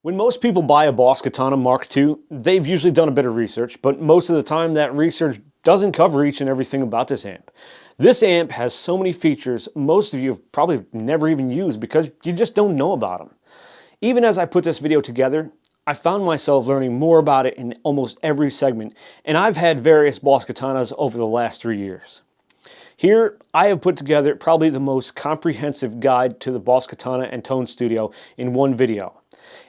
When most people buy a Boss Katana MK-II, they've usually done a bit of research, but most of the time that research doesn't cover each and everything about this amp. This amp has so many features most of you have probably never even used because you just don't know about them. Even as I put this video together, I found myself learning more about it in almost every segment, and I've had various Boss Katanas over the last 3 years. Here, I have put together probably the most comprehensive guide to the Boss Katana and Tone Studio in one video.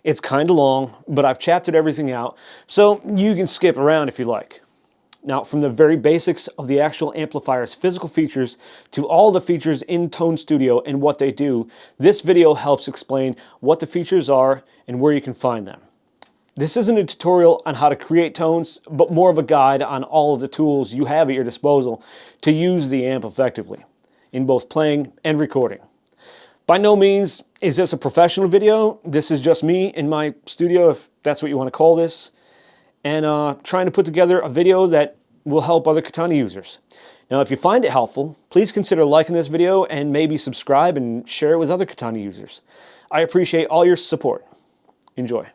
It's kind of long, but I've chaptered everything out, so you can skip around if you like. Now, from the very basics of the actual amplifier's physical features to all the features in Tone Studio and what they do, this video helps explain what the features are and where you can find them. This isn't a tutorial on how to create tones, but more of a guide on all of the tools you have at your disposal to use the amp effectively, in both playing and recording. By no means is this a professional video. This is just me in my studio, if that's what you want to call this, and trying to put together a video that will help other Katana users. Now, if you find it helpful, please consider liking this video and maybe subscribe and share it with other Katana users. I appreciate all your support. Enjoy.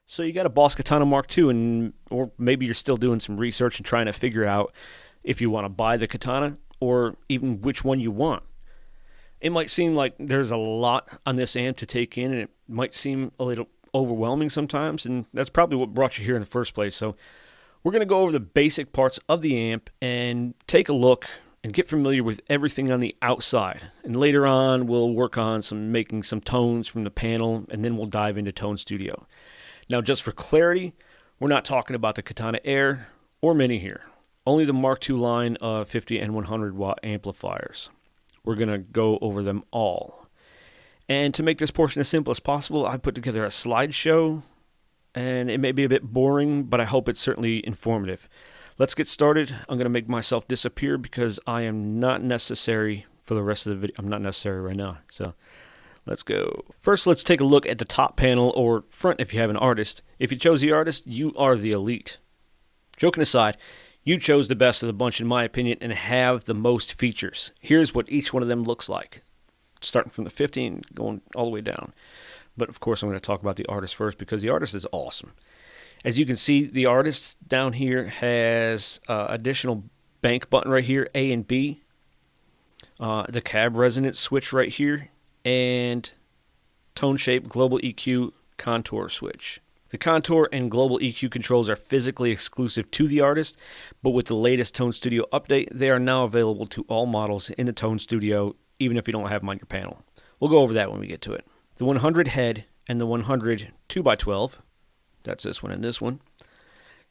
So you got a Boss Katana MK-II, or maybe you're still doing some research and trying to figure out if you want to buy the Katana or even which one you want. It might seem like there's a lot on this amp to take in, and it might seem a little overwhelming sometimes, and that's probably what brought you here in the first place. So we're going to go over the basic parts of the amp and take a look and get familiar with everything on the outside. And later on, we'll work on making some tones from the panel, and then we'll dive into Tone Studio. Now, just for clarity, we're not talking about the Katana Air or Mini here. Only the MK-II line of 50 and 100 watt amplifiers. We're going to go over them all. And to make this portion as simple as possible, I put together a slideshow, and it may be a bit boring, but I hope it's certainly informative. Let's get started. I'm going to make myself disappear because I am not necessary for the rest of the video. I'm not necessary right now, so let's go. First, let's take a look at the top panel, or front if you have an artist. If you chose the artist, you are the elite. Joking aside, you chose the best of the bunch in my opinion and have the most features. Here's what each one of them looks like, starting from the 50 and going all the way down. But of course I'm going to talk about the artist first because the artist is awesome. As you can see, the artist down here has additional bank button right here, A and B, the cab resonance switch right here, and tone shape global EQ contour switch. The contour and global EQ controls are physically exclusive to the artist, but with the latest Tone Studio update, they are now available to all models in the Tone Studio, even if you don't have them on your panel. We'll go over that when we get to it. The 100 head and the 100 2x12, that's this one and this one,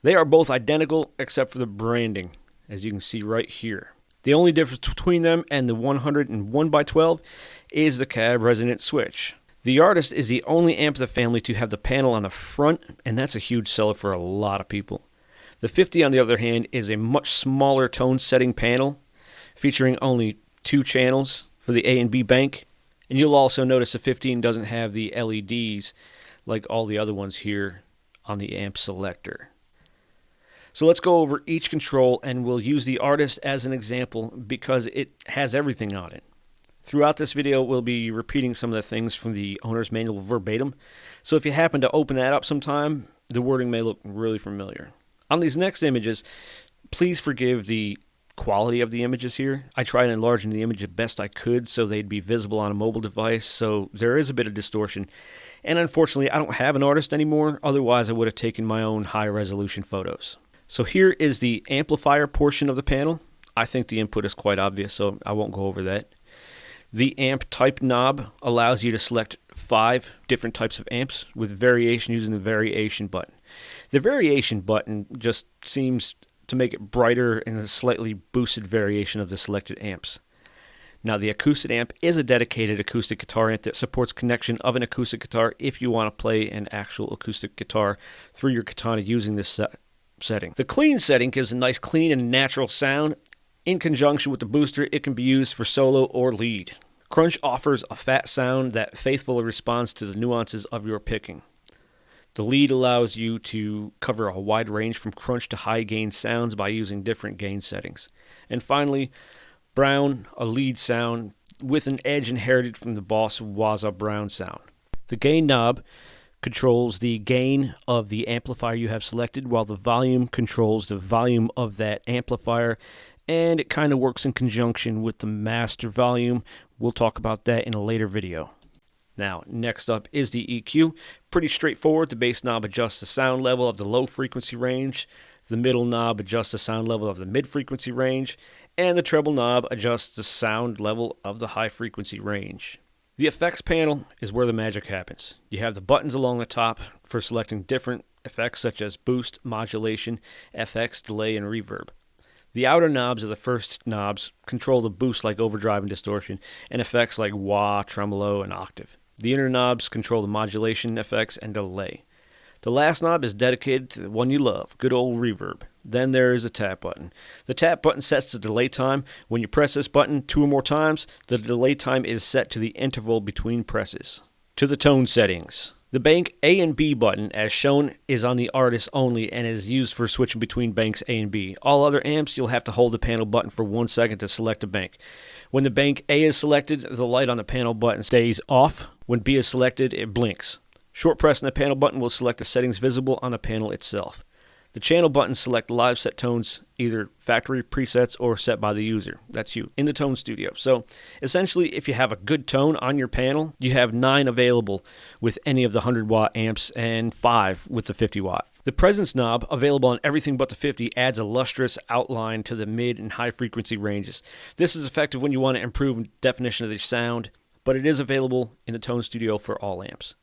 they are both identical except for the branding, as you can see right here. The only difference between them and the 100 and 1x12 is the cab resonance switch. The artist is the only amp of the family to have the panel on the front, and that's a huge seller for a lot of people. The 50, on the other hand, is a much smaller tone setting panel, featuring only 2 channels for the A and B bank. And you'll also notice the 15 doesn't have the LEDs like all the other ones here on the amp selector. So let's go over each control, and we'll use the artist as an example because it has everything on it. Throughout this video, we'll be repeating some of the things from the owner's manual verbatim, so if you happen to open that up sometime, the wording may look really familiar. On these next images, please forgive the quality of the images here. I tried enlarging the image the best I could so they'd be visible on a mobile device, so there is a bit of distortion. And unfortunately, I don't have an artist anymore, otherwise I would have taken my own high-resolution photos. So here is the amplifier portion of the panel. I think the input is quite obvious, so I won't go over that. The amp type knob allows you to select 5 different types of amps with variation using the variation button. The variation button just seems to make it brighter and a slightly boosted variation of the selected amps. Now, the acoustic amp is a dedicated acoustic guitar amp that supports connection of an acoustic guitar if you want to play an actual acoustic guitar through your Katana using this setting. The clean setting gives a nice clean and natural sound. In conjunction with the booster, it can be used for solo or lead. Crunch offers a fat sound that faithfully responds to the nuances of your picking. The lead allows you to cover a wide range from crunch to high gain sounds by using different gain settings. And finally, brown, a lead sound with an edge inherited from the Boss Waza Brown sound. The gain knob controls the gain of the amplifier you have selected, while the volume controls the volume of that amplifier, and it kind of works in conjunction with the master volume. We'll talk about that in a later video. Now, next up is the EQ. Pretty straightforward. The bass knob adjusts the sound level of the low frequency range. The middle knob adjusts the sound level of the mid frequency range. And the treble knob adjusts the sound level of the high frequency range. The effects panel is where the magic happens. You have the buttons along the top for selecting different effects such as boost, modulation, FX, delay, and reverb. The outer knobs of the first knobs control the boost like overdrive and distortion, and effects like wah, tremolo, and octave. The inner knobs control the modulation effects and delay. The last knob is dedicated to the one you love, good old reverb. Then there is a tap button. The tap button sets the delay time. When you press this button 2 or more times, the delay time is set to the interval between presses. To the tone settings. The bank A and B button, as shown, is on the artist only and is used for switching between banks A and B. All other amps, you'll have to hold the panel button for 1 second to select a bank. When the bank A is selected, the light on the panel button stays off. When B is selected, it blinks. Short pressing the panel button will select the settings visible on the panel itself. The channel buttons select live set tones, either factory presets or set by the user. That's you, in the Tone Studio. So essentially, if you have a good tone on your panel, you have 9 available with any of the 100 watt amps and 5 with the 50 watt. The presence knob, available on everything but the 50, adds a lustrous outline to the mid and high frequency ranges. This is effective when you want to improve definition of the sound, but it is available in the Tone Studio for all amps.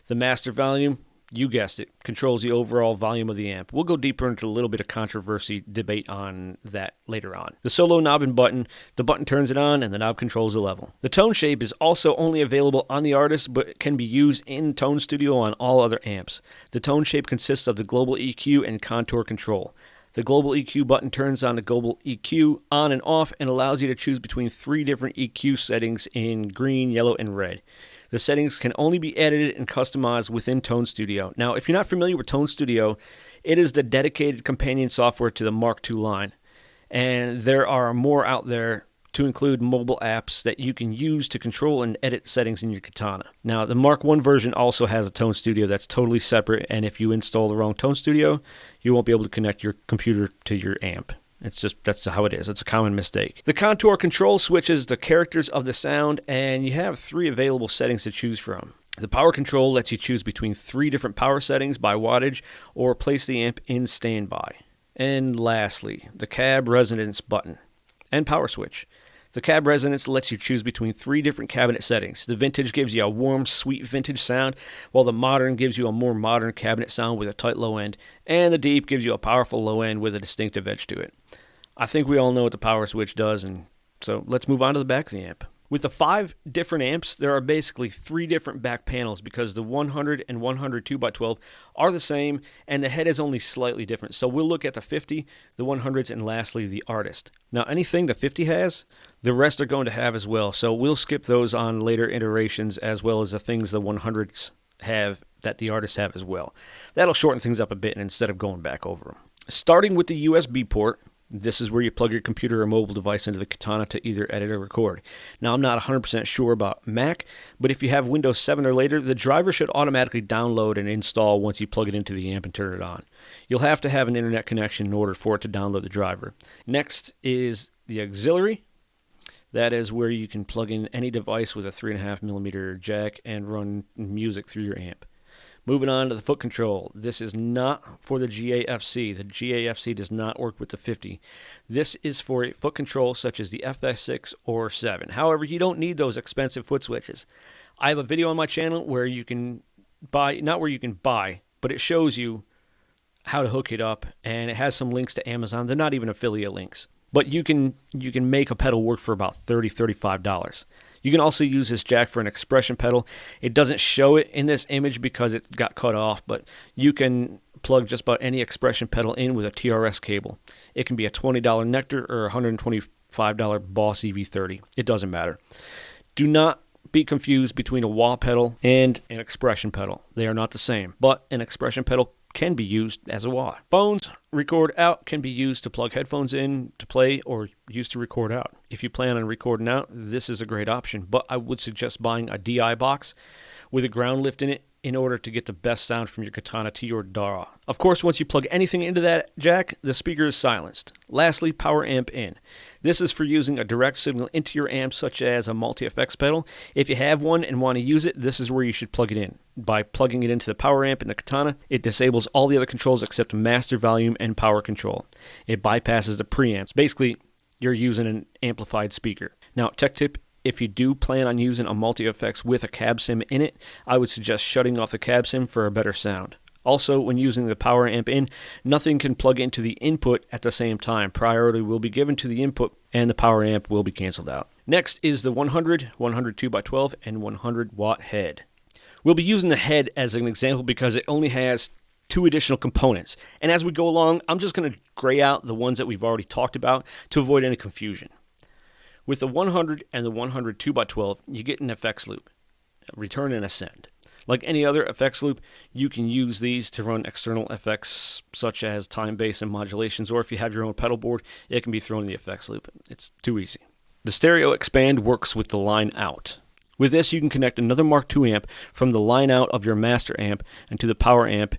The master volume, you guessed it, controls the overall volume of the amp. We'll go deeper into a little bit of controversy debate on that later on. The solo knob and button, the button turns it on and the knob controls the level. The tone shape is also only available on the artist, but can be used in Tone Studio on all other amps. The tone shape consists of the global EQ and contour control. The global EQ button turns on the global EQ on and off and allows you to choose between 3 different EQ settings in green, yellow, and red. The settings can only be edited and customized within Tone Studio. Now, if you're not familiar with Tone Studio, it is the dedicated companion software to the Mark II line. And there are more out there to include mobile apps that you can use to control and edit settings in your Katana. Now, the Mark I version also has a Tone Studio that's totally separate, and if you install the wrong Tone Studio, you won't be able to connect your computer to your amp. That's how it is. It's a common mistake. The contour control switches the characters of the sound, and you have 3 available settings to choose from. The power control lets you choose between 3 different power settings by wattage or place the amp in standby. And lastly, the cab resonance button and power switch. The cab resonance lets you choose between 3 different cabinet settings. The vintage gives you a warm, sweet vintage sound, while the modern gives you a more modern cabinet sound with a tight low end, and the deep gives you a powerful low end with a distinctive edge to it. I think we all know what the power switch does, and so let's move on to the back of the amp. With the 5 different amps, there are basically 3 different back panels because the 100 and 100 2x12 are the same, and the head is only slightly different. So we'll look at the 50, the 100s, and lastly, the artist. Now, anything the 50 has, the rest are going to have as well. So we'll skip those on later iterations as well as the things the 100s have that the artists have as well. That'll shorten things up a bit instead of going back over them. Starting with the USB port, this is where you plug your computer or mobile device into the Katana to either edit or record. Now, I'm not 100% sure about Mac, but if you have Windows 7 or later, the driver should automatically download and install once you plug it into the amp and turn it on. You'll have to have an internet connection in order for it to download the driver. Next is the auxiliary. That is where you can plug in any device with a 3.5mm jack and run music through your amp. Moving on to the foot control. This is not for the GAFC. The GAFC does not work with the 50. This is for a foot control such as the FS6 or 7. However, you don't need those expensive foot switches. I have a video on my channel where you can buy, not where you can buy, but it shows you how to hook it up, and it has some links to Amazon. They're not even affiliate links. But you can make a pedal work for about $30, $35. You can also use this jack for an expression pedal. It doesn't show it in this image because it got cut off, but you can plug just about any expression pedal in with a TRS cable. It can be a $20 Nectar or a $125 Boss EV30. It doesn't matter. Do not be confused between a wah pedal and an expression pedal. They are not the same, but an expression pedal can be used as a wah. Phones record out can be used to plug headphones in to play or used to record out. If you plan on recording out, this is a great option, but I would suggest buying a DI box with a ground lift in it in order to get the best sound from your Katana to your DAW. Of course, once you plug anything into that jack, the speaker is silenced. Lastly, power amp in. This is for using a direct signal into your amp, such as a multi-effects pedal. If you have one and want to use it, this is where you should plug it in. By plugging it into the power amp in the Katana, it disables all the other controls except master volume and power control. It bypasses the preamps. Basically, you're using an amplified speaker. Now, tech tip, if you do plan on using a multi-effects with a cab sim in it, I would suggest shutting off the cab sim for a better sound. Also, when using the power amp in, nothing can plug into the input at the same time. Priority will be given to the input and the power amp will be canceled out. Next is the 100, 2x12, and 100 watt head. We'll be using the head as an example because it only has 2 additional components. And as we go along, I'm just going to gray out the ones that we've already talked about to avoid any confusion. With the 100 and the 100 2x12, you get an effects loop, return and ascend. Like any other effects loop, you can use these to run external effects such as time bass and modulations, or if you have your own pedal board, it can be thrown in the effects loop. It's too easy. The stereo expand works with the line out. With this, you can connect another Mark II amp from the line out of your master amp and to the power amp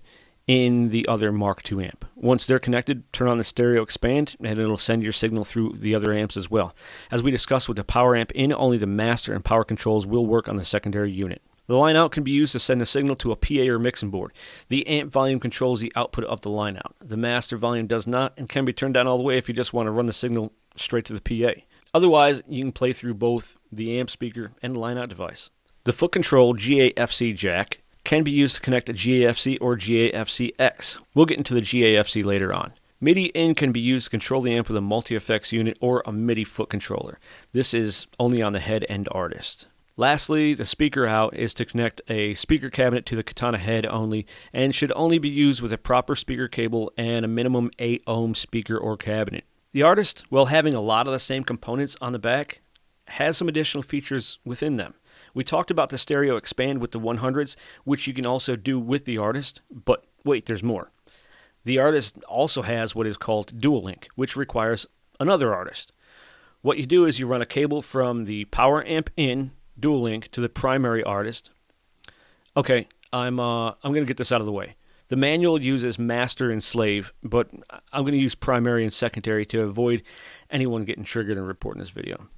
in the other Mark II amp. Once they're connected, turn on the stereo expand and it'll send your signal through the other amps as well. As we discussed with the power amp in, only the master and power controls will work on the secondary unit. The line out can be used to send a signal to a PA or mixing board. The amp volume controls the output of the line out. The master volume does not and can be turned down all the way if you just want to run the signal straight to the PA. Otherwise, you can play through both the amp speaker and the line out device. The foot control GAFC jack can be used to connect a GAFC or GAFC-X. We'll get into the GAFC later on. MIDI in can be used to control the amp with a multi-effects unit or a MIDI foot controller. This is only on the head and artist. Lastly, the speaker out is to connect a speaker cabinet to the Katana head only and should only be used with a proper speaker cable and a minimum 8 ohm speaker or cabinet. The artist, while having a lot of the same components on the back, has some additional features within them. We talked about the stereo expand with the 100s, which you can also do with the artist, but wait, there's more. The artist also has what is called dual link, which requires another artist. What you do is you run a cable from the power amp in dual link to the primary artist. Okay, I'm going to get this out of the way. The manual uses master and slave, but I'm going to use primary and secondary to avoid anyone getting triggered and reporting this video.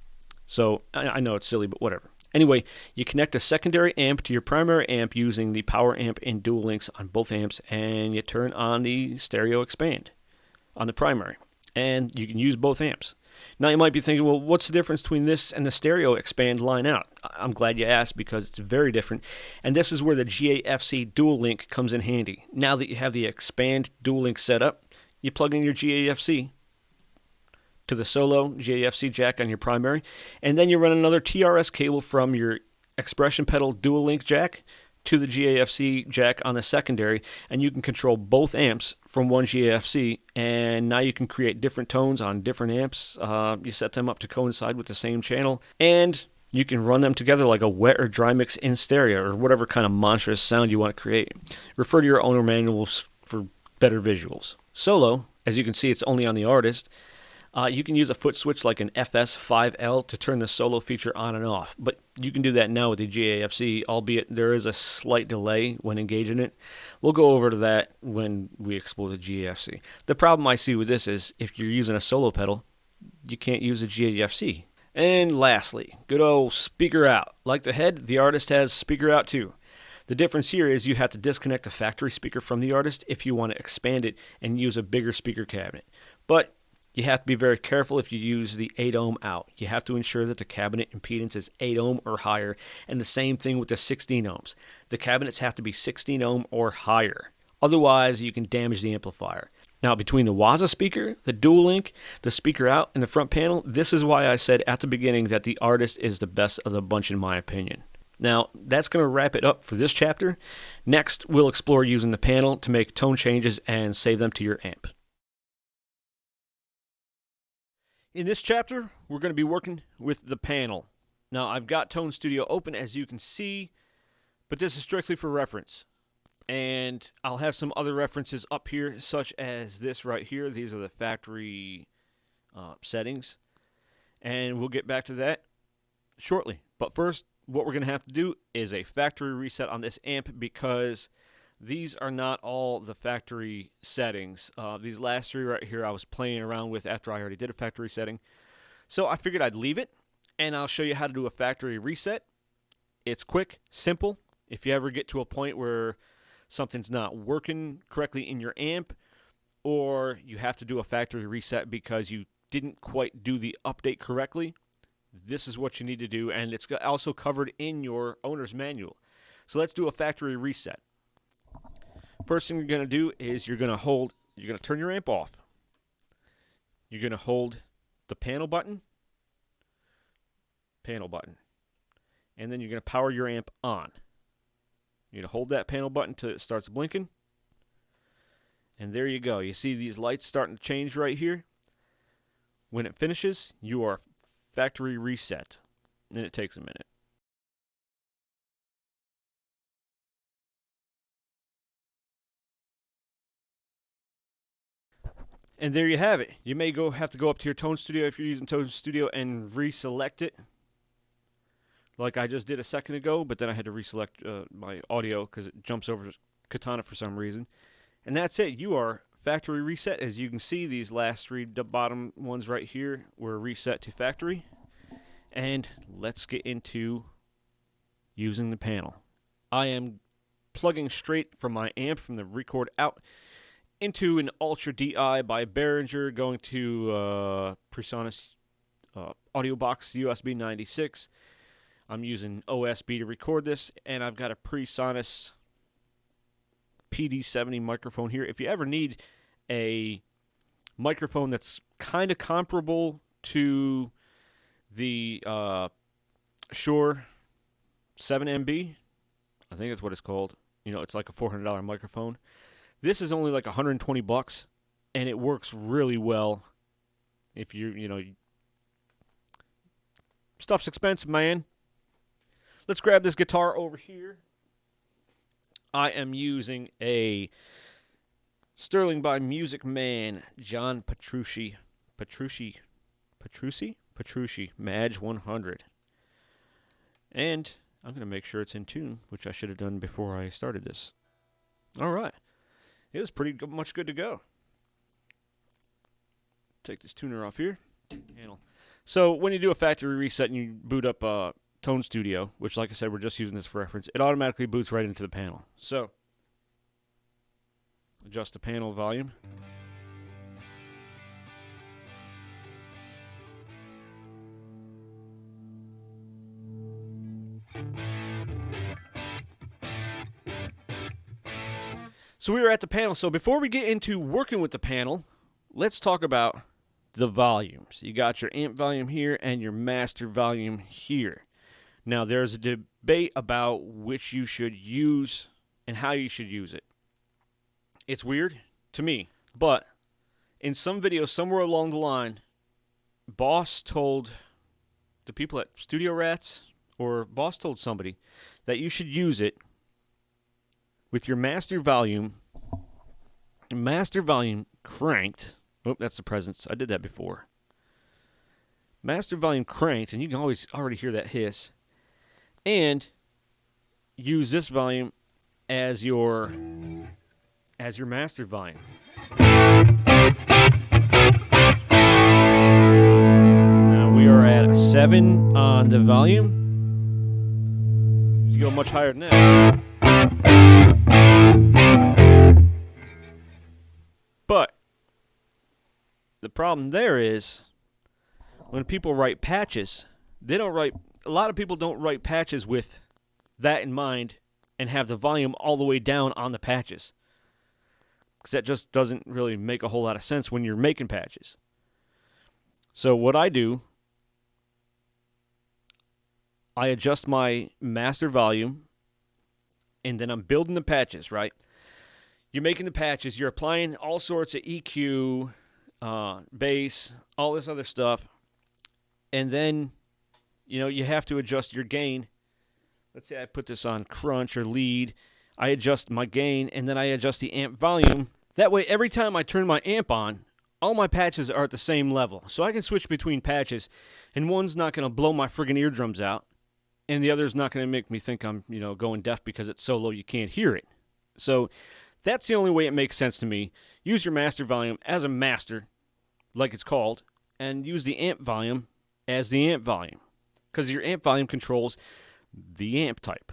So I know it's silly, but whatever. Anyway, you connect a secondary amp to your primary amp using the power amp and dual links on both amps, and you turn on the stereo expand on the primary, and you can use both amps. Now you might be thinking, well, what's the difference between this and the stereo expand line out? I'm glad you asked because it's very different, and this is where the GAFC dual link comes in handy. Now that you have the expand dual link set up, you plug in your GAFC to the solo GAFC jack on your primary, and then you run another TRS cable from your expression pedal dual link jack to the GAFC jack on the secondary, and you can control both amps from one GAFC, and now you can create different tones on different amps. You set them up to coincide with the same channel, and you can run them together like a wet or dry mix in stereo, or whatever kind of monstrous sound you want to create. Refer to your owner manuals for better visuals. Solo, as you can see, it's only on the artist. You can use a foot switch like an FS5L to turn the solo feature on and off, but you can do that now with the GAFC, albeit there is a slight delay when engaging it. We'll go over to that when we explore the GAFC. The problem I see with this is if you're using a solo pedal, you can't use a GAFC. And lastly, good old speaker out. Like the head, the artist has speaker out too. The difference here is you have to disconnect the factory speaker from the artist if you want to expand it and use a bigger speaker cabinet. But you have to be very careful if you use the 8 ohm out. You have to ensure that the cabinet impedance is 8 ohm or higher, and the same thing with the 16 ohms. The cabinets have to be 16 ohm or higher. Otherwise, you can damage the amplifier. Now, between the Waza speaker, the dual link, the speaker out, and the front panel, this is why I said at the beginning that the artist is the best of the bunch in my opinion. Now, that's going to wrap it up for this chapter. Next, we'll explore using the panel to make tone changes and save them to your amp. In this chapter, we're going to be working with the panel. Now, I've got Tone Studio open, as you can see, but this is strictly for reference. And I'll have some other references up here, such as this right here. These are the factory settings. And we'll get back to that shortly. But first, what we're going to have to do is a factory reset on this amp, because these are not all the factory settings. These last three right here I was playing around with after I already did a factory setting. So I figured I'd leave it, and I'll show you how to do a factory reset. It's quick, simple. If you ever get to a point where something's not working correctly in your amp, or you have to do a factory reset because you didn't quite do the update correctly, this is what you need to do, and it's also covered in your owner's manual. So let's do a factory reset. First thing you're going to do is you're going to turn your amp off. You're going to hold the panel button, and then you're going to power your amp on. You're going to hold that panel button until it starts blinking. And there you go. You see these lights starting to change right here? When it finishes, you are factory reset. And it takes a minute. And there you have it. You may have to go up to your Tone Studio if you're using Tone Studio and reselect it, like I just did a second ago, but then I had to reselect my audio because it jumps over Katana for some reason. And that's it. You are factory reset. As you can see, these last three bottom ones right here were reset to factory. And let's get into using the panel. I am plugging straight from my amp from the record out into an Ultra DI by Behringer, going to PreSonus audio box USB 96. I'm using OSB to record this, and I've got a PreSonus PD70 microphone here. If you ever need a microphone that's kind of comparable to the Shure 7MB, I think that's what it's called. You know, it's like a $400 microphone. This is only like $120, and it works really well. If you know, stuff's expensive, man. Let's grab this guitar over here. I am using a Sterling by Music Man, John Petrucci Madge 100. And I'm going to make sure it's in tune, which I should have done before I started this. All right. It was pretty much good to go. Take this tuner off here. So when you do a factory reset and you boot up Tone Studio, which, like I said, we're just using this for reference, it automatically boots right into the panel. So adjust the panel volume. So we were at the panel. So before we get into working with the panel, let's talk about the volumes. You got your amp volume here and your master volume here. Now, there's a debate about which you should use and how you should use it. It's weird to me, but in some video somewhere along the line, Boss told the people at Studio Rats, or Boss told somebody, that you should use it with your master volume cranked. Oh, that's the presence. I did that before. Master volume cranked, and you can already hear that hiss. And use this volume as your master volume. Now we are at a 7 on the volume. You go much higher than that. But the problem there is when people write patches, a lot of people don't write patches with that in mind and have the volume all the way down on the patches, because that just doesn't really make a whole lot of sense when you're making patches. So what I do, I adjust my master volume, and then I'm building the patches, right? You're making the patches, you're applying all sorts of EQ, bass, all this other stuff, and then you have to adjust your gain. Let's say I put this on crunch or lead. I adjust my gain, and then I adjust the amp volume. That way, every time I turn my amp on, all my patches are at the same level. So I can switch between patches, and one's not going to blow my friggin' eardrums out, and the other's not going to make me think I'm, going deaf because it's so low you can't hear it. So that's the only way it makes sense to me. Use your master volume as a master, like it's called, and use the amp volume as the amp volume, because your amp volume controls the amp type.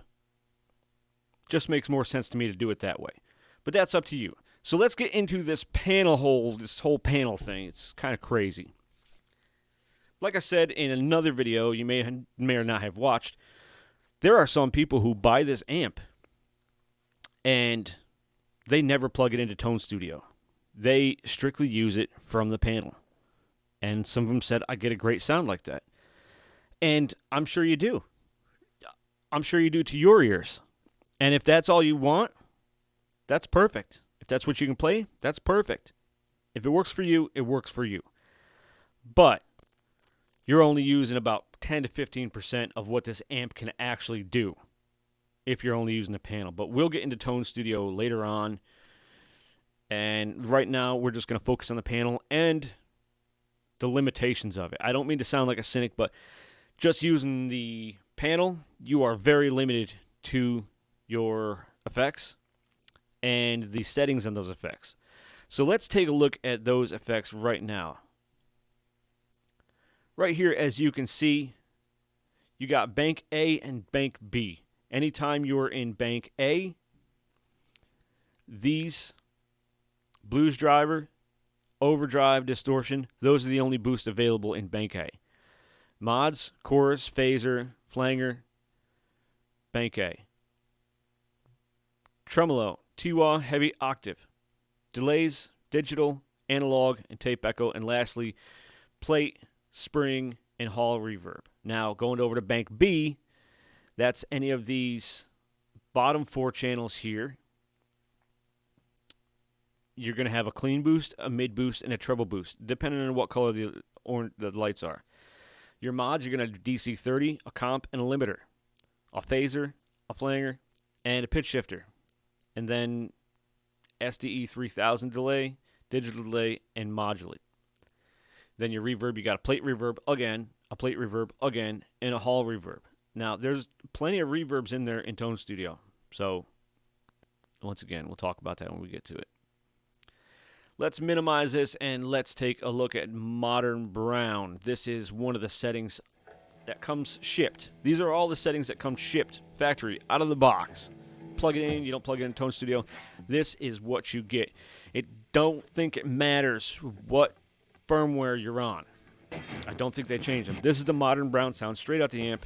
Just makes more sense to me to do it that way. But that's up to you. So let's get into this whole panel thing. It's kind of crazy. Like I said in another video you may or not have watched, there are some people who buy this amp and they never plug it into Tone Studio. They strictly use it from the panel. And some of them said, I get a great sound like that. And I'm sure you do. I'm sure you do to your ears. And if that's all you want, that's perfect. If that's what you can play, that's perfect. If it works for you, it works for you. But you're only using about 10 to 15% of what this amp can actually do if you're only using the panel. But we'll get into Tone Studio later on. And right now, we're just going to focus on the panel and the limitations of it. I don't mean to sound like a cynic, but just using the panel, you are very limited to your effects and the settings on those effects. So let's take a look at those effects right now. Right here, as you can see, you got bank A and bank B. Anytime you're in bank A, these blues driver, overdrive, distortion, those are the only boosts available in bank A. Mods, chorus, phaser, flanger, bank A. Tremolo, T-wah, heavy, octave. Delays, digital, analog, and tape echo. And lastly, plate, spring, and hall reverb. Now, going over to bank B, that's any of these bottom 4 channels here. You're going to have a clean boost, a mid boost, and a treble boost, depending on what color the lights are. Your mods, you're going to have DC30, a comp, and a limiter, a phaser, a flanger, and a pitch shifter. And then SDE 3000 delay, digital delay, and modulate. Then your reverb, you got a plate reverb again, a plate reverb again, and a hall reverb. Now, there's plenty of reverbs in there in Tone Studio. So, once again, we'll talk about that when we get to it. Let's minimize this and let's take a look at Modern Brown. This is one of the settings that comes shipped. These are all the settings that come shipped, factory, out of the box. Plug it in, you don't plug it in Tone Studio. This is what you get. Don't think it matters what firmware you're on. I don't think they changed them. This is the Modern Brown sound, straight out the amp.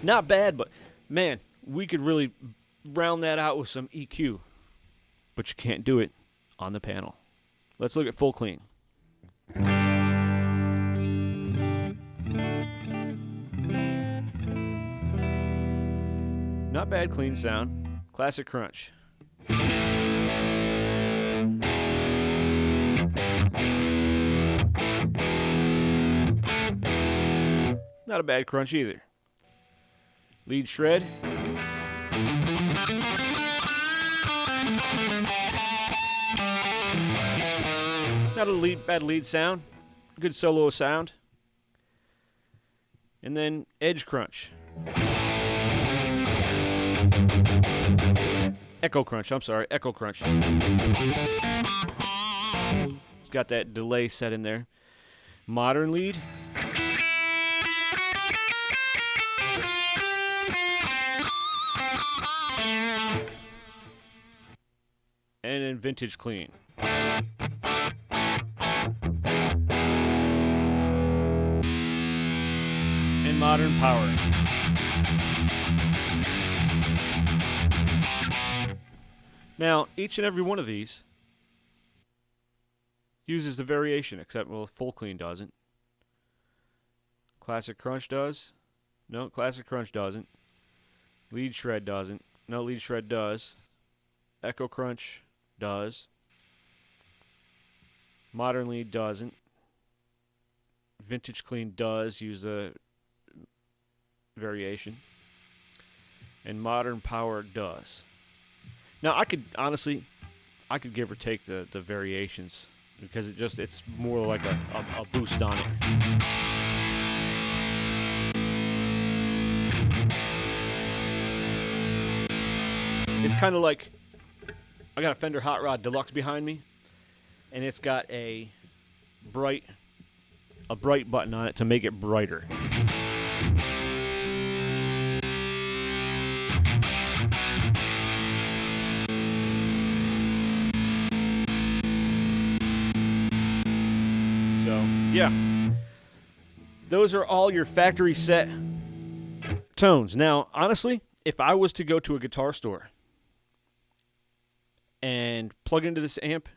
Not bad, but man, we could really round that out with some EQ. But you can't do it on the panel. Let's look at full clean. Not bad clean sound. Classic crunch. Not a bad crunch either. Lead shred. Not a bad lead sound. Good solo sound. And then edge crunch. Echo crunch, I'm sorry. Echo crunch. It's got that delay set in there. Modern lead. And then vintage clean. And modern power. Now, each and every one of these uses the variation, except, well, full clean doesn't. Classic crunch does. No, classic crunch doesn't. Lead shred doesn't. No, lead shred does. Echo crunch does. Modernly doesn't. Vintage Clean does use a variation. And Modern Power does. Now, I could, honestly, I could give or take the variations because it's more like a boost on it. It's kind of like, I got a Fender Hot Rod Deluxe behind me, and it's got a bright button on it to make it brighter. So, yeah. Those are all your factory set tones. Now, honestly, if I was to go to a guitar store and plug into this amp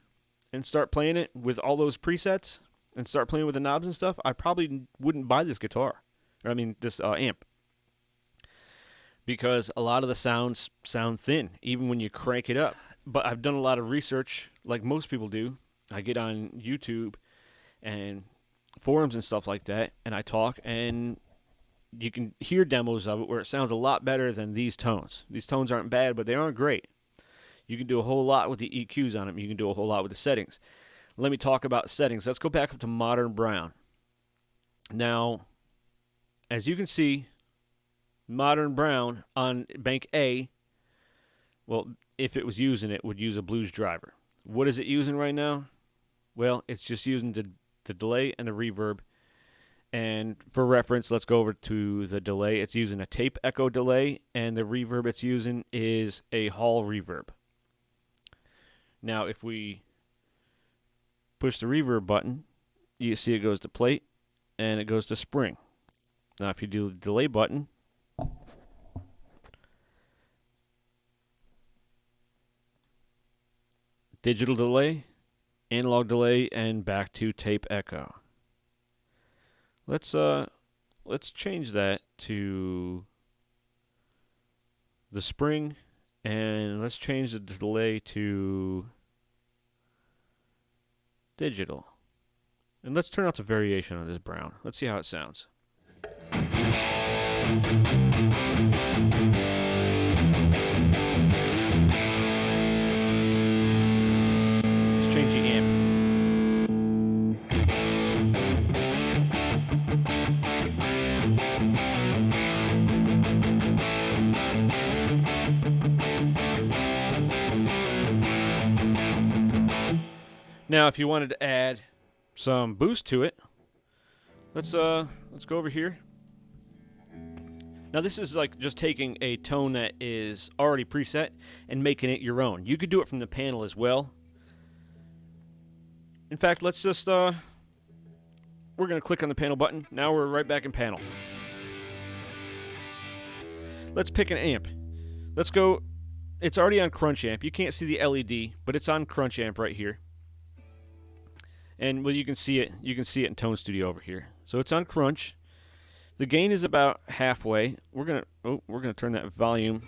and start playing it with all those presets and start playing with the knobs and stuff, I probably wouldn't buy this guitar. This amp. Because a lot of the sounds sound thin, even when you crank it up. But I've done a lot of research, like most people do. I get on YouTube and forums and stuff like that, and I talk, and you can hear demos of it where it sounds a lot better than these tones. These tones aren't bad, but they aren't great. You can do a whole lot with the EQs on them. You can do a whole lot with the settings. Let me talk about settings. Let's go back up to Modern Brown. Now, as you can see, Modern Brown on Bank A, well, if it was using it, would use a blues driver. What is it using right now? Well, it's just using the delay and the reverb. And for reference, let's go over to the delay. It's using a tape echo delay, and the reverb it's using is a hall reverb. Now, if we push the reverb button, you see it goes to plate, and it goes to spring. Now, if you do the delay button, digital delay, analog delay, and back to tape echo. Let's change that to the spring, and let's change the delay to digital. And let's turn out the variation on this brown. Let's see how it sounds. Let's change the amp. Now, if you wanted to add some boost to it, let's go over here. Now, this is like just taking a tone that is already preset and making it your own. You could do it from the panel as well. In fact, let's just we're going to click on the panel button. Now we're right back in panel. Let's pick an amp. Let's go. It's already on Crunch Amp. You can't see the LED, but it's on Crunch Amp right here. And well, you can see it. You can see it in Tone Studio over here. So it's on Crunch. The gain is about halfway. We're gonna turn that volume.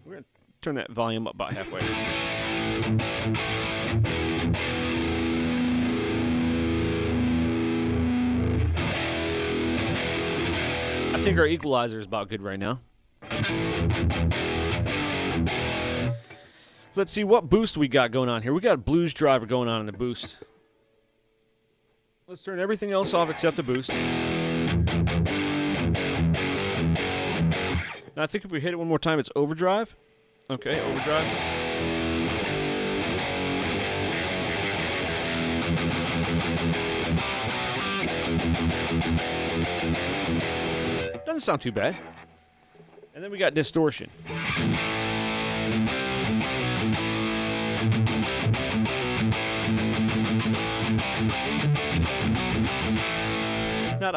We're gonna turn that volume up about halfway. I think our equalizer is about good right now. Let's see what boost we got going on here. We got a blues driver going on in the boost. Let's turn everything else off except the boost. Now I think if we hit it one more time, it's overdrive. Okay, overdrive. Doesn't sound too bad. And then we got distortion. Not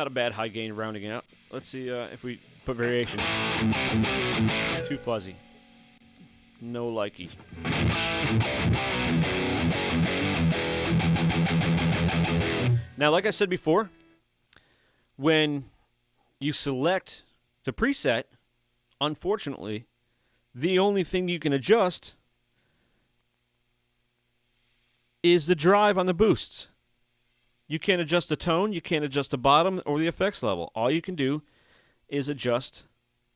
a bad high gain rounding out. Let's see if we put variation. Too fuzzy. No likey. Now, like I said before, when you select the preset, unfortunately, the only thing you can adjust is the drive on the boosts. You can't adjust the tone, you can't adjust the bottom or the effects level. All you can do is adjust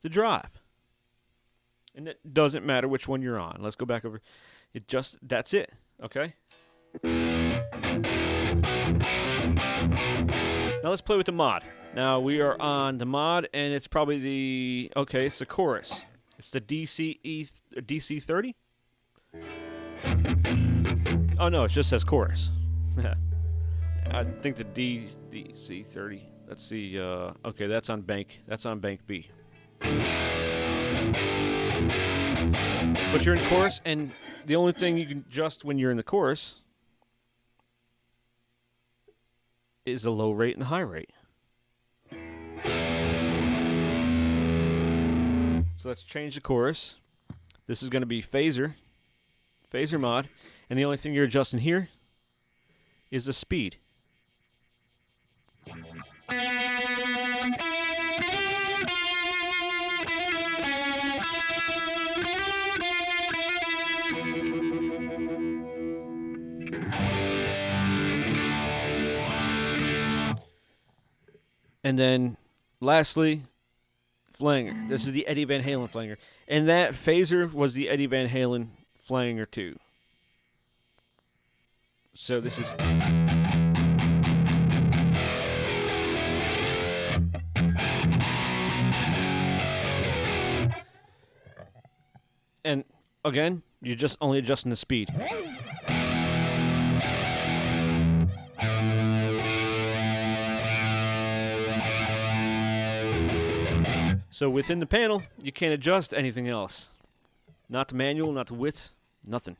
the drive. And it doesn't matter which one you're on. Let's go back over. That's it, okay? Now let's play with the mod. Now we are on the mod, and it's probably it's the chorus. It's the DC30? Oh no, it just says chorus. I think the DC30. Let's see. Okay, that's on bank B. But you're in chorus, and the only thing you can adjust when you're in the chorus is the low rate and the high rate. So let's change the chorus. This is going to be phaser mod, and the only thing you're adjusting here is the speed. And then, lastly, flanger. This is the Eddie Van Halen flanger. And that phaser was the Eddie Van Halen flanger too. So this is... And, again, you're just only adjusting the speed. So within the panel, you can't adjust anything else. Not the manual, not the width, nothing.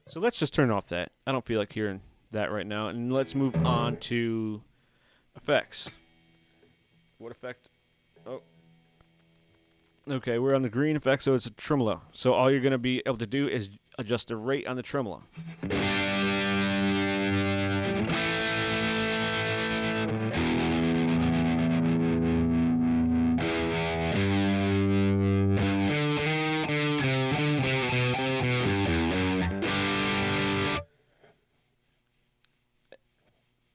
So let's just turn off that. I don't feel like hearing that right now. And let's move on to effects. What effect? Oh. Okay, we're on the green effect, so it's a tremolo. So all you're going to be able to do is adjust the rate on the tremolo.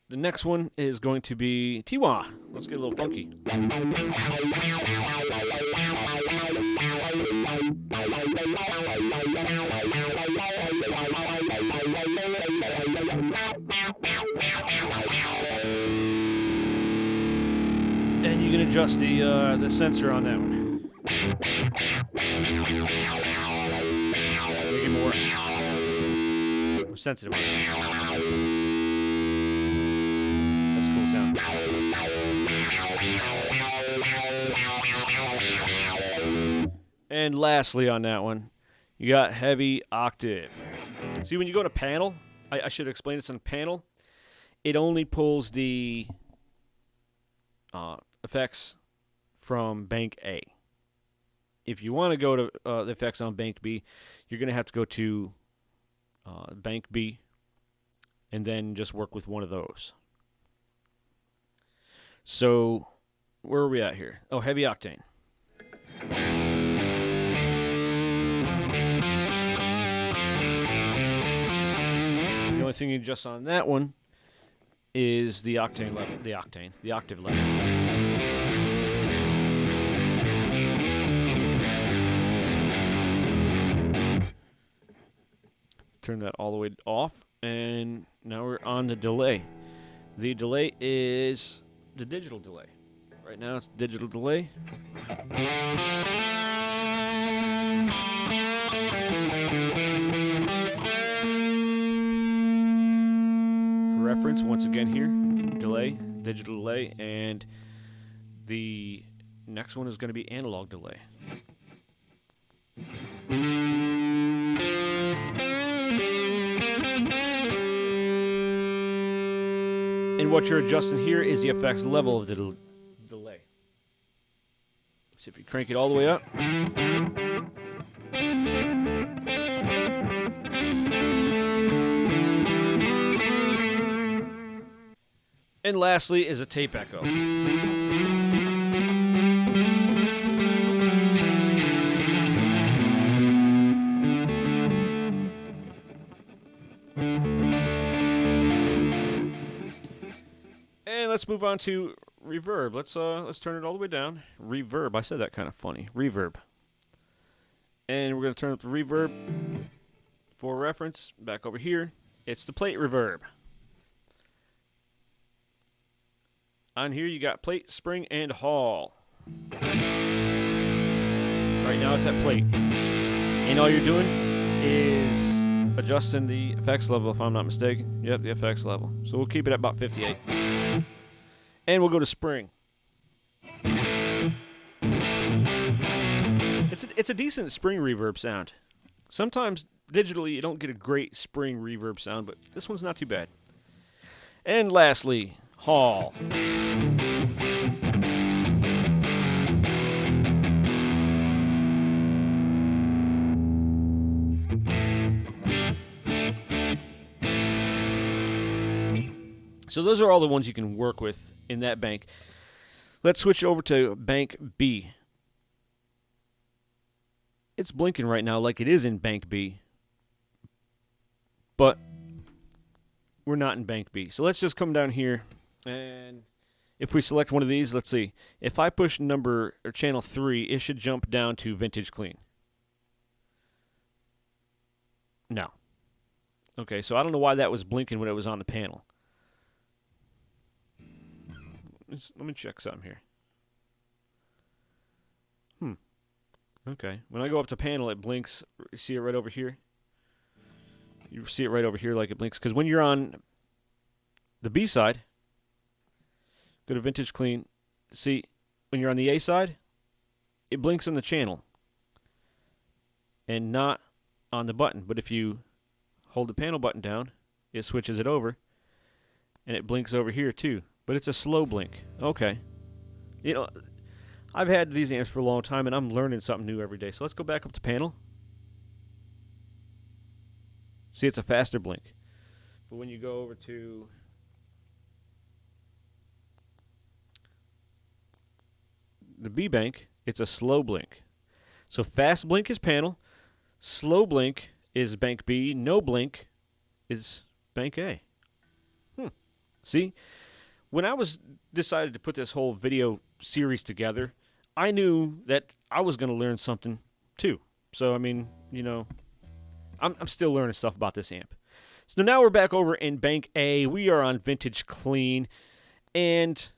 The next one is going to be Tiwa. Let's get a little funky. And you can adjust the sensor on that one. Make it more sensitive. Sound. And lastly on that one, you got heavy octave. See, when you go to panel, I should explain this on panel, it only pulls the effects from bank A. If you want to go to the effects on bank B, you're going to have to go to bank B and then just work with one of those. So, where are we at here? Oh, heavy octane. The only thing you adjust on that one is the octane level, the octave level. Turn that all the way off, and now we're on the delay. The delay is the digital delay. Right now it's digital delay. For reference, once again here, delay, digital delay, and the next one is going to be analog delay. And what you're adjusting here is the effects level of the delay. See if you crank it all the way up. And lastly is a tape echo. let's move on to reverb. Let's turn it all the way down. Reverb. I said that kind of funny. Reverb. And we're going to turn up the reverb. For reference, back over here, it's the plate reverb. On here you got plate, spring, and hall. Right now it's at plate. And all you're doing is adjusting the effects level, if I'm not mistaken. Yep, the effects level. So we'll keep it at about 58. And we'll go to spring. It's a decent spring reverb sound. Sometimes digitally you don't get a great spring reverb sound, but this one's not too bad. And lastly, hall. So those are all the ones you can work with in that bank. Let's switch over to bank B. It's blinking right now like it is in bank B, but we're not in bank B. So let's just come down here, and if we select one of these, let's see. If I push number or channel 3, it should jump down to vintage clean. No. Okay, so I don't know why that was blinking when it was on the panel. Let me check something here. Okay. When I go up to panel, it blinks. You see it right over here? You see it right over here like it blinks. Because when you're on the B side, go to vintage clean. See, when you're on the A side, it blinks on the channel and not on the button. But if you hold the panel button down, it switches it over and it blinks over here too. But it's a slow blink. Okay. You know, I've had these amps for a long time and I'm learning something new every day. So let's go back up to panel. See, it's a faster blink. But when you go over to the B bank, it's a slow blink. So fast blink is panel, slow blink is bank B, no blink is bank A. See, when I was decided to put this whole video series together, I knew that I was going to learn something too. So I mean, you know, I'm still learning stuff about this amp. So now we're back over in bank A. We are on vintage clean, and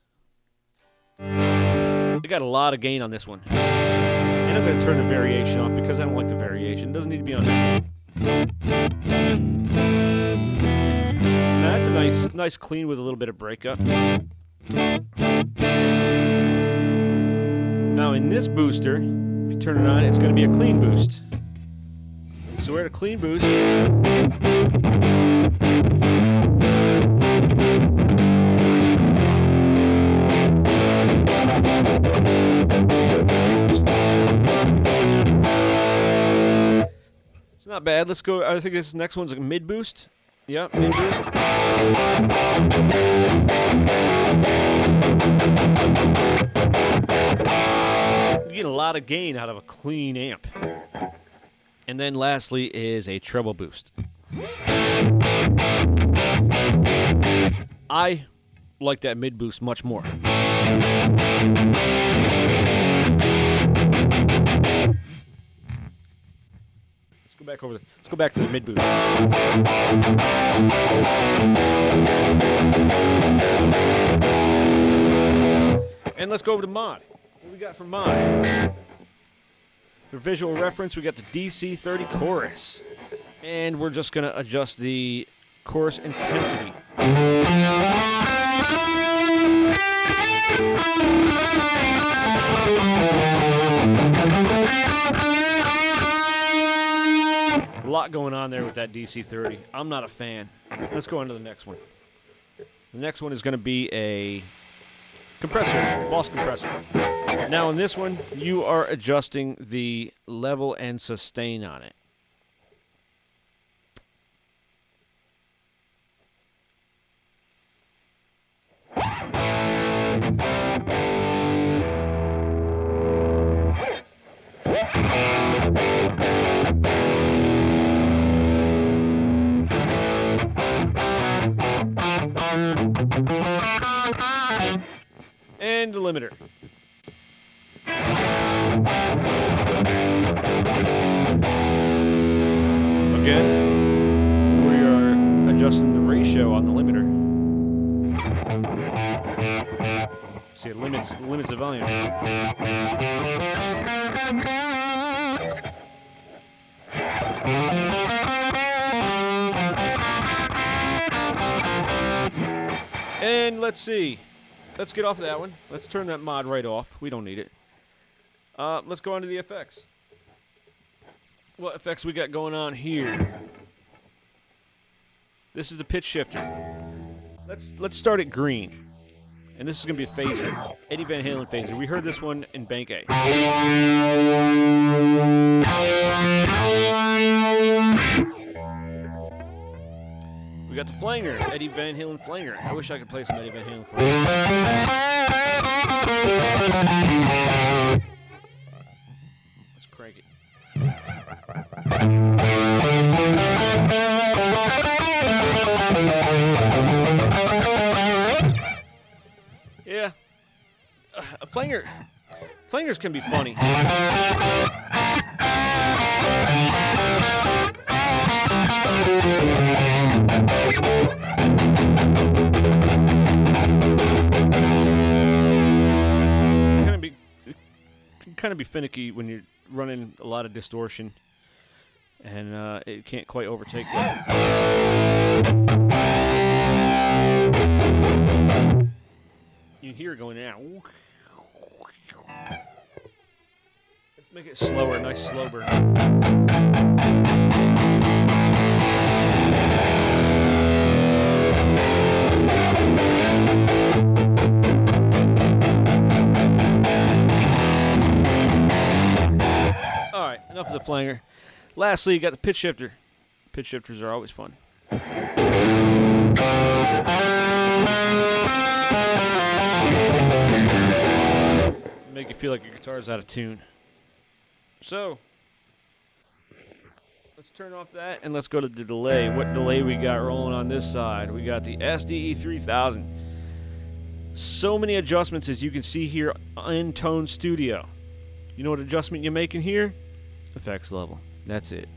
we got a lot of gain on this one. And I'm going to turn the variation off because I don't like the variation. It doesn't need to be on there. Now that's a nice clean with a little bit of breakup. Now in this booster, if you turn it on, it's going to be a clean boost. So we're at a clean boost. It's not bad. Let's go. I think this next one's a mid boost. Yep, mid boost. You get a lot of gain out of a clean amp. And then lastly is a treble boost. I like that mid boost much more. Let's go back to the mid boost. And let's go over to mod. What do we got for mod? For visual reference, we got the DC30 chorus. And we're just going to adjust the chorus intensity. A lot going on there with that DC30. I'm not a fan. Let's go on to the next one. The next one is going to be a compressor, Boss compressor. Now in this one, you are adjusting the level and sustain on it. again. We are adjusting the ratio on the limiter. See, it limits the volume. And let's see. Let's get off of that one. Let's turn that mod right off. We don't need it. Let's go on to the effects. What effects we got going on here? This is the pitch shifter. Let's start at green. And this is going to be a phaser. Eddie Van Halen phaser. We heard this one in Bank A. We got the flanger, Eddie Van Halen flanger. I wish I could play some Eddie Van Halen flanger. Let's crank it. Yeah. Flangers can be funny. Kind of be finicky when you're running a lot of distortion, and it can't quite overtake that. You hear it going out. Let's make it slower, nice slow burn. Alright, enough of the flanger. Lastly, you got the pitch shifter. Pitch shifters are always fun. Make you feel like your guitar's out of tune. So, let's turn off that and let's go to the delay. What delay we got rolling on this side? We got the SDE 3000. So many adjustments as you can see here in Tone Studio. You know what adjustment you're making here? Effects level. That's it.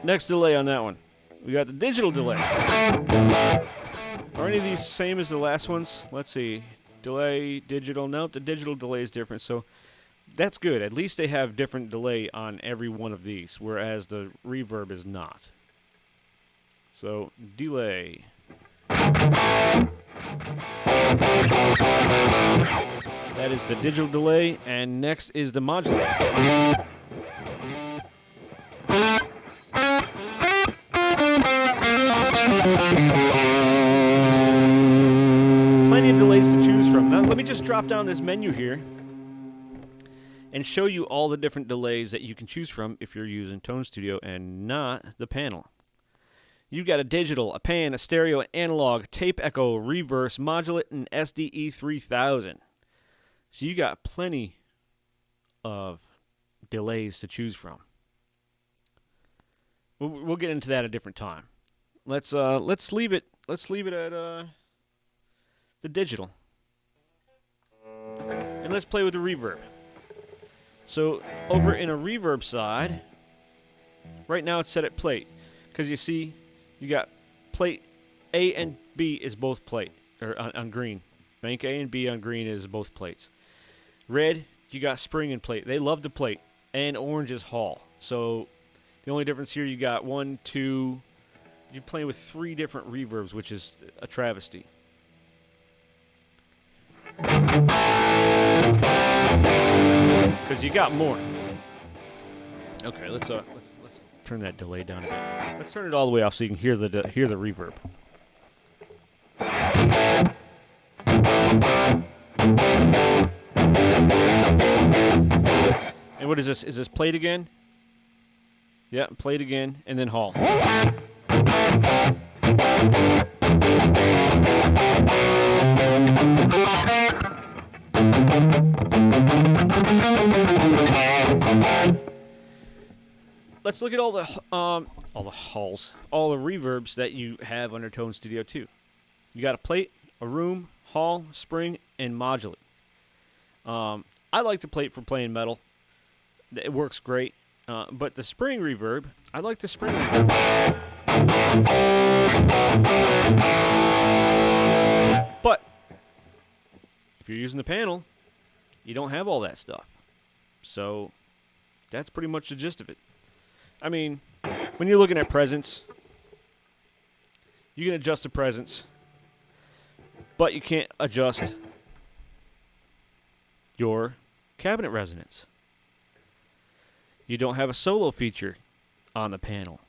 Next delay on that one. We got the digital delay. Are any of these same as the last ones? Let's see. Delay, digital. No, the digital delay is different, so that's good. At least they have different delay on every one of these, whereas the reverb is not. So, delay. That is the digital delay, and next is the modulator. Plenty of delays to choose from. Now, let me just drop down this menu here and show you all the different delays that you can choose from if you're using Tone Studio and not the panel. You've got a digital, a pan, a stereo, an analog, tape echo, reverse, modulate, and SDE 3000. So you got plenty of delays to choose from. We'll get into that a different time. Let's leave it. Let's leave it at the digital, and let's play with the reverb. So over in a reverb side, right now it's set at plate, because you see you got plate A and B is both plate, or on green. Bank A and B on green is both plates. Red, you got spring and plate. They love the plate, and orange is Hall. So the only difference here, you got 1, 2. You're playing with 3 different reverbs, which is a travesty. Because you got more. Okay, let's turn that delay down a bit. Let's turn it all the way off so you can hear the reverb. And what is this? Is this played again? Yeah, played again, and then Hall. Let's look at all the halls, all the reverbs that you have under Tone Studio 2. You got a plate, a room, hall, spring, and modulate. I like the plate for playing metal. It works great. But the spring reverb, I like the spring reverb. But if you're using the panel, you don't have all that stuff. So that's pretty much the gist of it. I mean, when you're looking at presence, you can adjust the presence, but you can't adjust your cabinet resonance. You don't have a solo feature on the panel.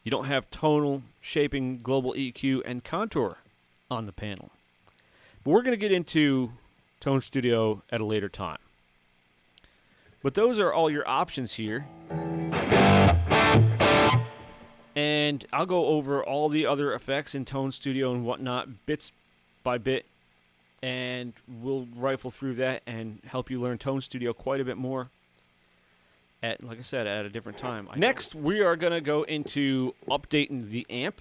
You don't have tonal, shaping, global EQ, and contour on the panel. But we're going to get into Tone Studio at a later time. But those are all your options here. And I'll go over all the other effects in Tone Studio and whatnot bits by bit. And we'll rifle through that and help you learn Tone Studio quite a bit more at, like I said, at a different time. Next, we are going to go into updating the amp,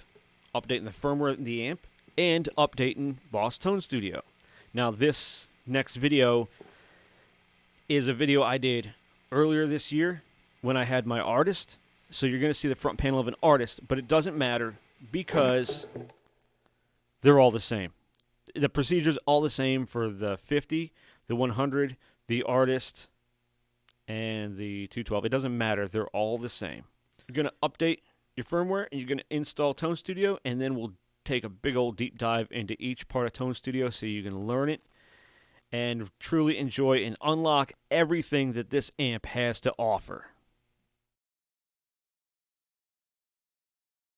updating the firmware in the amp, and updating Boss Tone Studio. Now, this next video is a video I did earlier this year when I had my artist. So you're going to see the front panel of an artist, but it doesn't matter because they're all the same. The procedure's all the same for the 50, the 100, the artist, and the 212. It doesn't matter. They're all the same. You're going to update your firmware, and you're going to install Tone Studio, and then we'll take a big old deep dive into each part of Tone Studio so you can learn it and truly enjoy and unlock everything that this amp has to offer.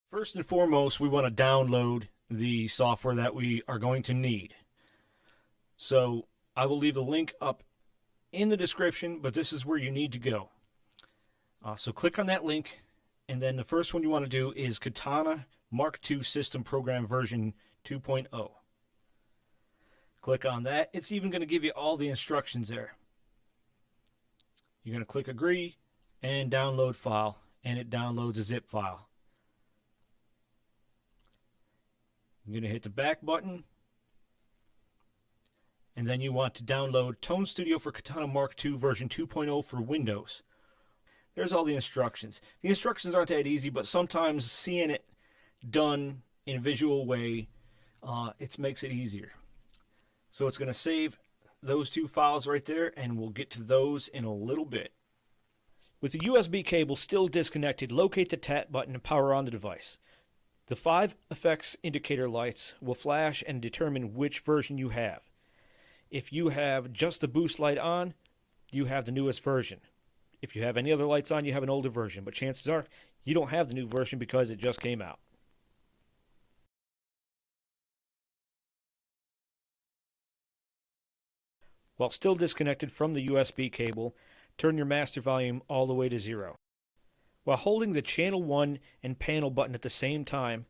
First and foremost, we want to download the software that we are going to need. So I will leave a link up in the description, but this is where you need to go. So click on that link, and then the first one you want to do is Katana MK-II System Program version 2.0. Click on that. It's even going to give you all the instructions there. You're going to click agree and download file, and it downloads a zip file. You're going to hit the back button, and then you want to download Tone Studio for Katana MK-II version 2.0 for Windows. There's all the instructions. The instructions aren't that easy, but sometimes seeing it done in a visual way, it makes it easier. So it's going to save those two files right there, and we'll get to those in a little bit. With the USB cable still disconnected, locate the tap button and power on the device. The 5 effects indicator lights will flash and determine which version you have. If you have just the boost light on, you have the newest version. If you have any other lights on, you have an older version, but chances are you don't have the new version because it just came out. While still disconnected from the USB cable, turn your master volume all the way to 0. While holding the channel 1 and panel button at the same time,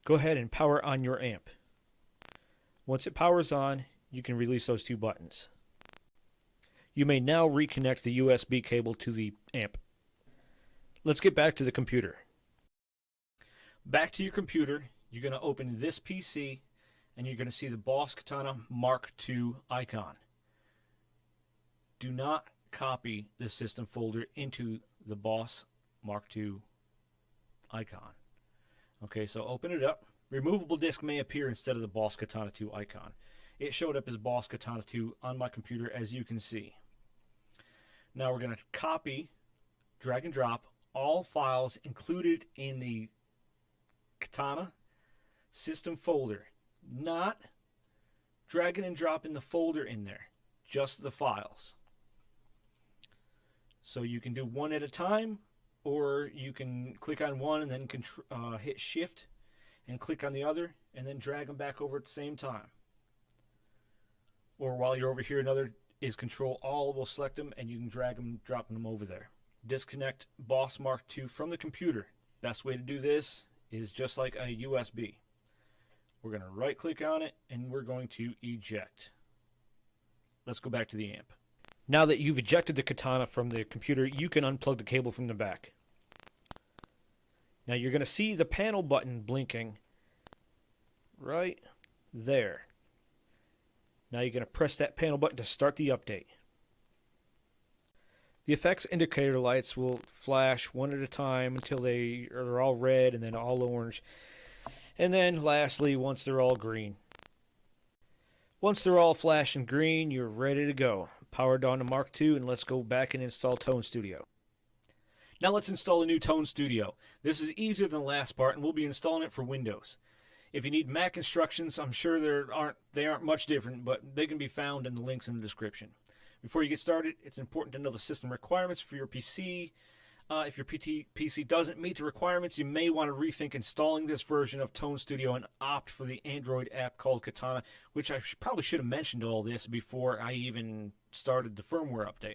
go ahead and power on your amp. Once it powers on, you can release those 2 buttons. You may now reconnect the USB cable to the amp. Let's get back to the computer. Back to your computer, you're going to open this PC, and you're going to see the Boss Katana MK-II icon. Do not copy the system folder into the Boss MK-II icon. Okay, so open it up. Removable disk may appear instead of the Boss Katana 2 icon. It showed up as Boss Katana 2 on my computer, as you can see. Now we're going to copy, drag and drop all files included in the Katana system folder. Not dragging and dropping the folder in there, just the files. So you can do one at a time, or you can click on one and then hit shift and click on the other and then drag them back over at the same time. Or while you're over here, another is control all. We'll select them and you can drag them, drop them over there. Disconnect Boss MK-II from the computer. Best way to do this is just like a USB. We're going to right click on it and we're going to eject. Let's go back to the amp. Now that you've ejected the Katana from the computer, you can unplug the cable from the back. Now you're going to see the panel button blinking right there. Now you're going to press that panel button to start the update. The effects indicator lights will flash one at a time until they are all red and then all orange. And then lastly, once they're all green. Once they're all flashing green, you're ready to go. Powered on to Mark II, and let's go back and install Tone Studio. Now let's install a new Tone Studio. This is easier than the last part, and we'll be installing it for Windows. If you need Mac instructions, I'm sure they aren't much different, but they can be found in the links in the description. Before you get started, it's important to know the system requirements for your PC. If your PC doesn't meet the requirements, you may want to rethink installing this version of Tone Studio and opt for the Android app called Katana, which I probably should have mentioned all this before I even started the firmware update.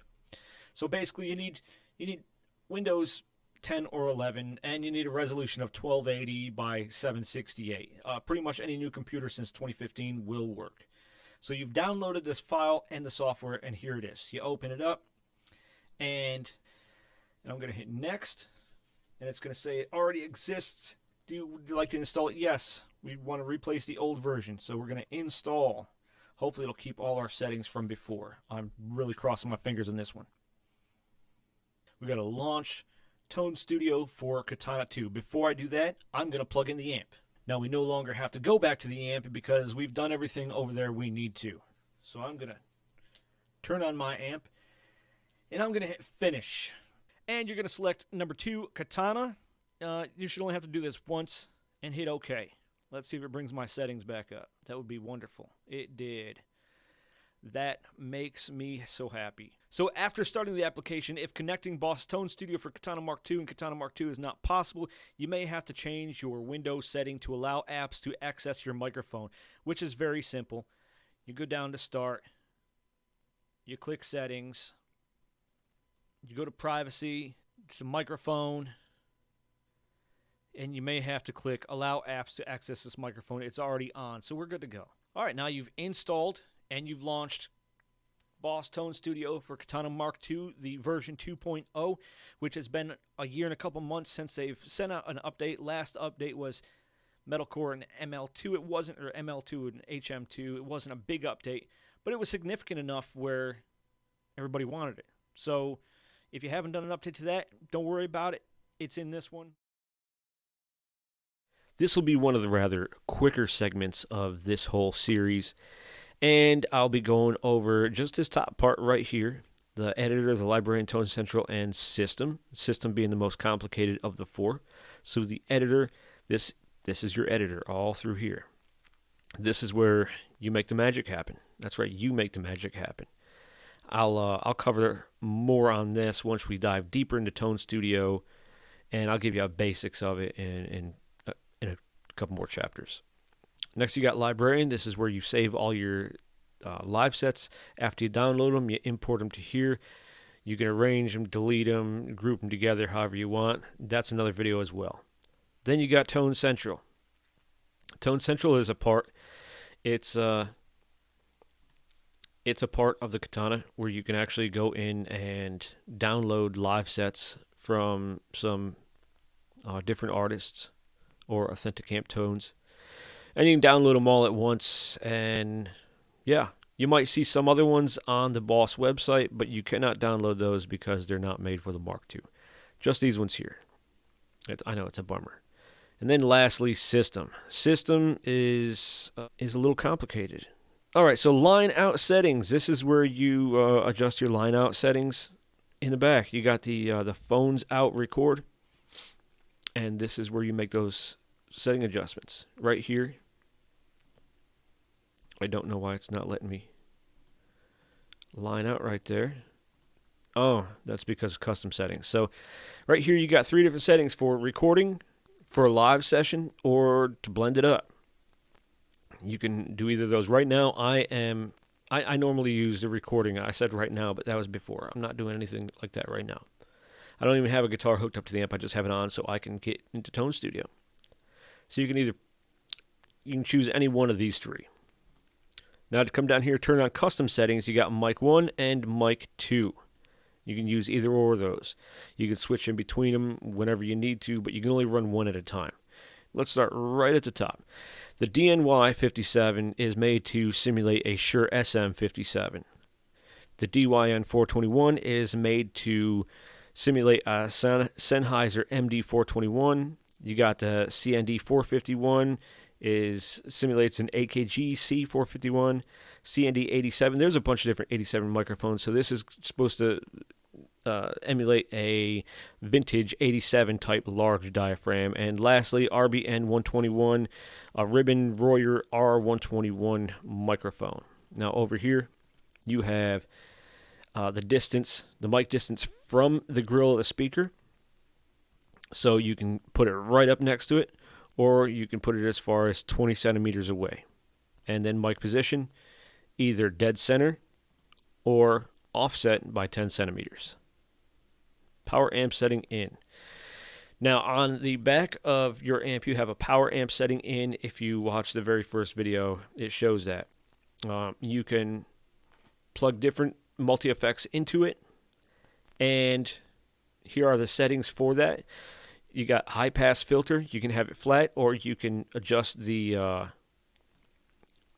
So basically, you need Windows 10 or 11, and you need a resolution of 1280 by 768. Pretty much any new computer since 2015 will work. So you've downloaded this file and the software, and here it is. You open it up, and I'm going to hit next, and it's going to say it already exists. Would you like to install it? Yes. We want to replace the old version, so we're going to install. Hopefully it'll keep all our settings from before. I'm really crossing my fingers on this one. We've got to launch Tone Studio for Katana 2. Before I do that, I'm going to plug in the amp. Now we no longer have to go back to the amp because we've done everything over there we need to. So I'm going to turn on my amp, and I'm going to hit finish. And you're going to select number 2, Katana. You should only have to do this once and hit OK. Let's see if it brings my settings back up. That would be wonderful. It did. That makes me so happy. So after starting the application, if connecting Boss Tone Studio for Katana Mark-II and Katana Mark-II is not possible, you may have to change your Windows setting to allow apps to access your microphone, which is very simple. You go down to Start, you click Settings, you go to Privacy, to Microphone, and you may have to click Allow apps to access this microphone. It's already on, so we're good to go. All right, now you've installed and you've launched Boss Tone Studio for Katana Mark-II, the version 2.0, which has been a year and a couple months since they've sent out an update. Last update was Metalcore and ML2. It wasn't, or ML2 and HM2. It wasn't a big update, but it was significant enough where everybody wanted it. So if you haven't done an update to that, don't worry about it. It's in this one. This will be one of the rather quicker segments of this whole series. And I'll be going over just this top part right here, the editor, the Librarian, Tone Central, and System. System being the most complicated of the four. So the editor, this is your editor all through here. This is where you make the magic happen. That's right, you make the magic happen. I'll cover more on this once we dive deeper into Tone Studio, and I'll give you a basics of it in a couple more chapters. Next, you got Librarian. This is where you save all your live sets. After you download them, you import them to here. You can arrange them, delete them, group them together however you want. That's another video as well. Then you got Tone Central. Tone Central is a part. It's a part of the Katana where you can actually go in and download live sets from some different artists or authentic amp tones. And you can download them all at once, and yeah, you might see some other ones on the Boss website, but you cannot download those because they're not made for the Mark II. Just these ones here. I know it's a bummer. And then lastly, System. System is a little complicated. All right, so line out settings. This is where you adjust your line out settings in the back. You got the phones out record, and this is where you make those setting adjustments right here. I don't know why it's not letting me line out right there. Oh, that's because of custom settings. So right here you got 3 different settings for recording, for a live session, or to blend it up. You can do either of those. Right now I normally use the recording. I said right now, but that was before. I'm not doing anything like that right now. I don't even have a guitar hooked up to the amp. I just have it on so I can get into Tone Studio. So you can choose any one of these three. Now to come down here, turn on custom settings, you got MKII and MK-II. You can use either or of those. You can switch in between them whenever you need to, but you can only run one at a time. Let's start right at the top. The DNY57 is made to simulate a Shure SM57. The DYN421 is made to simulate a Sennheiser MD421. You got the CND451 simulates an AKG C451, CND87. There's a bunch of different 87 microphones, so this is supposed to emulate a vintage 87 type large diaphragm. And lastly, RBN121, a Ribbon Royer R121 microphone. Now over here, you have the mic distance from the grill of the speaker. So you can put it right up next to it, or you can put it as far as 20 centimeters away. And then mic position, either dead center or offset by 10 centimeters. Power amp setting in. Now on the back of your amp, you have a power amp setting in. If you watch the very first video, it shows that. You can plug different multi-effects into it, and here are the settings for that. You got high pass filter. You can have it flat, or you can adjust the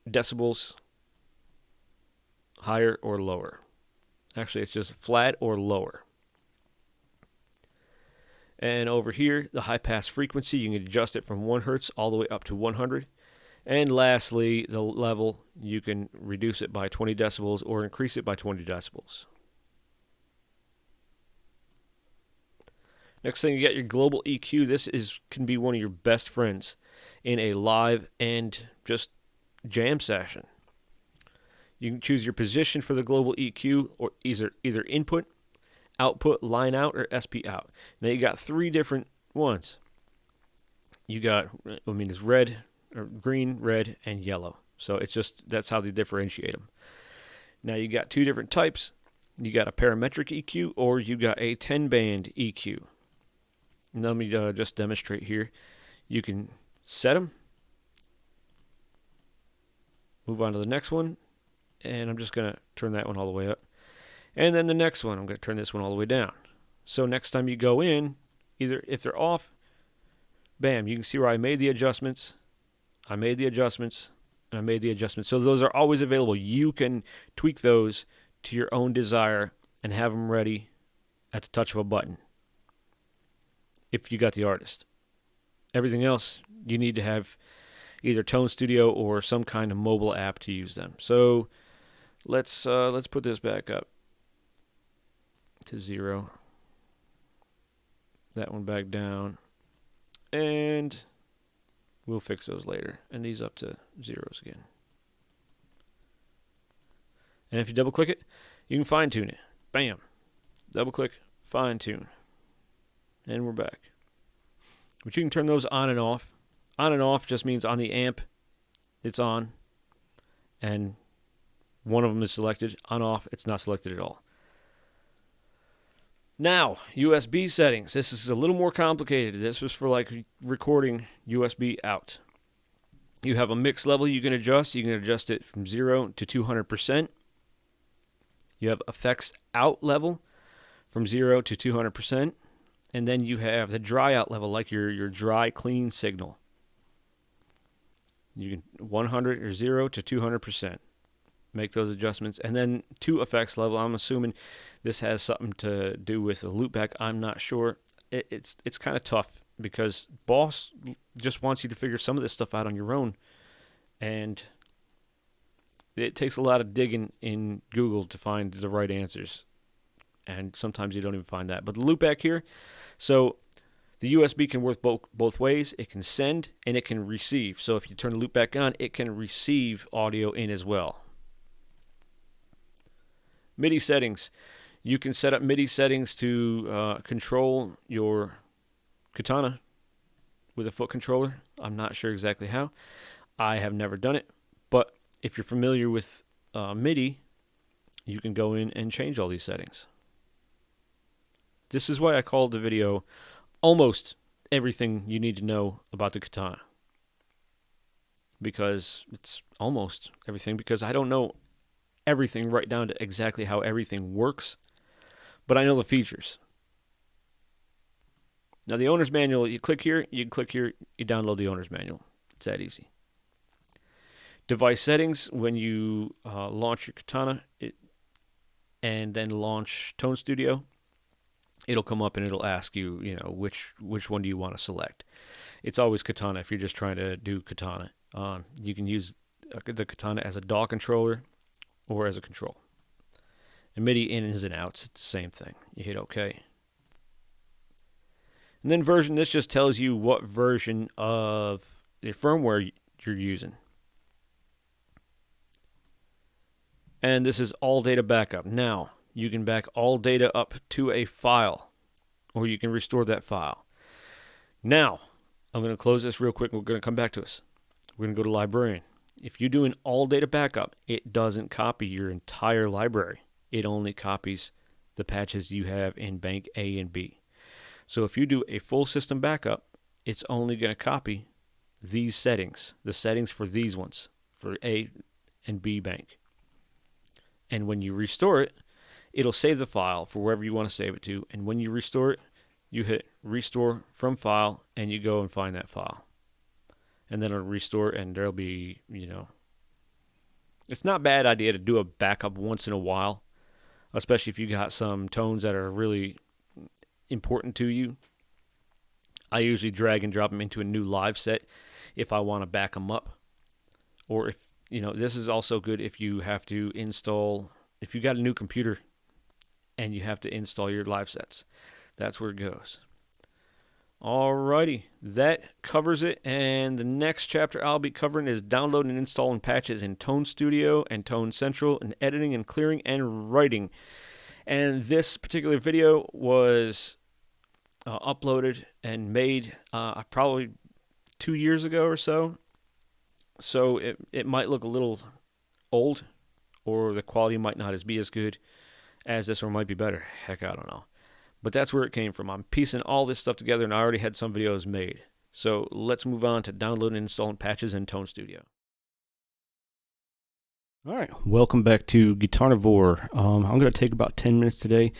decibels higher or lower. Actually, it's just flat or lower. And over here, the high pass frequency, you can adjust it from 1 Hz all the way up to 100. And lastly, the level, you can reduce it by 20 decibels or increase it by 20 decibels. Next thing, you got your global EQ. This can be one of your best friends in a live and just jam session. You can choose your position for the global EQ, or either input, output, line out, or SP out. Now you got 3 different ones. You got, it's red, or green, red, and yellow. So that's how they differentiate them. Now you got 2 different types. You got a parametric EQ, or you got a 10-band EQ. Now let me just demonstrate here. You can set them. Move on to the next one. And I'm just going to turn that one all the way up. And then the next one, I'm going to turn this one all the way down. So next time you go in, either if they're off, bam, you can see where I made the adjustments. I made the adjustments, and I made the adjustments. So those are always available. You can tweak those to your own desire and have them ready at the touch of a button if you got the artist. Everything else, you need to have either Tone Studio or some kind of mobile app to use them. So let's put this back up to 0. That one back down. And we'll fix those later. And these up to 0s again. And if you double click it, you can fine tune it. Bam. Double click, fine tune. And we're back. But you can turn those on and off. On and off just means on the amp, it's on. And one of them is selected. On off, it's not selected at all. Now, USB settings. This is a little more complicated. This was for like recording USB out. You have a mix level you can adjust. You can adjust it from 0 to 200%. You have effects out level from 0 to 200%. And then you have the dry out level, like your dry clean signal. You can 100 or 0 to 200%. Make those adjustments. And then to effects level, I'm assuming this has something to do with the loopback. I'm not sure. It's kind of tough because Boss just wants you to figure some of this stuff out on your own. And it takes a lot of digging in Google to find the right answers. And sometimes you don't even find that. But the loopback here, so the USB can work both ways. It can send and it can receive. So if you turn the loopback on, it can receive audio in as well. MIDI settings. You can set up MIDI settings to control your Katana with a foot controller. I'm not sure exactly how. I have never done it. But if you're familiar with MIDI, you can go in and change all these settings. This is why I called the video almost everything you need to know about the Katana. because it's almost everything, because I don't know everything right down to exactly how everything works, but I know the features. Now the owner's manual, you click here, you click here, you download the owner's manual. It's that easy. Device settings, when you launch your Katana and then launch Tone Studio, it'll come up and it'll ask you, which one do you want to select. It's always Katana if you're just trying to do Katana. You can use the Katana as a DAW controller or as a control. And MIDI ins and outs, it's the same thing. You hit OK. And then version, this just tells you what version of the firmware you're using. And this is all data backup. Now, you can back all data up to a file, or you can restore that file. Now, I'm going to close this real quick. We're going to come back to this. We're going to go to Librarian. If you do an all data backup, it doesn't copy your entire library. It only copies the patches you have in bank A and B. So if you do a full system backup, it's only going to copy these settings, the settings for these ones, for A and B bank. And when you restore it, it'll save the file for wherever you want to save it to. And when you restore it, you hit restore from file and you go and find that file. And then it'll restore, and there'll be, it's not a bad idea to do a backup once in a while, especially if you got some tones that are really important to you. I usually drag and drop them into a new live set if I want to back them up. Or if, this is also good if you have to install, if you got a new computer and you have to install your live sets. That's where it goes. Alrighty, that covers it. And the next chapter I'll be covering is downloading and installing patches in Tone Studio and Tone Central, and editing and clearing and writing. And this particular video was uploaded and made probably 2 years ago or so. So it might look a little old, or the quality might not be as good as this, or might be better. Heck, I don't know. But that's where it came from. I'm piecing all this stuff together, and I already had some videos made. So let's move on to downloading and installing patches in Tone Studio. All right, welcome back to Guitarnivore. I'm going to take about 10 minutes today,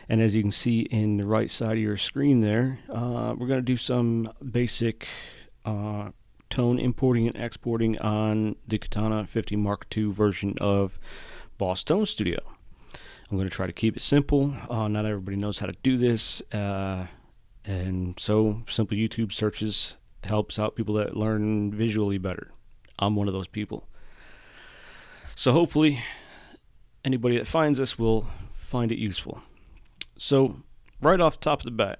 and as you can see in the right side of your screen there, we're going to do some basic tone importing and exporting on the Katana MK-II Mark II version of Boss Tone Studio. I'm going to try to keep it simple. Not everybody knows how to do this, and so simple YouTube searches helps out people that learn visually better. I'm one of those people. So hopefully anybody that finds this will find it useful. So right off the top of the bat,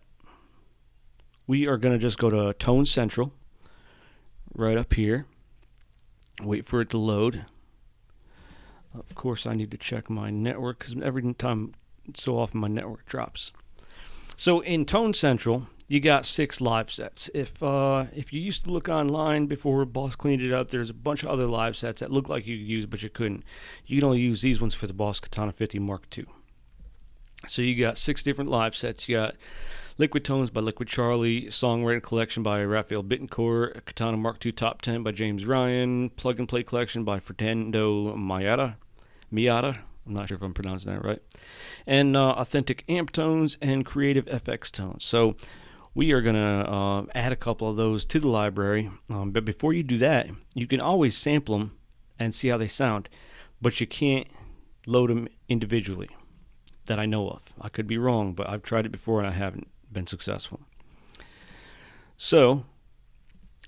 we are going to just go to Tone Central right up here. Wait for it to load. Of course, I need to check my network because every time, so often my network drops. So in Tone Central, you got 6 live sets. If you used to look online before Boss cleaned it up, there's a bunch of other live sets that look like you could use, but you couldn't. You can only use these ones for the Boss Katana MK-II Mark II. So you got 6 different live sets. You got Liquid Tones by Liquid Charlie, Songwriting Collection by Raphael Bittencourt, Katana Mark II Top 10 by James Ryan, Plug and Play Collection by Fernando Miata, I'm not sure if I'm pronouncing that right, and Authentic Amp Tones and Creative FX Tones. So we are going to add a couple of those to the library, but before you do that, you can always sample them and see how they sound, but you can't load them individually that I know of. I could be wrong, but I've tried it before and I haven't been successful. So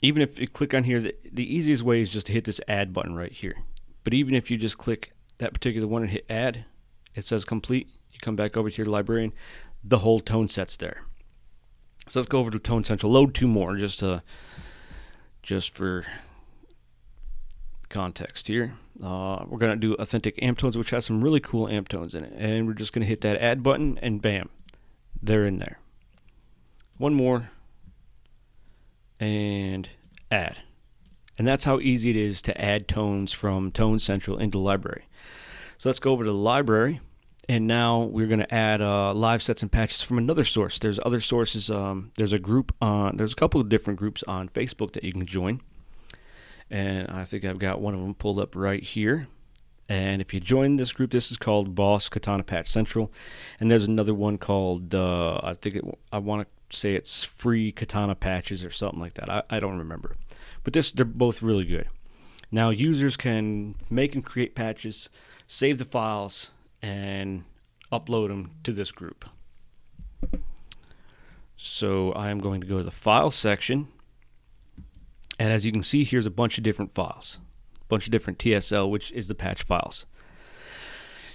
even if you click on here, the easiest way is just to hit this add button right here. But even if you just click that particular one and hit add, it says complete. You come back over to your Librarian, the whole tone set's there. So let's go over to Tone Central, load 2 more just for context here. We're going to do Authentic Amp Tones, which has some really cool amp tones in it. And we're just going to hit that add button, and bam, they're in there. 1 more, and add. And that's how easy it is to add tones from Tone Central into the library. So let's go over to the library, and now we're going to add live sets and patches from another source. There's other sources. There's a couple of different groups on Facebook that you can join. And I think I've got one of them pulled up right here. And if you join this group, this is called Boss Katana Patch Central. And there's another one called, I want to say it's Free Katana Patches or something like that. I don't remember. But they're both really good. Now users can make and create patches, save the files, and upload them to this group. So I am going to go to the file section. And as you can see, here's a bunch of different files. Bunch of different TSL, which is the patch files.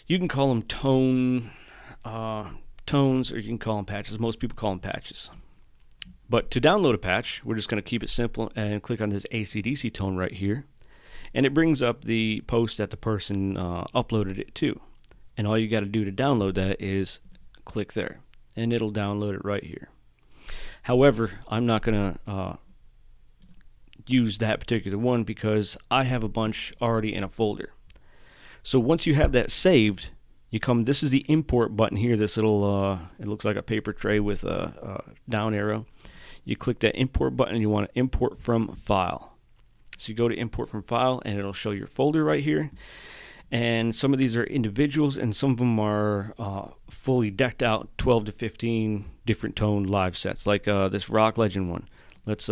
You can call them tones, or you can call them patches. Most people call them patches. But to download a patch, we're just going to keep it simple and click on this AC/DC tone right here, and it brings up the post that the person uploaded it to. And all you got to do to download that is click there, and it'll download it right here. However, I'm not going to use that particular one because I have a bunch already in a folder. So once you have that saved, you come, this is the import button here, this little it looks like a paper tray with a down arrow. You click that import button and you want to import from file. So you go to import from file and it'll show your folder right here. And some of these are individuals and some of them are fully decked out 12 to 15 different tone live sets, like this Rock Legend one. Let's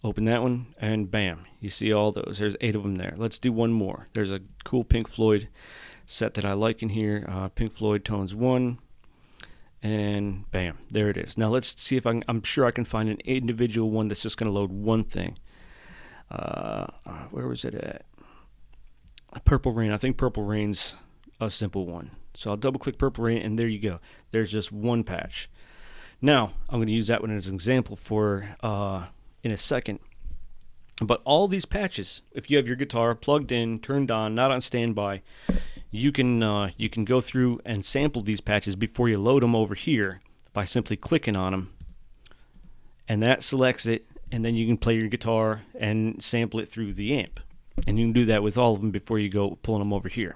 open that one, and bam, you see all those. There's 8 of them there. Let's do one more. There's a cool Pink Floyd set that I like in here, Pink Floyd Tones 1, and bam, there it is. Now let's see if I'm sure I can find an individual one that's just going to load one thing. Where was it at? Purple Rain. I think Purple Rain's a simple one. So I'll double click Purple Rain, and there you go. There's just one patch. Now I'm going to use that one as an example for in a second. But all these patches, if you have your guitar plugged in, turned on, not on standby, you can go through and sample these patches before you load them over here by simply clicking on them, and that selects it, and then you can play your guitar and sample it through the amp. And you can do that with all of them before you go pulling them over here.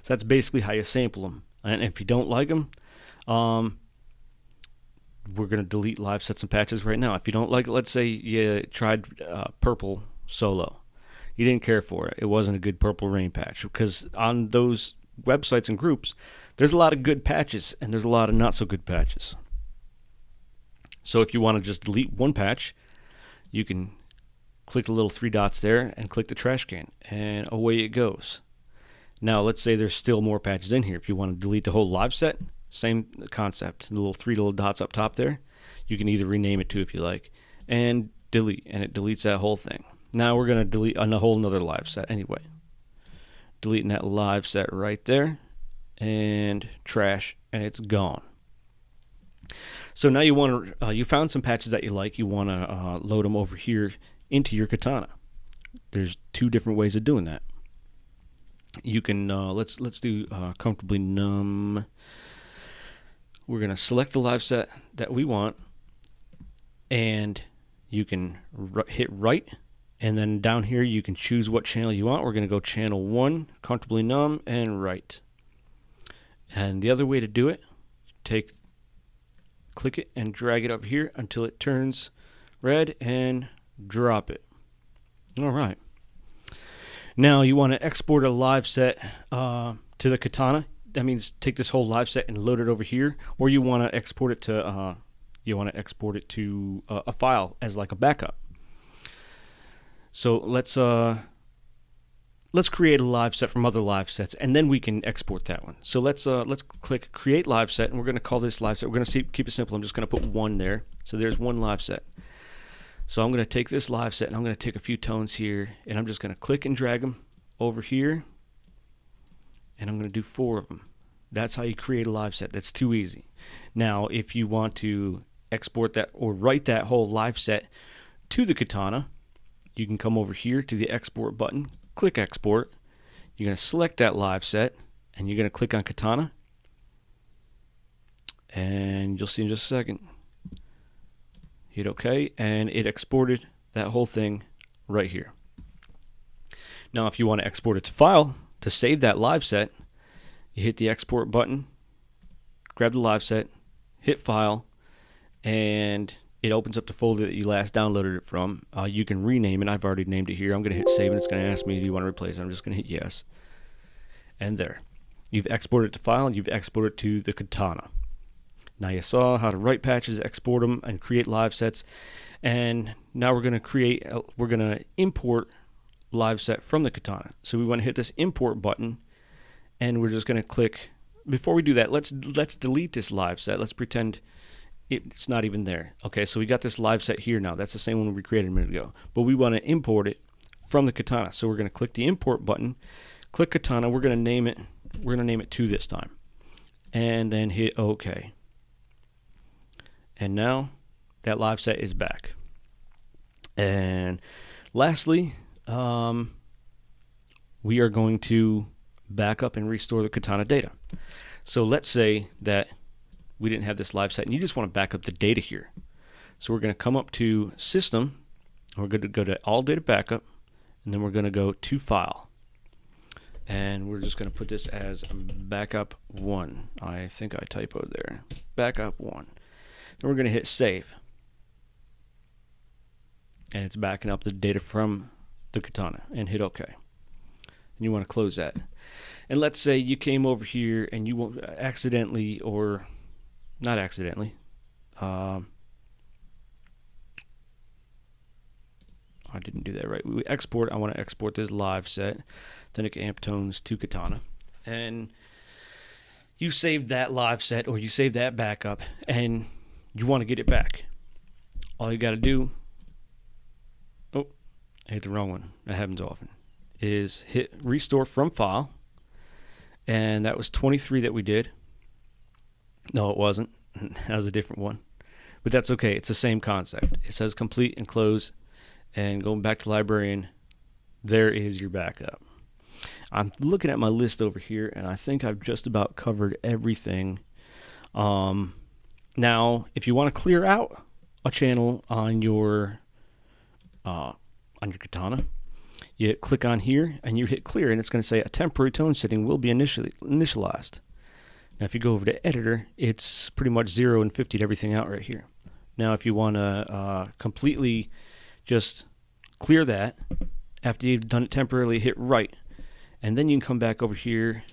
So that's basically how you sample them. And if you don't like them, we're going to delete live sets and patches right now. If you don't like it, let's say you tried Purple Solo. You didn't care for it. It wasn't a good Purple Rain patch. Because on those websites and groups, there's a lot of good patches and there's a lot of not so good patches. So if you want to just delete one patch, you can click the little 3 dots there and click the trash can, and away it goes. Now let's say there's still more patches in here. If you want to delete the whole live set, same concept. The little 3 little dots up top there, you can either rename it to if you like, and delete, and it deletes that whole thing. Now we're going to delete a whole another live set anyway. Deleting that live set right there, and trash, and it's gone. So now you want to, you found some patches that you like. You want to load them over here into your Katana. There's 2 different ways of doing that. You can let's do Comfortably Numb. We're going to select the live set that we want, and you can hit right, and then down here you can choose what channel you want. We're going to go channel 1, Comfortably Numb, and right. And the other way to do it, click it and drag it up here until it turns red and drop it. All right. Now you want to export a live set to the Katana. That means take this whole live set and load it over here, or you want to export it to a file as like a backup. So let's create a live set from other live sets, and then we can export that one. So let's click Create Live Set, and we're going to call this live set. We're going to keep it simple. I'm just going to put 1 there. So there's 1 live set. So I'm going to take this live set, and I'm going to take a few tones here, and I'm just going to click and drag them over here, and I'm going to do 4 of them. That's how you create a live set. That's too easy. Now, if you want to export that or write that whole live set to the Katana, you can come over here to the Export button, click Export. You're going to select that live set, and you're going to click on Katana, and you'll see in just a second. Hit OK, and it exported that whole thing right here. Now, if you want to export it to file, to save that live set, you hit the Export button, grab the live set, hit File, and it opens up the folder that you last downloaded it from. You can rename it. I've already named it here. I'm going to hit save, and it's going to ask me, do you want to replace it? I'm just going to hit yes. And there. You've exported it to file, and you've exported it to the Katana. Now you saw how to write patches, export them, and create Livesets. And now we're going to import Liveset from the Katana. So we want to hit this import button, and we're just going to click. Before we do that, let's delete this Liveset. Let's pretend it's not even there. Okay, so we got this Liveset here now. That's the same one we created a minute ago. But we want to import it from the Katana. So we're going to click the import button, click Katana. We're going to name it. We're going to name it 2 this time, and then hit OK. And now that Liveset is back. And lastly, we are going to back up and restore the Katana data. So let's say that we didn't have this Liveset, and you just want to back up the data here. So we're going to come up to System, we're going to go to All Data Backup, and then we're going to go to File. And we're just going to put this as Backup 1. I think I typoed there. Backup 1. Then we're going to hit Save. And it's backing up the data from the Katana, and hit OK. And you want to close that. And let's say you came over here and you accidentally, or not accidentally, I didn't do that right. We export. I want to export this Liveset, Authentic Amp Tones to Katana, and you saved that Liveset, or you saved that backup, and you want to get it back. All you got to do, oh, I hit the wrong one. That happens often. Is hit Restore from File, and that was 23 that we did. No, it wasn't. That was a different one, but that's okay. It's the same concept. It says complete and close, and going back to Librarian, there is your backup. I'm looking at my list over here, and I think I've just about covered everything. Now, if you want to clear out a channel on your Katana, you click on here and you hit clear, and it's going to say a temporary tone setting will be initialized. Now, if you go over to editor, it's pretty much 0 and 50'd everything out right here. Now, if you want to completely just clear that after you've done it temporarily, hit right, and then you can come back over here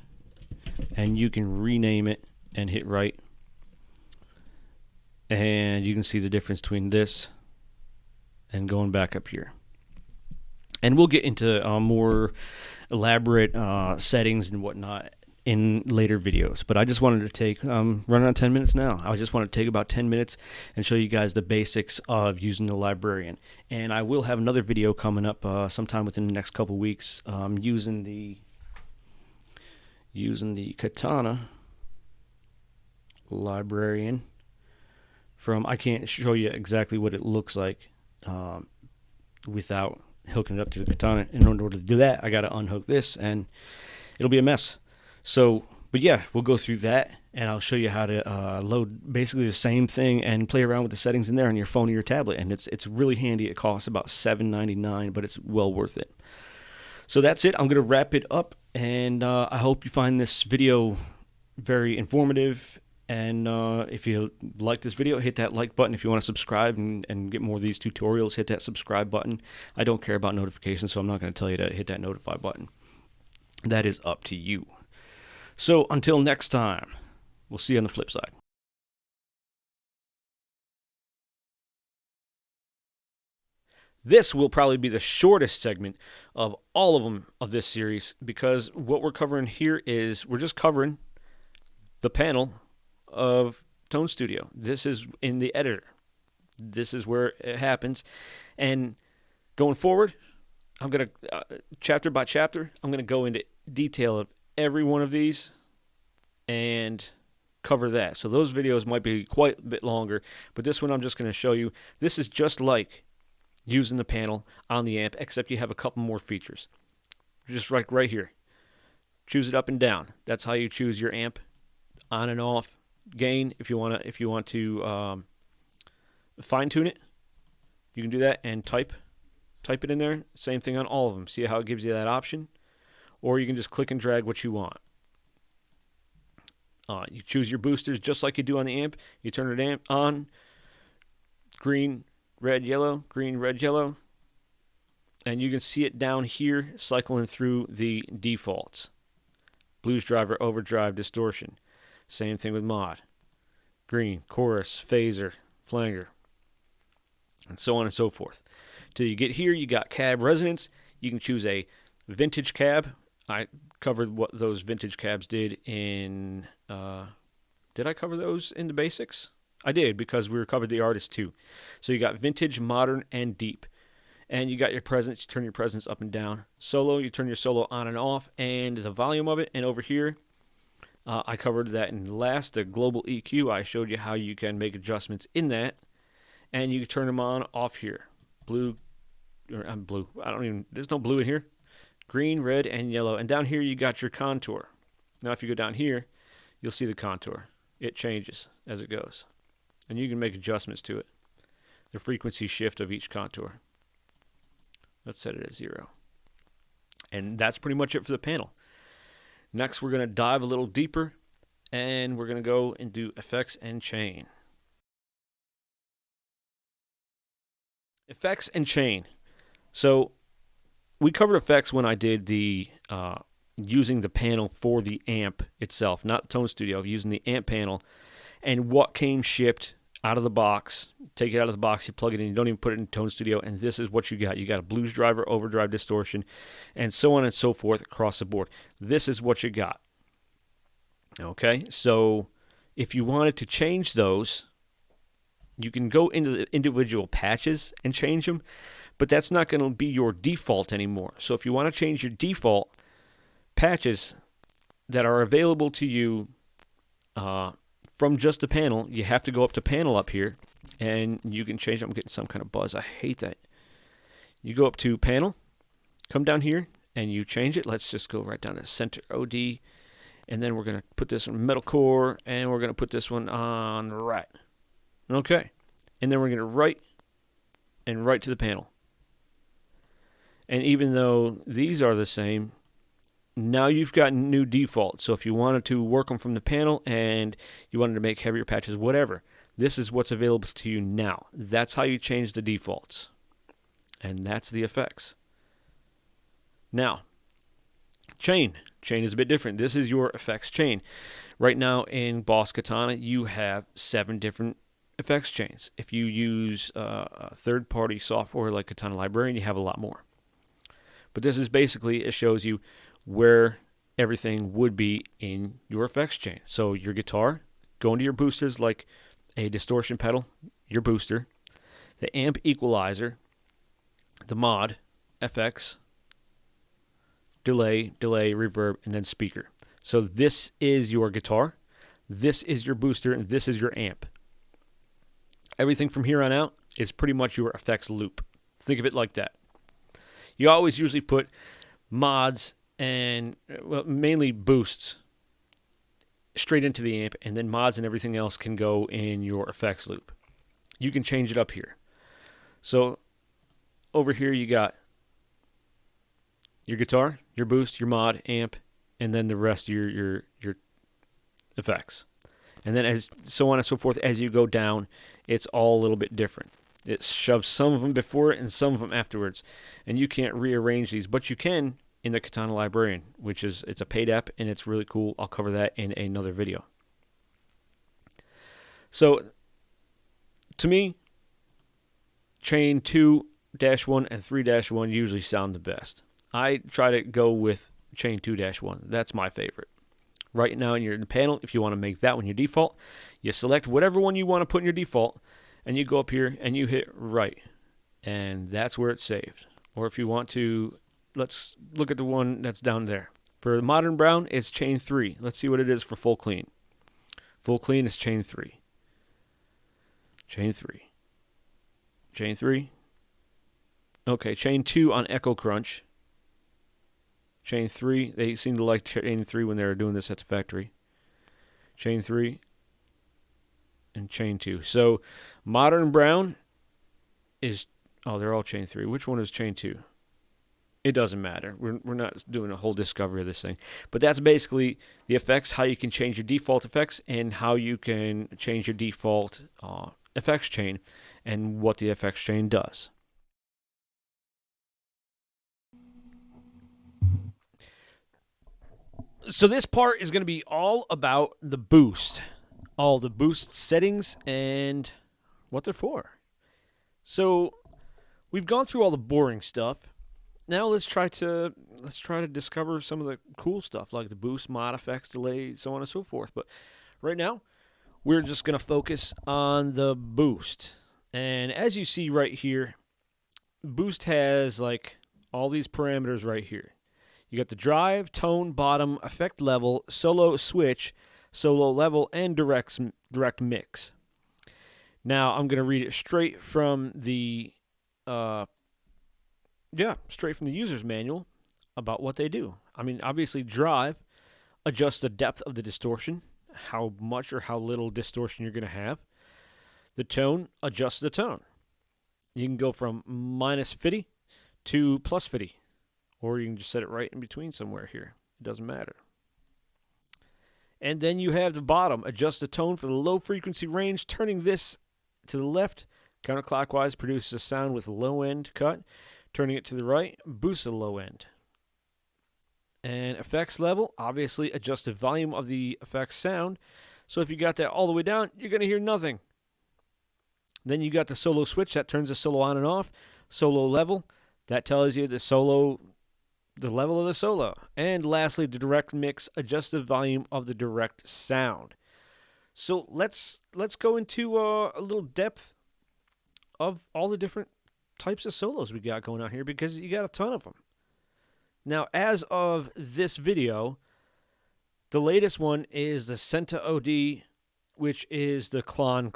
and you can rename it and hit right, and you can see the difference between this and going back up here. And we'll get into more elaborate settings and whatnot in later videos. But I just wanted to take, running on 10 minutes now, I just want to take about 10 minutes and show you guys the basics of using the Librarian. And I will have another video coming up sometime within the next couple weeks using the Katana Librarian from, I can't show you exactly what it looks like without hooking it up to the Katana. In order to do that, I got to unhook this, and it'll be a mess. So, but yeah, we'll go through that, and I'll show you how to load basically the same thing and play around with the settings in there on your phone or your tablet. And it's really handy. It costs about $7.99, but it's well worth it. So that's it. I'm going to wrap it up, and I hope you find this video very informative. And if you like this video, hit that like button. If you want to subscribe and get more of these tutorials, hit that subscribe button. I don't care about notifications, so I'm not going to tell you to hit that notify button. That is up to you. So until next time, we'll see you on the flip side. This will probably be the shortest segment of all of them of this series, because what we're covering here is we're just covering the panel of Tone Studio. This is in the editor. This is where it happens. And going forward, I'm going to, chapter by chapter, I'm going to go into detail of every one of these and cover that. So those videos might be quite a bit longer, but this one I'm just going to show you. This is just like using the panel on the amp, except you have a couple more features. Just right here. Choose it up and down. That's how you choose your amp on and off. Gain, if you want to fine tune it, you can do that, and type it in there. Same thing on all of them. See how it gives you that option? Or you can just click and drag what you want. You choose your boosters just like you do on the amp. You turn it on, green, red, yellow, green, red, yellow. And you can see it down here cycling through the defaults. Blues driver, overdrive, distortion. Same thing with mod. Green, chorus, phaser, flanger, and so on and so forth. Till you get here, you got cab resonance. You can choose a vintage cab. I covered what those vintage cabs did in... did I cover those in the basics? I did, because we covered the artist too. So you got vintage, modern, and deep. And you got your presence, you turn your presence up and down. Solo, you turn your solo on and off, and the volume of it. And over here, I covered that in the global EQ. I showed you how you can make adjustments in that. And you can turn them on, off here. Blue, blue. There's no blue in here. Green, red, and yellow. And down here, you got your contour. Now, if you go down here, you'll see the contour. It changes as it goes. And you can make adjustments to it. The frequency shift of each contour. Let's set it at 0. And that's pretty much it for the panel. Next, we're going to dive a little deeper, and we're going to go and do effects and chain. Effects and chain. So we covered effects when I did the using the panel for the amp itself, not Tone Studio, using the amp panel, and what came shipped out of the box. Take it out of the box, you plug it in, you don't even put it in Tone Studio, and this is what you got. You got a blues driver, overdrive, distortion, and so on and so forth across the board. This is what you got. Okay, so if you wanted to change those, you can go into the individual patches and change them, but that's not going to be your default anymore. So if you want to change your default patches that are available to you from just the panel, you have to go up to panel up here, and you can change. I'm getting some kind of buzz. I hate that. You go up to panel, come down here, and you change it. Let's just go right down to center OD, and then we're going to put this on metalcore, and we're going to put this one on right. Okay, and then we're going to right to the panel. And even though these are the same, now you've got new defaults. So if you wanted to work them from the panel and you wanted to make heavier patches, whatever, this is what's available to you now. That's how you change the defaults. And that's the effects. Now, chain. Chain is a bit different. This is your effects chain. Right now in Boss Katana, you have 7 different effects chains. If you use a third-party software like Katana Librarian, you have a lot more. But this is basically, it shows you where everything would be in your effects chain. So your guitar, go into your boosters like a distortion pedal, your booster, the amp equalizer, the mod, FX, delay, reverb, and then speaker. So this is your guitar, this is your booster, and this is your amp. Everything from here on out is pretty much your effects loop. Think of it like that. You always usually put mods and mainly boosts straight into the amp, and then mods and everything else can go in your effects loop. You can change it up here. So over here you got your guitar, your boost, your mod, amp, and then the rest of your effects. And then as so on and so forth, as you go down, it's all a little bit different. It shoves some of them before it and some of them afterwards. And you can't rearrange these, but you can in the Katana Librarian, it's a paid app, and it's really cool. I'll cover that in another video. So, to me, chain 2-1 and 3-1 usually sound the best. I try to go with chain 2-1. That's my favorite. Right now in the panel, if you want to make that one your default, you select whatever one you want to put in your default, and you go up here and you hit right. And that's where it's saved. Or if you want to, let's look at the one that's down there. For Modern Brown, it's chain 3. Let's see what it is for full clean. Full clean is chain 3. Chain 3. Chain 3. Okay, chain 2 on Echo Crunch. Chain 3. They seem to like chain 3 when they were doing this at the factory. Chain 3. And chain 2. So, Modern Brown is... Oh, they're all chain 3. Which one is chain 2? It doesn't matter. We're not doing a whole discovery of this thing. But that's basically the effects, how you can change your default effects, and how you can change your default effects chain. and what the FX chain does. So this part is going to be all about the boost, all the boost settings and what they're for. So we've gone through all the boring stuff. Now let's try to discover some of the cool stuff like the boost, mod effects, delay, so on and so forth. But right now, we're just going to focus on the boost. And as you see right here, boost has like all these parameters right here. You got the drive, tone, bottom, effect level, solo switch, solo level, and direct mix. Now I'm going to read it straight from the user's manual about what they do. I mean, obviously, drive adjusts the depth of the distortion, how much or how little distortion you're going to have. The tone adjusts the tone. You can go from -50 to +50. Or you can just set it right in between somewhere here. It doesn't matter. And then you have the bottom. Adjust the tone for the low frequency range. Turning this to the left, counterclockwise, produces a sound with a low end cut. Turning it to the right, boosts the low end. And effects level, obviously adjust the volume of the effects sound. So if you got that all the way down, you're going to hear nothing. Then you got the solo switch. That turns the solo on and off. Solo level, that tells you the level of the solo. And lastly, the direct mix, adjust the volume of the direct sound. So let's go into a little depth of all the different types of solos we got going on here, because you got a ton of them. Now, as of this video, the latest one is the Senta OD, which is the clone.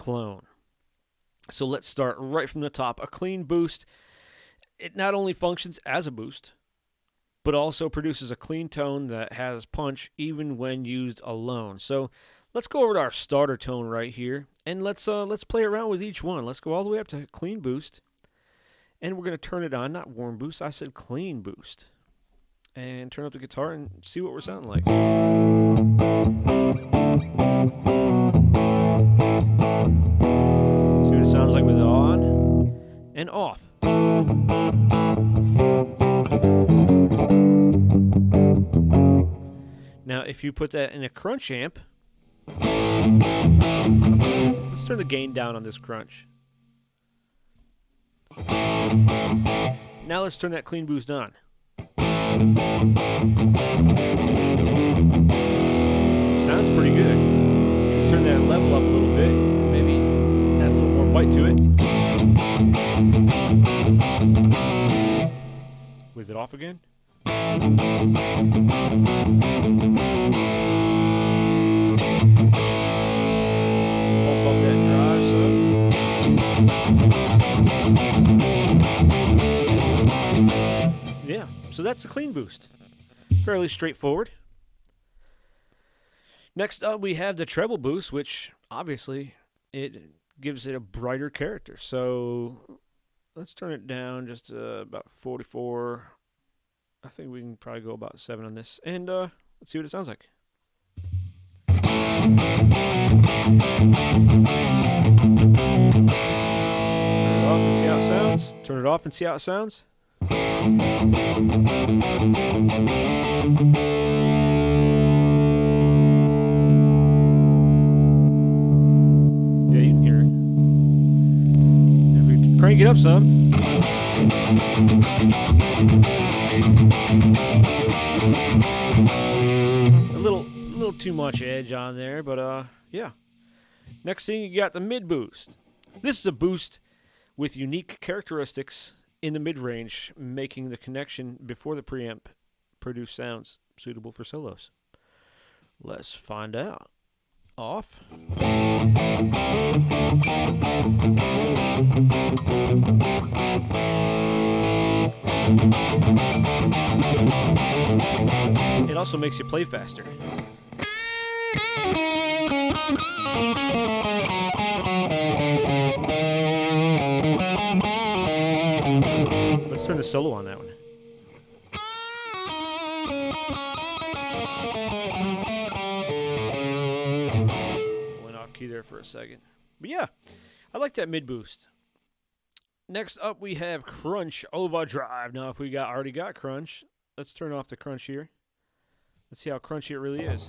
So let's start right from the top. A clean boost. It not only functions as a boost, but also produces a clean tone that has punch even when used alone. So let's go over to our starter tone right here, and let's play around with each one. Let's go all the way up to clean boost, and we're going to turn it on. Not warm boost, I said clean boost. And turn up the guitar and see what we're sounding like. See what it sounds like with it on and off. Now, if you put that in a crunch amp, let's turn the gain down on this crunch. Now let's turn that clean boost on. Sounds pretty good. You can turn that level up a little bit, maybe add a little more bite to it. With it off again. Bump up that drive some. Yeah, so that's a clean boost. Fairly straightforward. Next up, we have the treble boost, which obviously it gives it a brighter character. So let's turn it down just to about 44. I think we can probably go about 7 on this. And let's see what it sounds like. Turn it off and see how it sounds. Turn it off and see how it sounds. Yeah, you can hear it. If we crank it up some. A little too much edge on there, but yeah. Next thing, you got the mid boost. This is a boost with unique characteristics in the mid-range, making the connection before the preamp produce sounds suitable for solos. Let's find out. Off. It also makes you play faster. Let's turn the solo on that one. Went off key there for a second. But yeah, I like that mid boost. Next up, we have Crunch Overdrive. Now, if we already got Crunch, let's turn off the Crunch here. Let's see how crunchy it really is.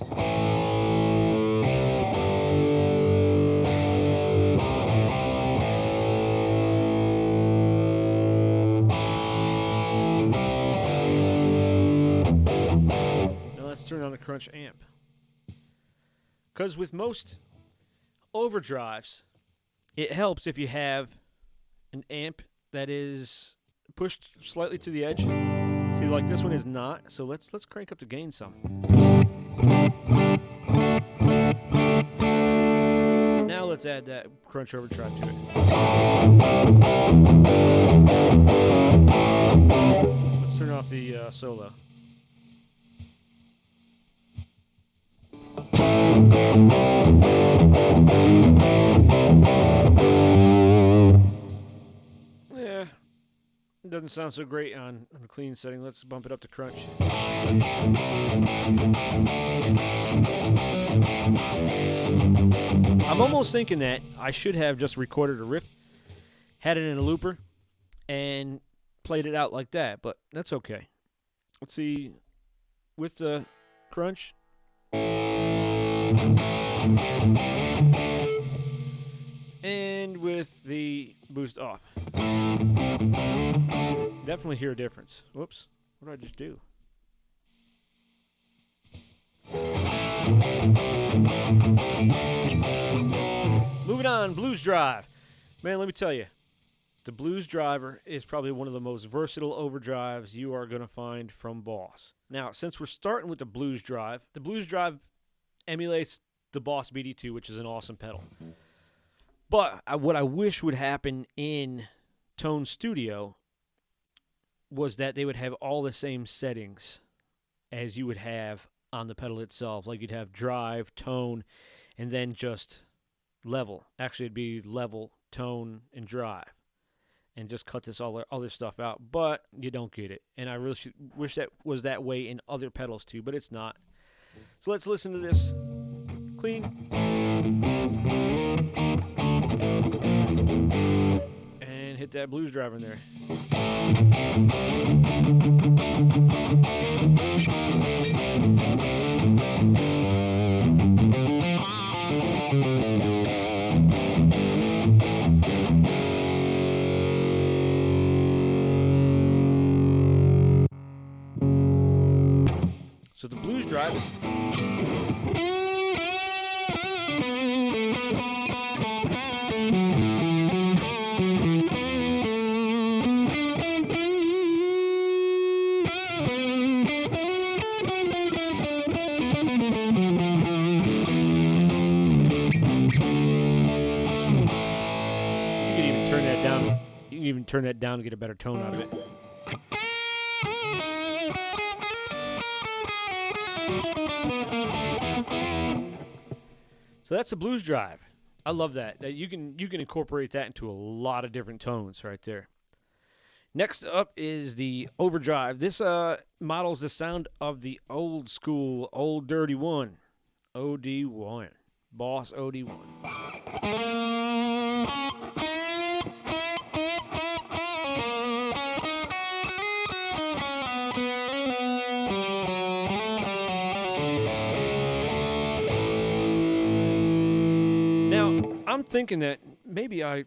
Now let's turn on the Crunch amp. Because with most overdrives, it helps if you have an amp that is pushed slightly to the edge. See, like this one is not, so let's crank up the gain some. Now let's add that Crunch Overdrive to it. Let's turn off the solo. Yeah, it doesn't sound so great on the clean setting. Let's bump it up to Crunch. I'm almost thinking that I should have just recorded a riff, had it in a looper, and played it out like that, but that's okay. Let's see, with the Crunch. And with the boost off. Definitely hear a difference. Whoops. What did I just do? Moving on, Blues Drive. Man, let me tell you, the Blues Driver is probably one of the most versatile overdrives you are going to find from Boss. Now, since we're starting with the Blues Drive emulates the Boss BD-II, which is an awesome pedal. But what I wish would happen in Tone Studio was that they would have all the same settings as you would have on the pedal itself. Like you'd have drive, tone, and then just level. Actually, it'd be level, tone, and drive. And just cut this all other stuff out. But you don't get it. And I really wish that was that way in other pedals too, but it's not. So let's listen to this clean. And hit that Blues Drive in there. So the Blues Drive is... turn that down to get a better tone out of it. So that's the Blues Drive. I love that. You can incorporate that into a lot of different tones right there. Next up is the Overdrive. This models the sound of the old school, old dirty one. OD1. Boss OD1. I'm thinking that maybe I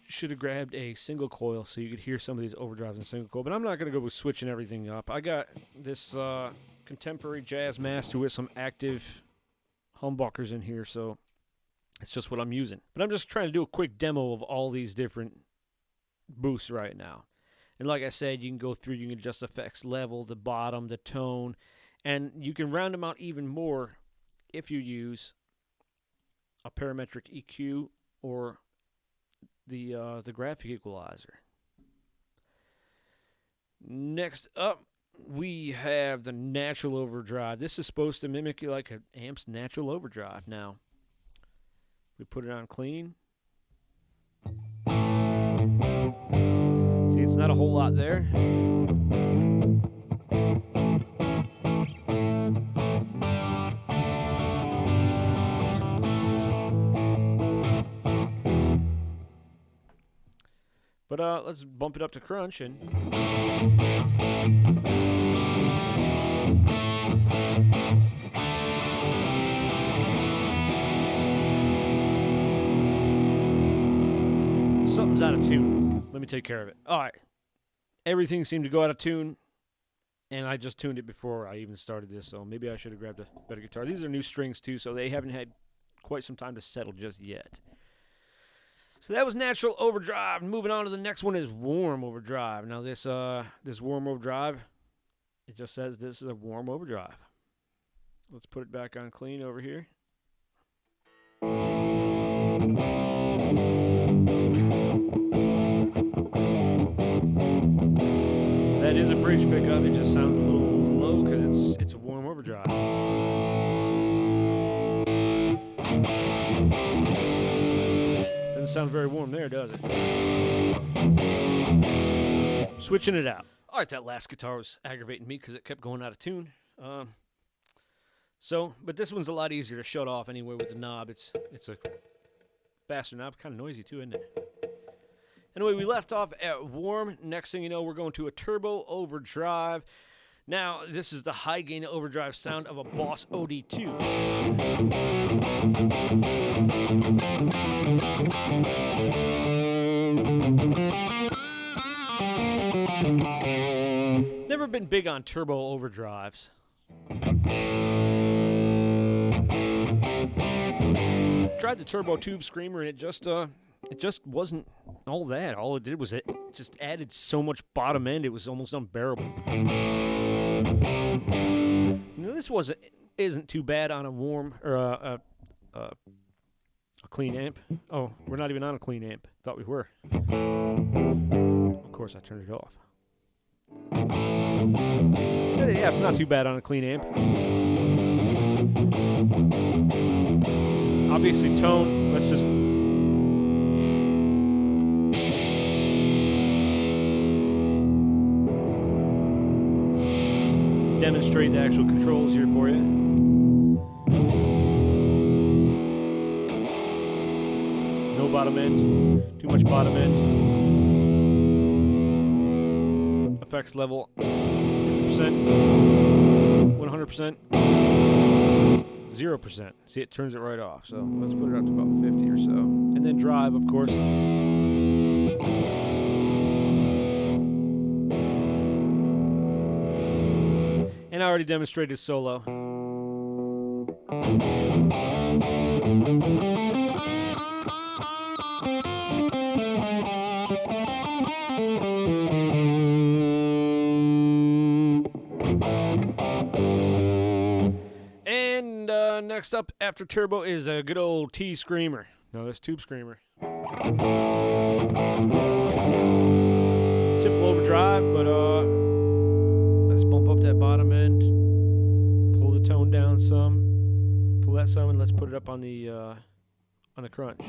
should have grabbed a single coil so you could hear some of these overdrives in single coil, but I'm not going to go with switching everything up. I got this contemporary jazz master with some active humbuckers in here, so it's just what I'm using. But I'm just trying to do a quick demo of all these different boosts right now. And like I said, you can go through, you can adjust effects level, the bottom, the tone, and you can round them out even more if you use a parametric EQ or the graphic equalizer. Next up, we have the natural overdrive. This is supposed to mimic like an amp's natural overdrive. Now, we put it on clean. See, it's not a whole lot there. But let's bump it up to crunch and... Something's out of tune. Let me take care of it. All right. Everything seemed to go out of tune, and I just tuned it before I even started this, so maybe I should have grabbed a better guitar. These are new strings, too, so they haven't had quite some time to settle just yet. So that was natural overdrive. Moving on to the next one is warm overdrive. Now this warm overdrive, it just says this is a warm overdrive. Let's put it back on clean over here. That is a bridge pickup. It just sounds a little low because it's a warm overdrive. Doesn't sound very warm there, does it? Switching it out. All right, that last guitar was aggravating me because it kept going out of tune. But this one's a lot easier to shut off anyway with the knob. It's a faster knob, kind of noisy too, isn't it? Anyway, we left off at warm. Next thing you know, we're going to a turbo overdrive. Now, this is the high gain overdrive sound of a Boss OD2. Never been big on turbo overdrives. Tried the turbo tube screamer and it just wasn't all that. All it did was it just added so much bottom end, it was almost unbearable. Now, this isn't too bad on a warm or a clean amp. Oh, we're not even on a clean amp. Thought we were. Of course, I turned it off. Yeah, it's not too bad on a clean amp. Obviously, tone. Let's just demonstrate the actual controls here for you. No bottom end, too much bottom end. Effects level 50%, 100%, 0%. See, it turns it right off. So let's put it up to about 50 or so. And then drive, of course. And I already demonstrated solo. And next up after turbo is a good old T screamer. No, this tube screamer. Typical overdrive, but let's bump up that bottom end, pull the tone down some, pull that some, and let's put it up on the crunch.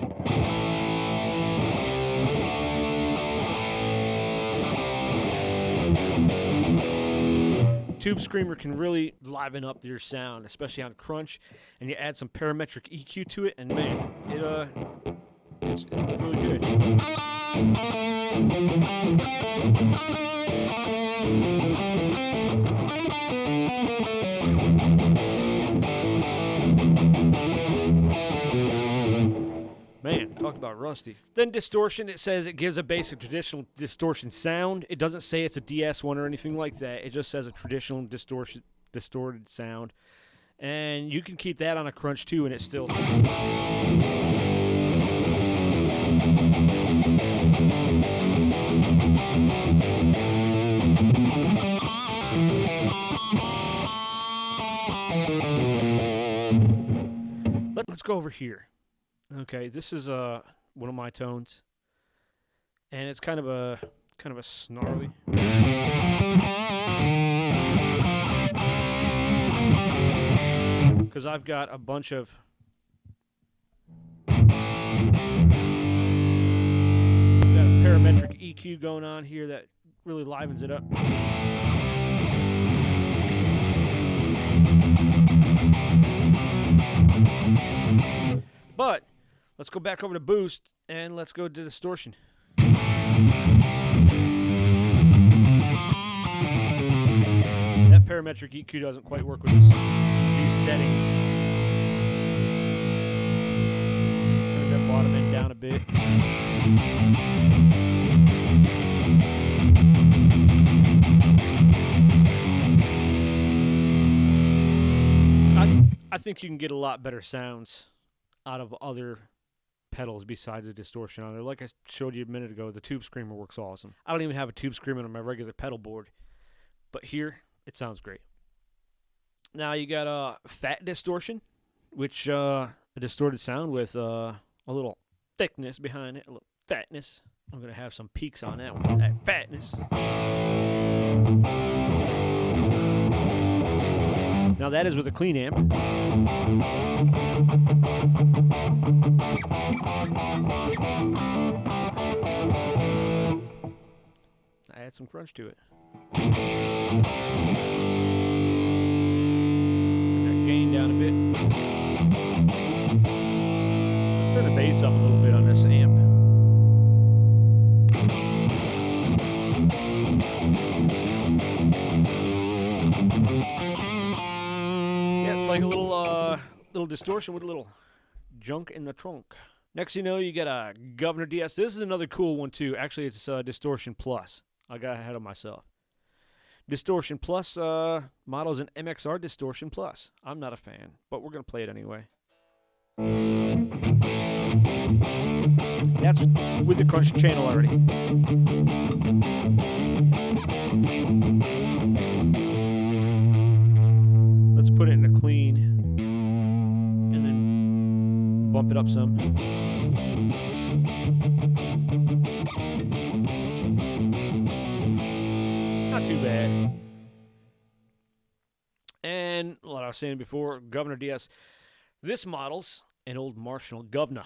Tube screamer can really liven up your sound, especially on crunch, and you add some parametric EQ to it, and man, it's really good. Man, talk about rusty. Then distortion, it says it gives a basic traditional distortion sound. It doesn't say it's a DS one or anything like that. It just says a traditional distorted sound. And you can keep that on a crunch too, and it's still... Let's go over here. Okay, this is one of my tones, and it's kind of a snarly. Because I've got a bunch of parametric EQ going on here that really livens it up. But let's go back over to boost and let's go to distortion. parametric EQ doesn't quite work with these settings. Turn that bottom end down a bit. I think you can get a lot better sounds out of other pedals besides the distortion on there. Like I showed you a minute ago, the Tube Screamer works awesome. I don't even have a Tube Screamer on my regular pedal board, but here it sounds great. Now you got a fat distortion, which a distorted sound with a little thickness behind it, a little fatness. I'm gonna have some peaks on that one, that fatness. Now that is with a clean amp. I add some crunch to it. Turn that gain down a bit. Let's turn the bass up a little bit on this amp. Yeah, it's like a little distortion with a little junk in the trunk. Next, you know, you got a Governor DS. This is another cool one too. Actually, it's Distortion Plus. I got ahead of myself. Distortion Plus model's an MXR Distortion Plus. I'm not a fan, but we're gonna play it anyway. That's with the crunch channel already. Let's put it in a clean and then bump it up some. Not too bad. And what I was saying before, Governor DS. This model's an old Marshall Governor.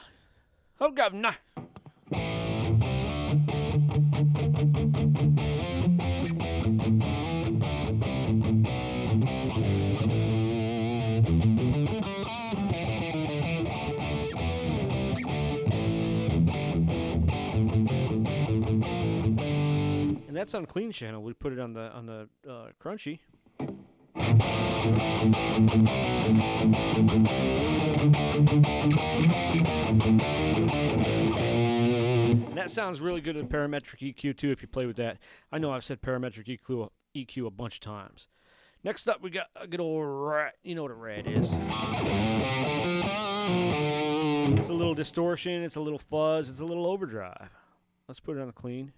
Oh, Governor! And that's on clean channel. We put it on the crunchy. And that sounds really good with parametric EQ too if you play with that. I know I've said parametric EQ a bunch of times. Next up we got a good old rat. You know what a rat is. It's a little distortion, it's a little fuzz, it's a little overdrive. Let's put it on the clean.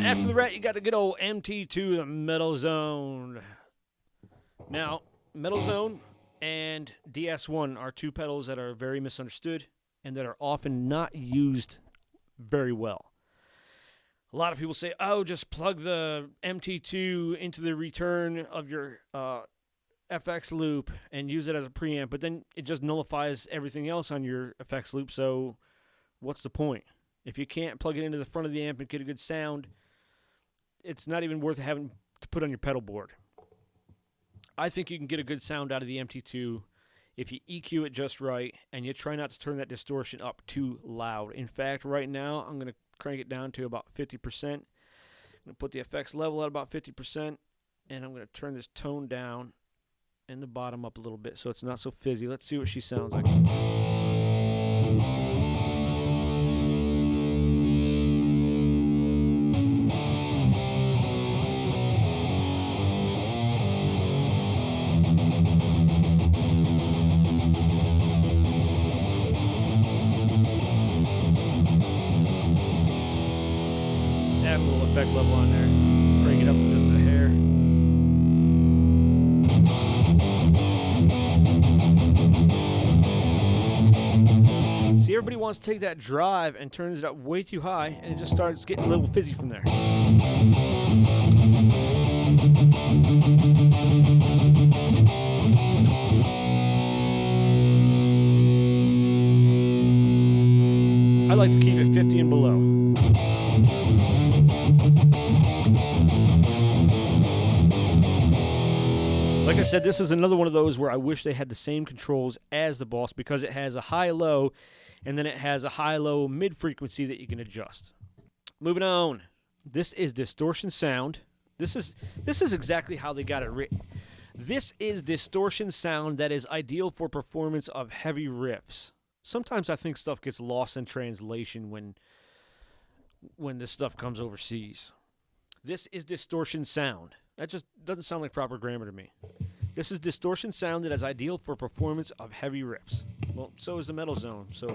After the rat, you got the good old MT2, the Metal Zone. Now, Metal Zone and DS1 are two pedals that are very misunderstood and that are often not used very well. A lot of people say, oh, just plug the MT2 into the return of your FX loop and use it as a preamp, but then it just nullifies everything else on your FX loop, so what's the point? If you can't plug it into the front of the amp and get a good sound, it's not even worth having to put on your pedal board. I think you can get a good sound out of the MT2 if you EQ it just right and you try not to turn that distortion up too loud. In fact, right now, I'm going to crank it down to about 50%. I'm going to put the effects level at about 50%, and I'm going to turn this tone down and the bottom up a little bit so it's not so fizzy. Let's see what she sounds like. Add a little effect level on there. Crank it up just a hair. See, everybody wants to take that drive and turns it up way too high, and it just starts getting a little fizzy from there. like to keep it 50 and below. Like I said, this is another one of those where I wish they had the same controls as the Boss, because it has a high-low, and then it has a high-low mid-frequency that you can adjust. Moving on. This is distortion sound. This is exactly how they got it written. This is distortion sound that is ideal for performance of heavy riffs. Sometimes I think stuff gets lost in translation when this stuff comes overseas. This is distortion sound. That just doesn't sound like proper grammar to me. This is distortion sound that is ideal for performance of heavy riffs. Well, so is the metal zone. So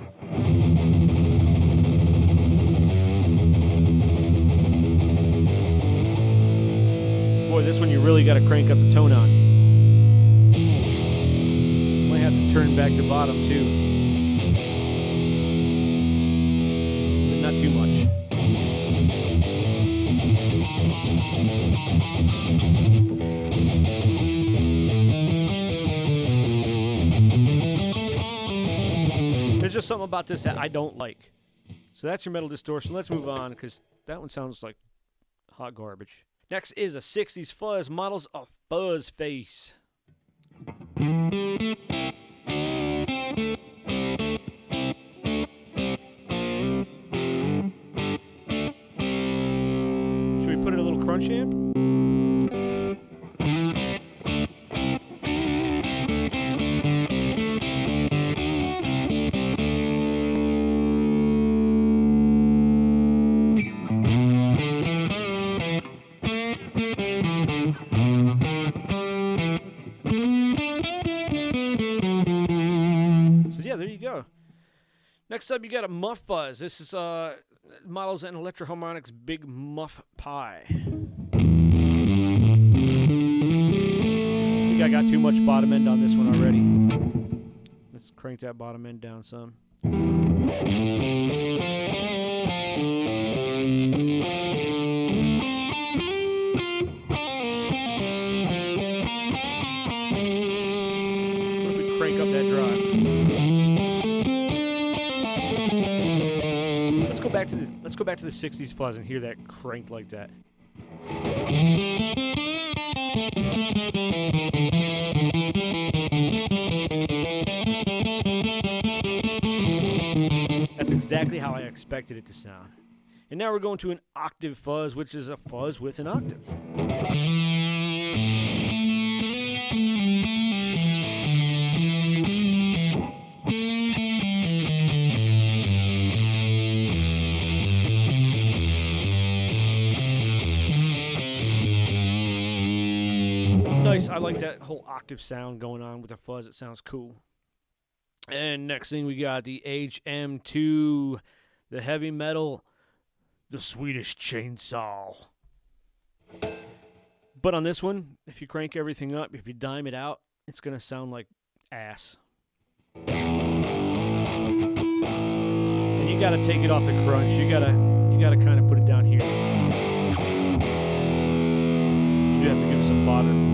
boy, this one you really got to crank up the tone on. Might have to turn back to bottom too, but not too much. There's just something about this that I don't like. So that's your metal distortion. Let's move on, because that one sounds like hot garbage. Next is a 60s fuzz, models of fuzz face. Should we put in a little crunch amp? Next up, you got a muff fuzz. This is models and Electro-Harmonix Big Muff Pie. I think I got too much bottom end on this one already. Let's crank that bottom end down some. What if we crank up that drive? Let's go back to the 60s fuzz and hear that crank like that. That's exactly how I expected it to sound. And now we're going to an octave fuzz, which is a fuzz with an octave. Nice. I like that whole octave sound going on with the fuzz. It sounds cool. And next thing we got the HM2, the heavy metal, the Swedish chainsaw. But on this one, if you crank everything up, if you dime it out, it's going to sound like ass. And you got to take it off the crunch. You got to kind of put it down here. You have to give it some bottom.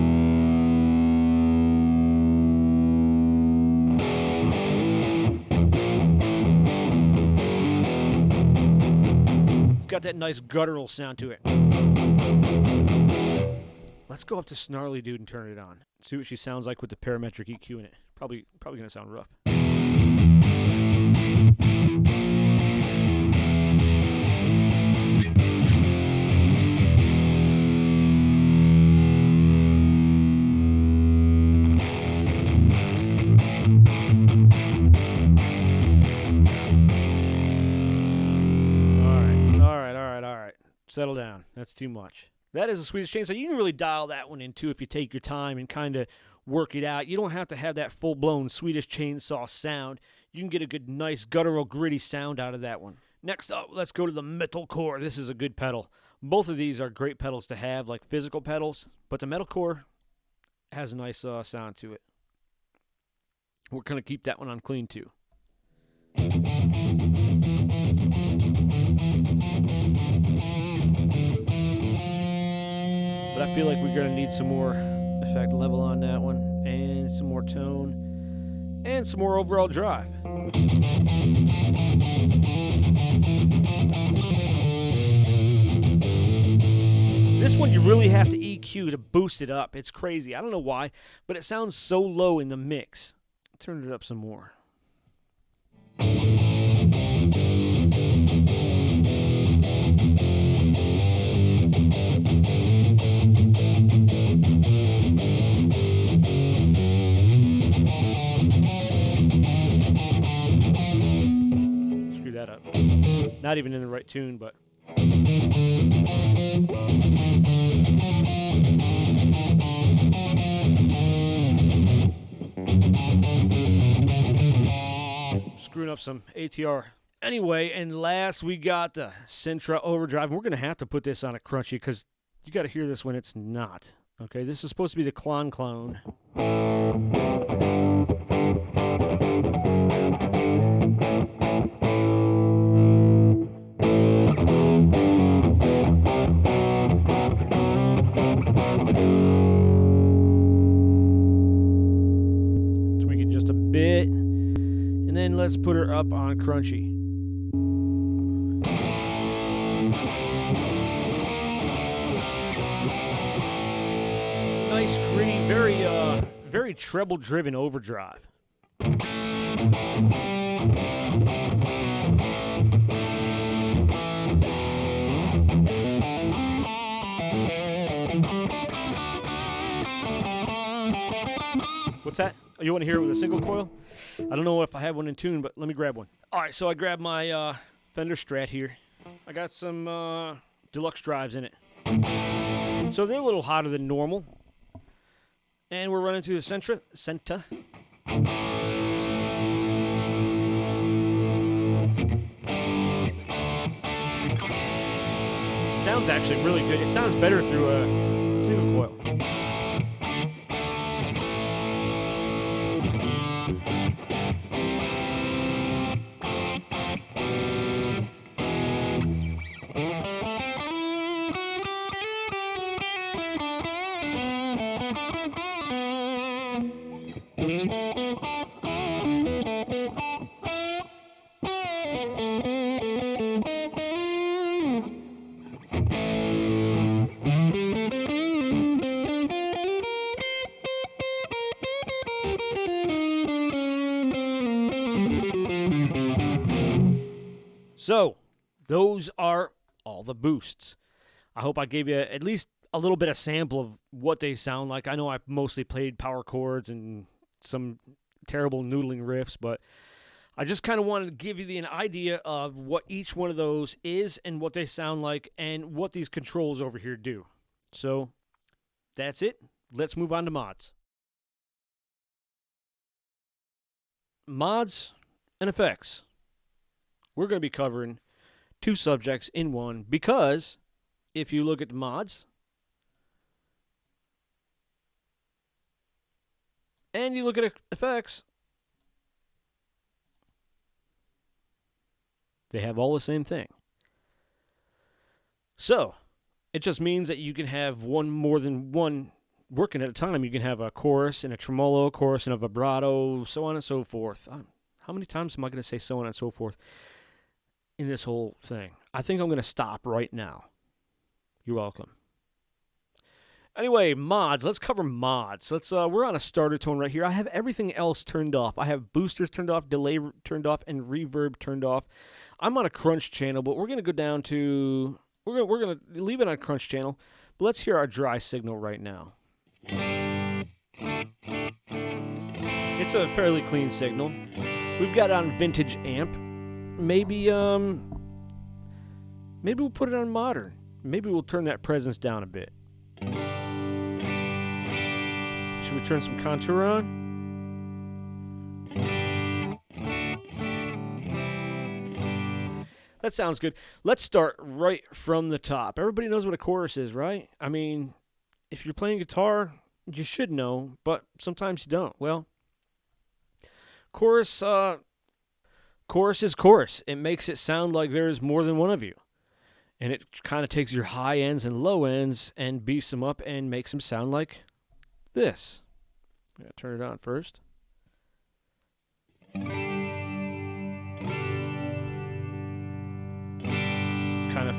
Got that nice guttural sound to it. Let's go up to Snarly Dude and turn it on. See what she sounds like with the parametric EQ in it. Probably gonna sound rough. Settle down. That's too much. That is a Swedish chainsaw. You can really dial that one in too if you take your time and kind of work it out. You don't have to have that full-blown Swedish chainsaw sound. You can get a good, nice, guttural, gritty sound out of that one. Next up, let's go to the metalcore. This is a good pedal. Both of these are great pedals to have, like physical pedals, but the metalcore has a nice sound to it. We're going to keep that one on clean too. But I feel like we're going to need some more effect level on that one, and some more tone, and some more overall drive. This one you really have to EQ to boost it up. It's crazy. I don't know why, but it sounds so low in the mix. Turn it up some more. Screw that up. Not even in the right tune, but... Screwing up some ATR. Anyway, and last we got the Sintra Overdrive. We're going to have to put this on a crunchy because you got to hear this when it's not. Okay, this is supposed to be the clone. Tweak it just a bit. And then let's put her up on crunchy. Nice, gritty, very treble-driven overdrive. What's that? Oh, you want to hear it with a single coil? I don't know if I have one in tune, but let me grab one. All right, so I grabbed my Fender Strat here. I got some deluxe drives in it. So they're a little hotter than normal. And we're running through the Senta. Sounds actually really good. It sounds better through a single coil. So, those are all the boosts. I hope I gave you at least a little bit of sample of what they sound like. I know I mostly played power chords and some terrible noodling riffs, but I just kind of wanted to give you an idea of what each one of those is and what they sound like and what these controls over here do. So, that's it. Let's move on to mods. Mods and effects. We're going to be covering two subjects in one because if you look at the mods and you look at effects, they have all the same thing. So, it just means that you can have more than one working at a time. You can have a chorus and a tremolo, a chorus and a vibrato, so on and so forth. How many times am I going to say so on and so forth in this whole thing? I think I'm going to stop right now. You're welcome. Anyway, mods. Let's cover mods. We're on a starter tone right here. I have everything else turned off. I have boosters turned off, delay turned off, and reverb turned off. I'm on a crunch channel, but we're going to go down to... We're going to leave it on crunch channel, but let's hear our dry signal right now. It's a fairly clean signal. We've got it on vintage amp. Maybe we'll put it on modern. Maybe we'll turn that presence down a bit. Should we turn some contour on? That sounds good. Let's start right from the top. Everybody knows what a chorus is, right? I mean, if you're playing guitar, you should know, but sometimes you don't. Well, chorus is chorus. It makes it sound like there's more than one of you. And it kind of takes your high ends and low ends and beefs them up and makes them sound like this. I'm going to turn it on first.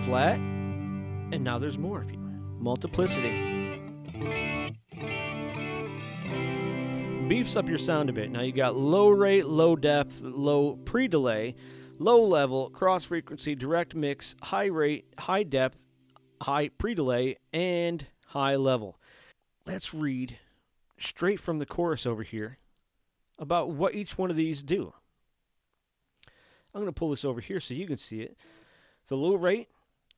flat, and now there's more of you. Multiplicity. Beefs up your sound a bit. Now you got low rate, low depth, low pre-delay, low level, cross frequency, direct mix, high rate, high depth, high pre-delay, and high level. Let's read straight from the chorus over here about what each one of these do. I'm going to pull this over here so you can see it. The low rate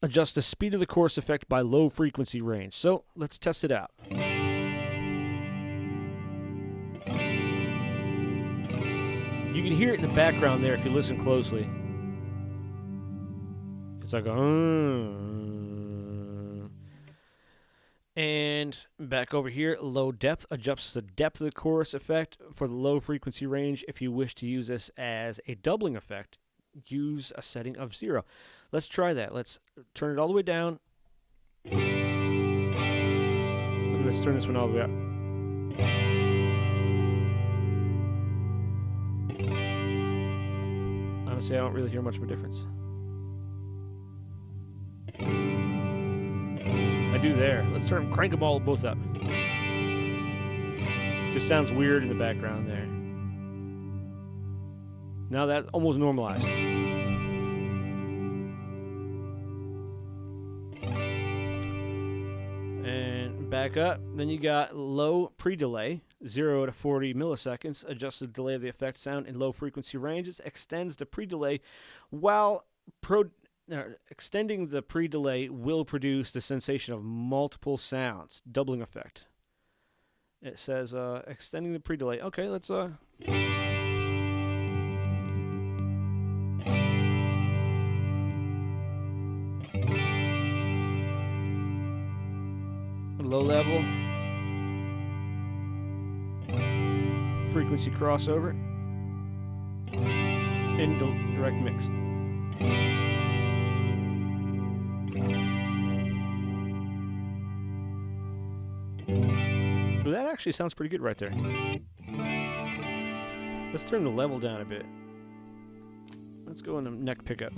adjusts the speed of the chorus effect by low frequency range. So let's test it out. You can hear it in the background there if you listen closely. It's like and back over here, low depth adjusts the depth of the chorus effect for the low frequency range. If you wish to use this as a doubling effect, use a setting of 0. Let's try that. Let's turn it all the way down. And let's turn this one all the way up. Honestly, I don't really hear much of a difference. I do there. Let's crank them all both up. Just sounds weird in the background there. Now that almost normalized. And back up. Then you got low pre-delay, 0 to 40 milliseconds. Adjusts the delay of the effect sound in low frequency ranges. Extends the pre-delay while extending the pre-delay will produce the sensation of multiple sounds. Doubling effect. It says extending the pre-delay. Okay, let's low level. Frequency crossover. And direct mix. Well, that actually sounds pretty good right there. Let's turn the level down a bit. Let's go in the neck pickup.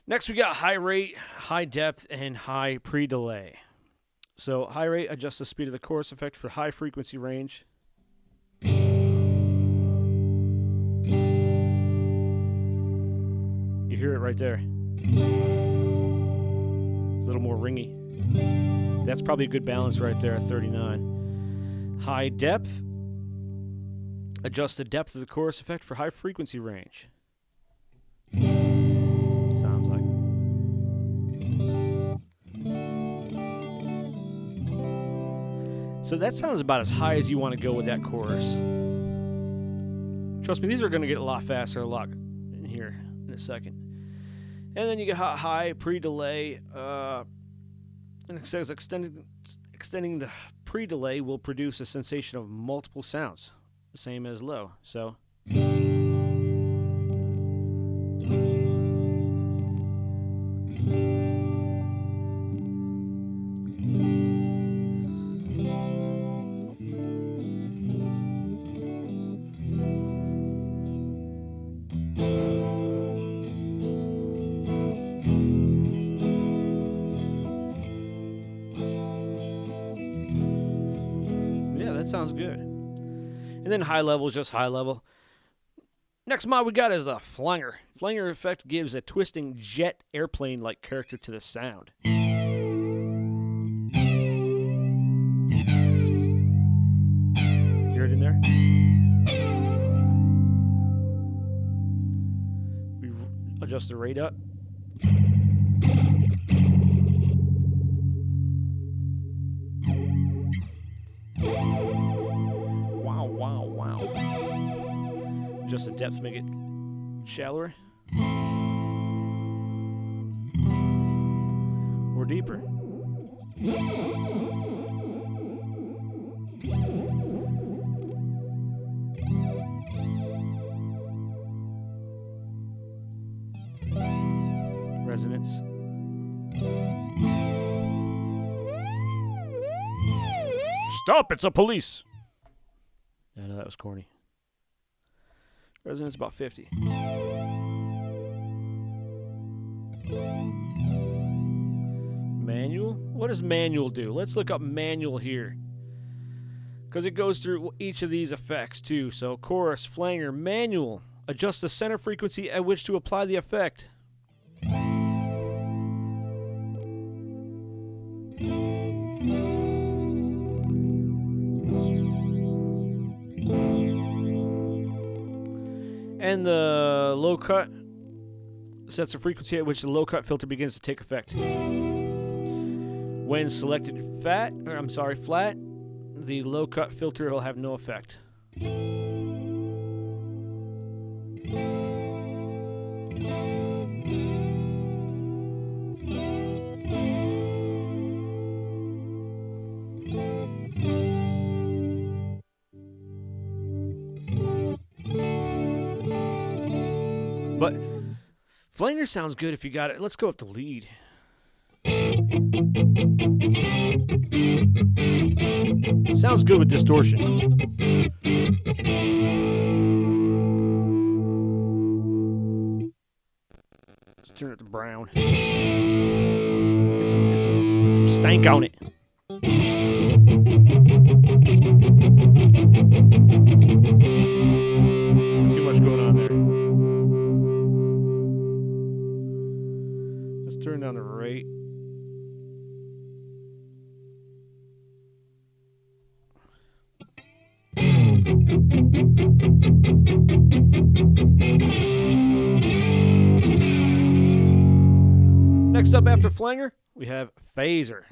Next, we got high rate, high depth, and high pre-delay. So high rate adjusts the speed of the chorus effect for high frequency range. You hear it right there. It's a little more ringy. That's probably a good balance right there at 39. High depth adjusts the depth of the chorus effect for high frequency range. Sounds like. So that sounds about as high as you want to go with that chorus. Trust me, these are going to get a lot faster, a lot in here in a second. And then you get high pre-delay, and it says extending the pre-delay will produce a sensation of multiple sounds, the same as low. So. Sounds good. And then high level is just high level. Next mod we got is the flanger. Flanger effect gives a twisting jet airplane-like character to the sound. Hear it in there? We adjust the rate up. Adjust the depth to make it shallower or deeper. Resonance. Stop, it's a police. I know that was corny. Resonance about 50. Manual? What does manual do? Let's look up manual here. Because it goes through each of these effects too. So chorus, flanger, manual. Adjust the center frequency at which to apply the effect. And the low cut sets the frequency at which the low cut filter begins to take effect. When selected flat, the low cut filter will have no effect. But flanger sounds good if you got it. Let's go up to lead. Sounds good with distortion. Let's turn it to brown. Get some stank on it. Too much going on there. Let's turn down the rate. Next up after flanger, we have phaser.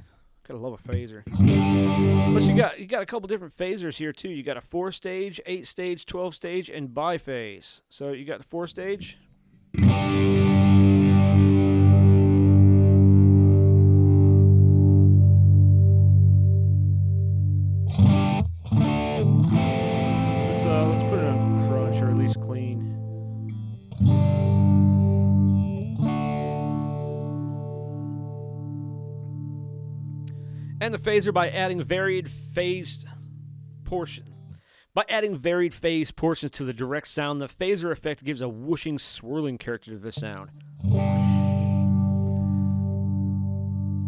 Gotta love a phaser. Plus you got a couple different phasers here too. You got a 4-stage, 8-stage, 12-stage, and biphase. So you got the 4-stage. Let's put it on crunch or at least clean. And the phaser by adding varied phased portion. By adding varied phase portions to the direct sound, the phaser effect gives a whooshing, swirling character to the sound.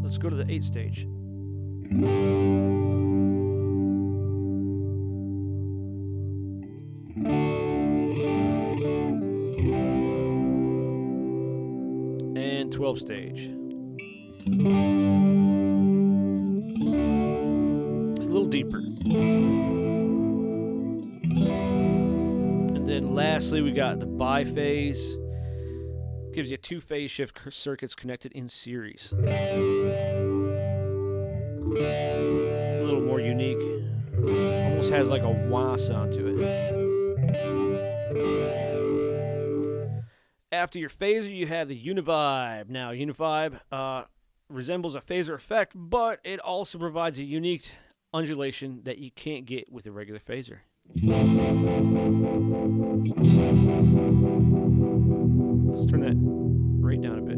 Let's go to the 8-stage. And 12-stage. It's a little deeper. And then lastly, we got the biphase. Gives you 2 phase shift circuits connected in series. It's a little more unique. Almost has like a wah sound to it. After your phaser, you have the univibe. Now, univibe resembles a phaser effect, but it also provides a unique undulation that you can't get with a regular phaser. Let's turn that rate down a bit.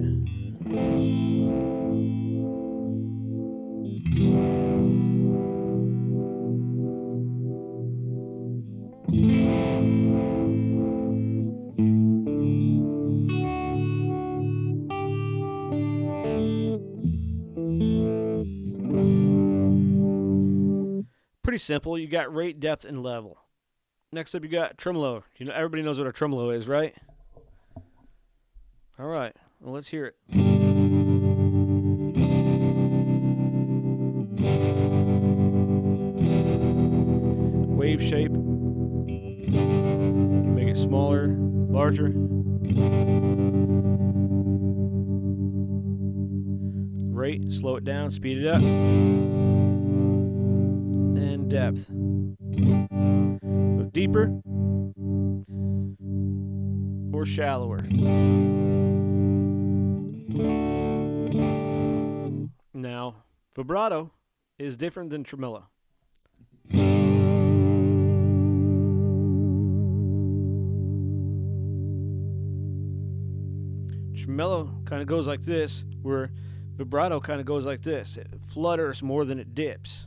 Pretty simple. You got rate, depth, and level. Next up, you got tremolo. You know, everybody knows what a tremolo is, right? All right. Well, let's hear it. Wave shape. Make it smaller, larger. Rate, slow it down, speed it up. And depth. Go deeper or shallower. Now, vibrato is different than tremolo. Tremolo kind of goes like this, where vibrato kind of goes like this. It flutters more than it dips.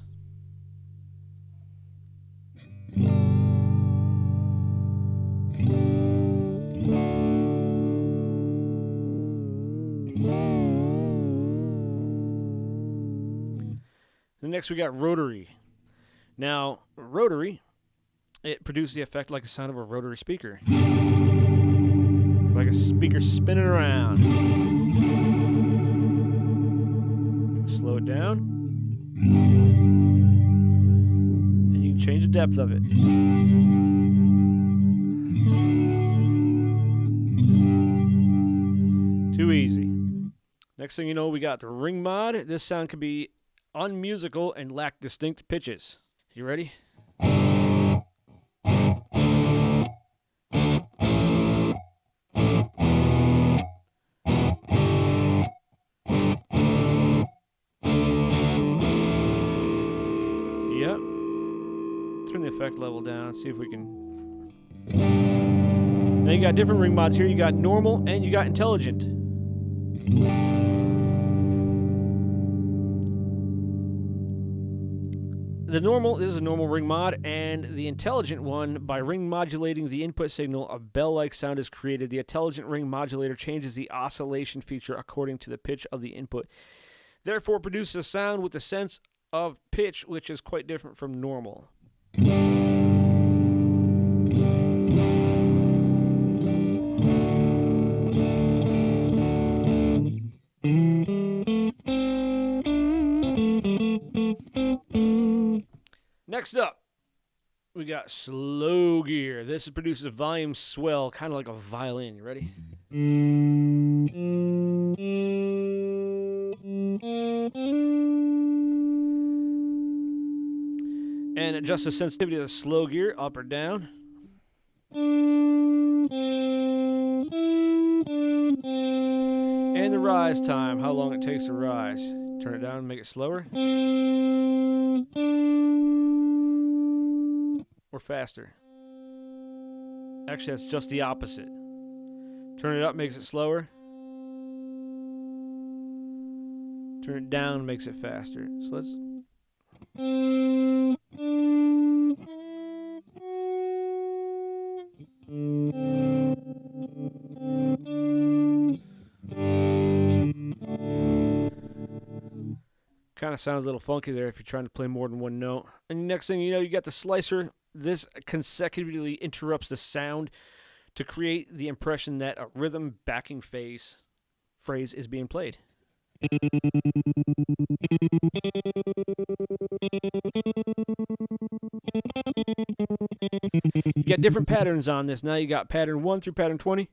next we got rotary. Now, rotary, it produces the effect like the sound of a rotary speaker. Like a speaker spinning around. Slow it down. And you can change the depth of it. Too easy. Next thing you know, we got the ring mod. This sound can be unmusical and lack distinct pitches. You ready? Yep. Turn the effect level down. See if we can. Now you got different ring mods here. You got normal and you got intelligent. The normal is a normal ring mod, and the intelligent one, by ring modulating the input signal, a bell-like sound is created. The intelligent ring modulator changes the oscillation feature according to the pitch of the input. Therefore, produces a sound with a sense of pitch, which is quite different from normal. Next up, we got slow gear. This produces a volume swell, kind of like a violin. You ready? And adjust the sensitivity of the slow gear, up or down. And the rise time, how long it takes to rise. Turn it down and make it slower. Or faster. Actually, that's just the opposite. Turn it up, makes it slower. Turn it down, makes it faster. So let's... Kind of sounds a little funky there if you're trying to play more than one note. And next thing you know, you got the slicer. This consecutively interrupts the sound to create the impression that a rhythm backing phrase is being played. You got different patterns on this. Now you got pattern 1 through pattern 20.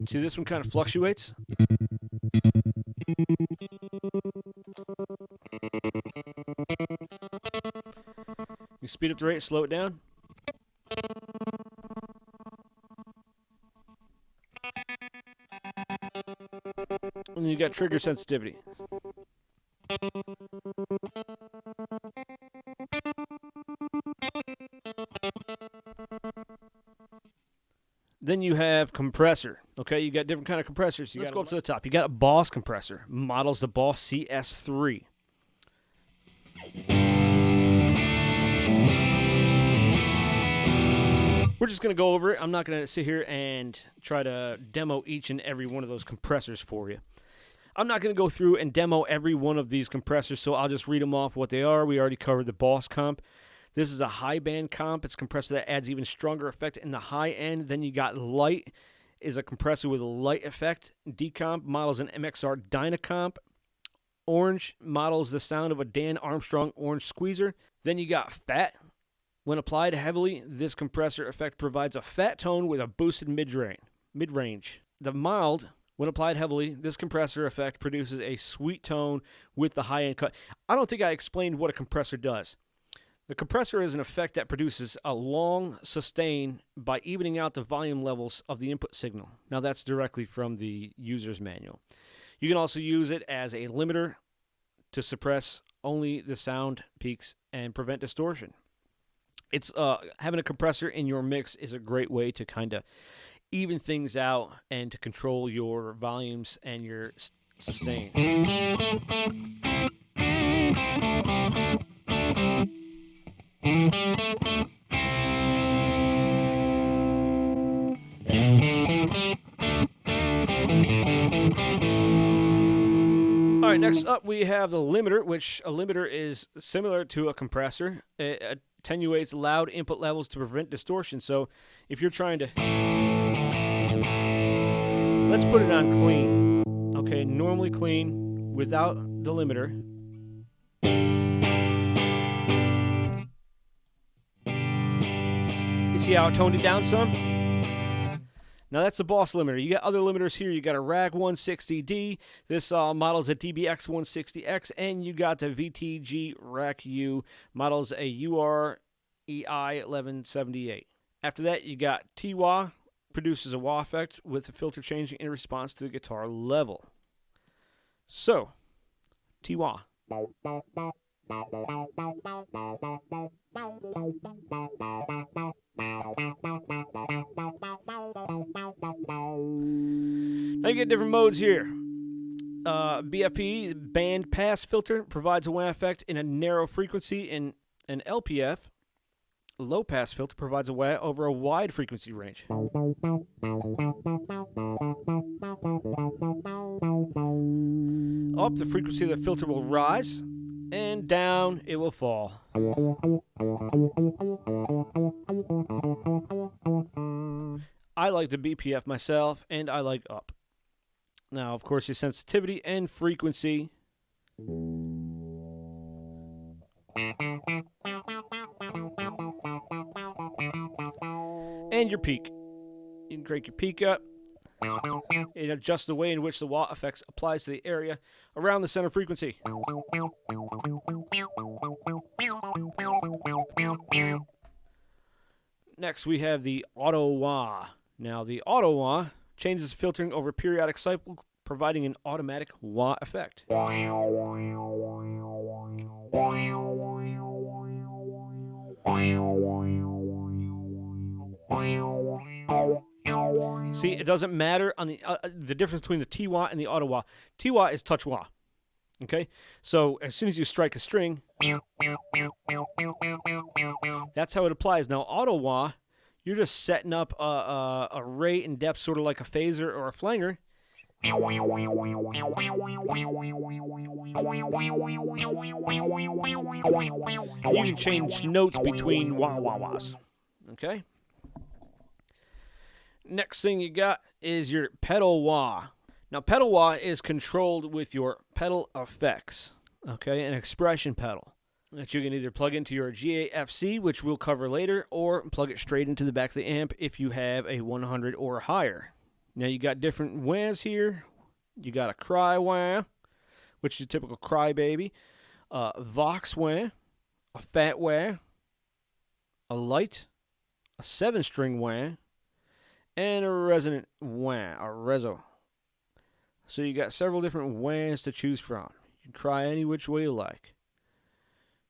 See, this one kind of fluctuates. You speed up the rate, slow it down. And then you got trigger sensitivity. Then you have compressor. Okay, you got different kind of compressors. Let's go up to the top. You got a Boss compressor. Models the Boss CS3. We're just going to go over it. I'm not going to sit here and try to demo each and every one of those compressors for you. I'm not going to go through and demo every one of these compressors, so I'll just read them off what they are. We already covered the Boss comp. This is a high band comp. It's a compressor that adds even stronger effect in the high end. Then you got Light, is a compressor with a light effect. Decomp models an MXR Dynacomp. Orange models the sound of a Dan Armstrong orange squeezer. Then you got Fat. When applied heavily, this compressor effect provides a fat tone with a boosted mid-range. The Mild, when applied heavily, this compressor effect produces a sweet tone with the high-end cut. I don't think I explained what a compressor does. The compressor is an effect that produces a long sustain by evening out the volume levels of the input signal. Now that's directly from the user's manual. You can also use it as a limiter to suppress only the sound peaks and prevent distortion. It's having a compressor in your mix is a great way to kind of even things out and to control your volumes and your sustain. right, next up we have the limiter, which a limiter is similar to a compressor. It attenuates loud input levels to prevent distortion. So if you're trying to... Let's put it on clean. Okay, normally clean without the limiter. You see how it toned it down some? Now that's the Boss limiter. You got other limiters here. You got a RAG 160D. This model is a DBX 160X, and you got the VTG RAC U models a UREI 1178. After that, you got TWA, produces a wah effect with the filter changing in response to the guitar level. So, TWA. Now you get different modes here. BFP, band pass filter, provides a wah effect in a narrow frequency, and an LPF, low pass filter, provides a wah over a wide frequency range. Up the frequency of the filter will rise, and down it will fall. I like the BPF myself, and I like up. Now, of course, your sensitivity and frequency. And your peak. You can crank your peak up. It adjusts the way in which the wah effects applies to the area around the center frequency. Next, we have the auto wah. Now, the auto wah changes filtering over a periodic cycle, providing an automatic wah effect. See, it doesn't matter on the difference between the T-wah and the auto wah. T-wah is touch wah. Okay? So, as soon as you strike a string, that's how it applies. Now, auto wah, you're just setting up a rate and depth, sort of like a phaser or a flanger. You can change notes between wah-wah-wahs. Okay? Next thing you got is your pedal wah. Now, pedal wah is controlled with your pedal effects. Okay? An expression pedal that you can either plug into your GAFC, which we'll cover later, or plug it straight into the back of the amp if you have a 100 or higher. Now, you got different wahs here. You got a cry wah, which is a typical crybaby, Vox wah, a fat wah, a light, a 7-string wah, and a resonant wah, a reso. So you got several different wahs to choose from. You can cry any which way you like.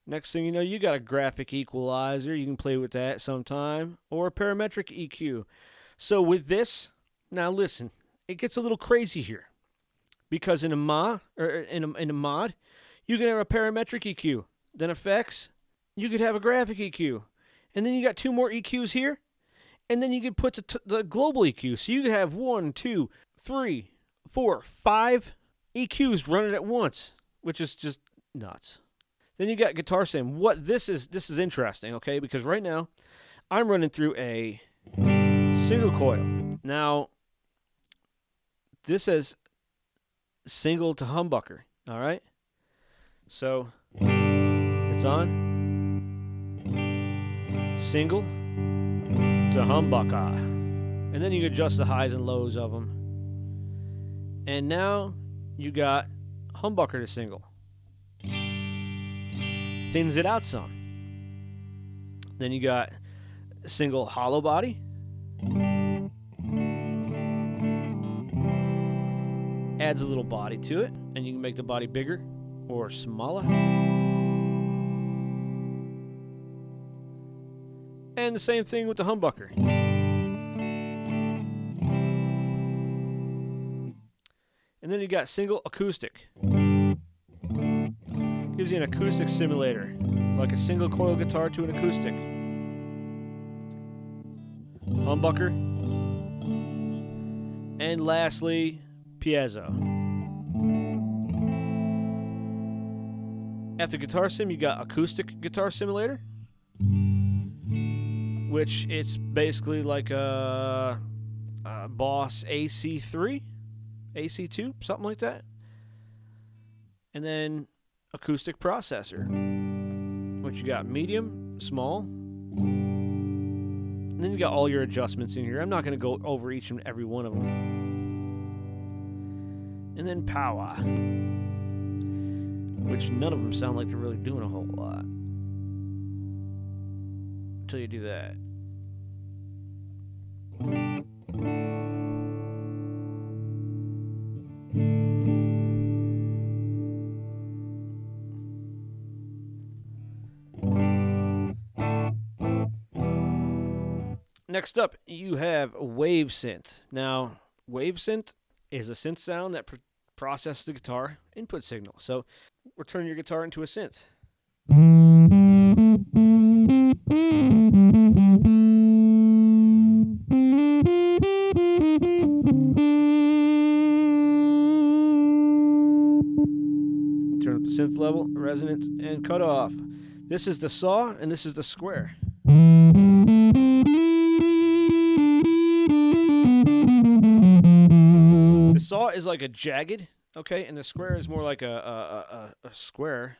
Next thing you know, you got a graphic equalizer. You can play with that sometime, or a parametric EQ. So with this, now listen, it gets a little crazy here, because in a mod, you can have a parametric EQ. Then effects, you could have a graphic EQ, and then you got 2 more EQs here, and then you could put the global EQ. So you could have 1, 2, 3, 4, 5 EQs running at once, which is just nuts. Then you got guitar sim. This is interesting, okay? Because right now, I'm running through a single coil. Now, this says single to humbucker, all right? So, it's on. Single to humbucker. And then you can adjust the highs and lows of them. And now, you got humbucker to single. Thins it out some. Then you got single hollow body. Adds a little body to it, and you can make the body bigger or smaller. And the same thing with the humbucker. And then you got single acoustic. Gives you an acoustic simulator, like a single coil guitar to an acoustic. Humbucker. And lastly, piezo. After Guitar Sim, you got Acoustic Guitar Simulator, which it's basically like a Boss AC3, AC2, something like that. And then Acoustic Processor, which you got medium, small. And then you got all your adjustments in here. I'm not going to go over each and every one of them. And then Power, which none of them sound like they're really doing a whole lot until you do that. Next up, you have Wave Synth. Now, Wave Synth is a synth sound that processes the guitar input signal. So, we're turning your guitar into a synth. Turn up the synth level, resonance, and cut off. This is the saw, and this is the square. The saw is like a jagged, okay, and the square is more like a square.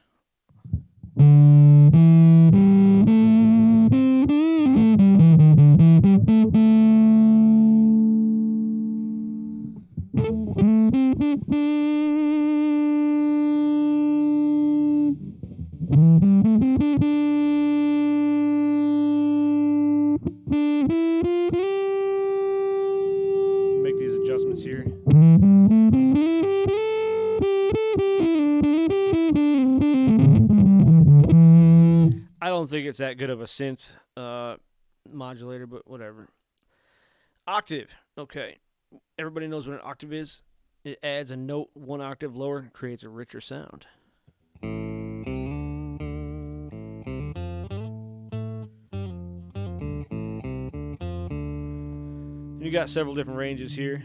Make these adjustments here. I don't think it's that good of a synth modulator, but whatever. Octave. Okay. Everybody knows what an octave is. It adds a note 1 octave lower and creates a richer sound. You got several different ranges here.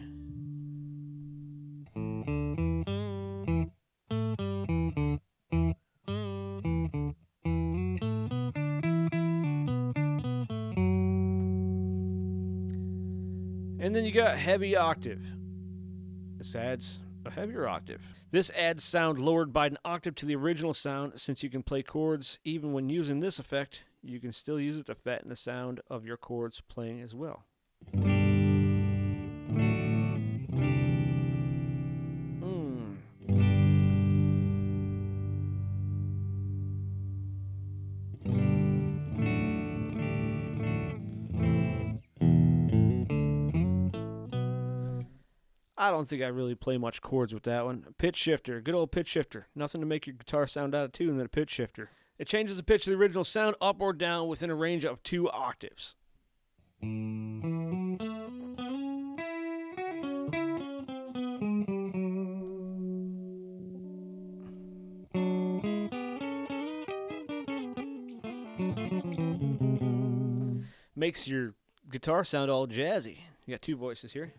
And then you got heavy octave. This adds a heavier octave. This adds sound lowered by an octave to the original sound. Since you can play chords even when using this effect, you can still use it to fatten the sound of your chords playing as well. I don't think I really play much chords with that one. Pitch shifter, good old pitch shifter. Nothing to make your guitar sound out of tune than a pitch shifter. It changes the pitch of the original sound up or down within a range of 2 octaves. Makes your guitar sound all jazzy. You got 2 voices here.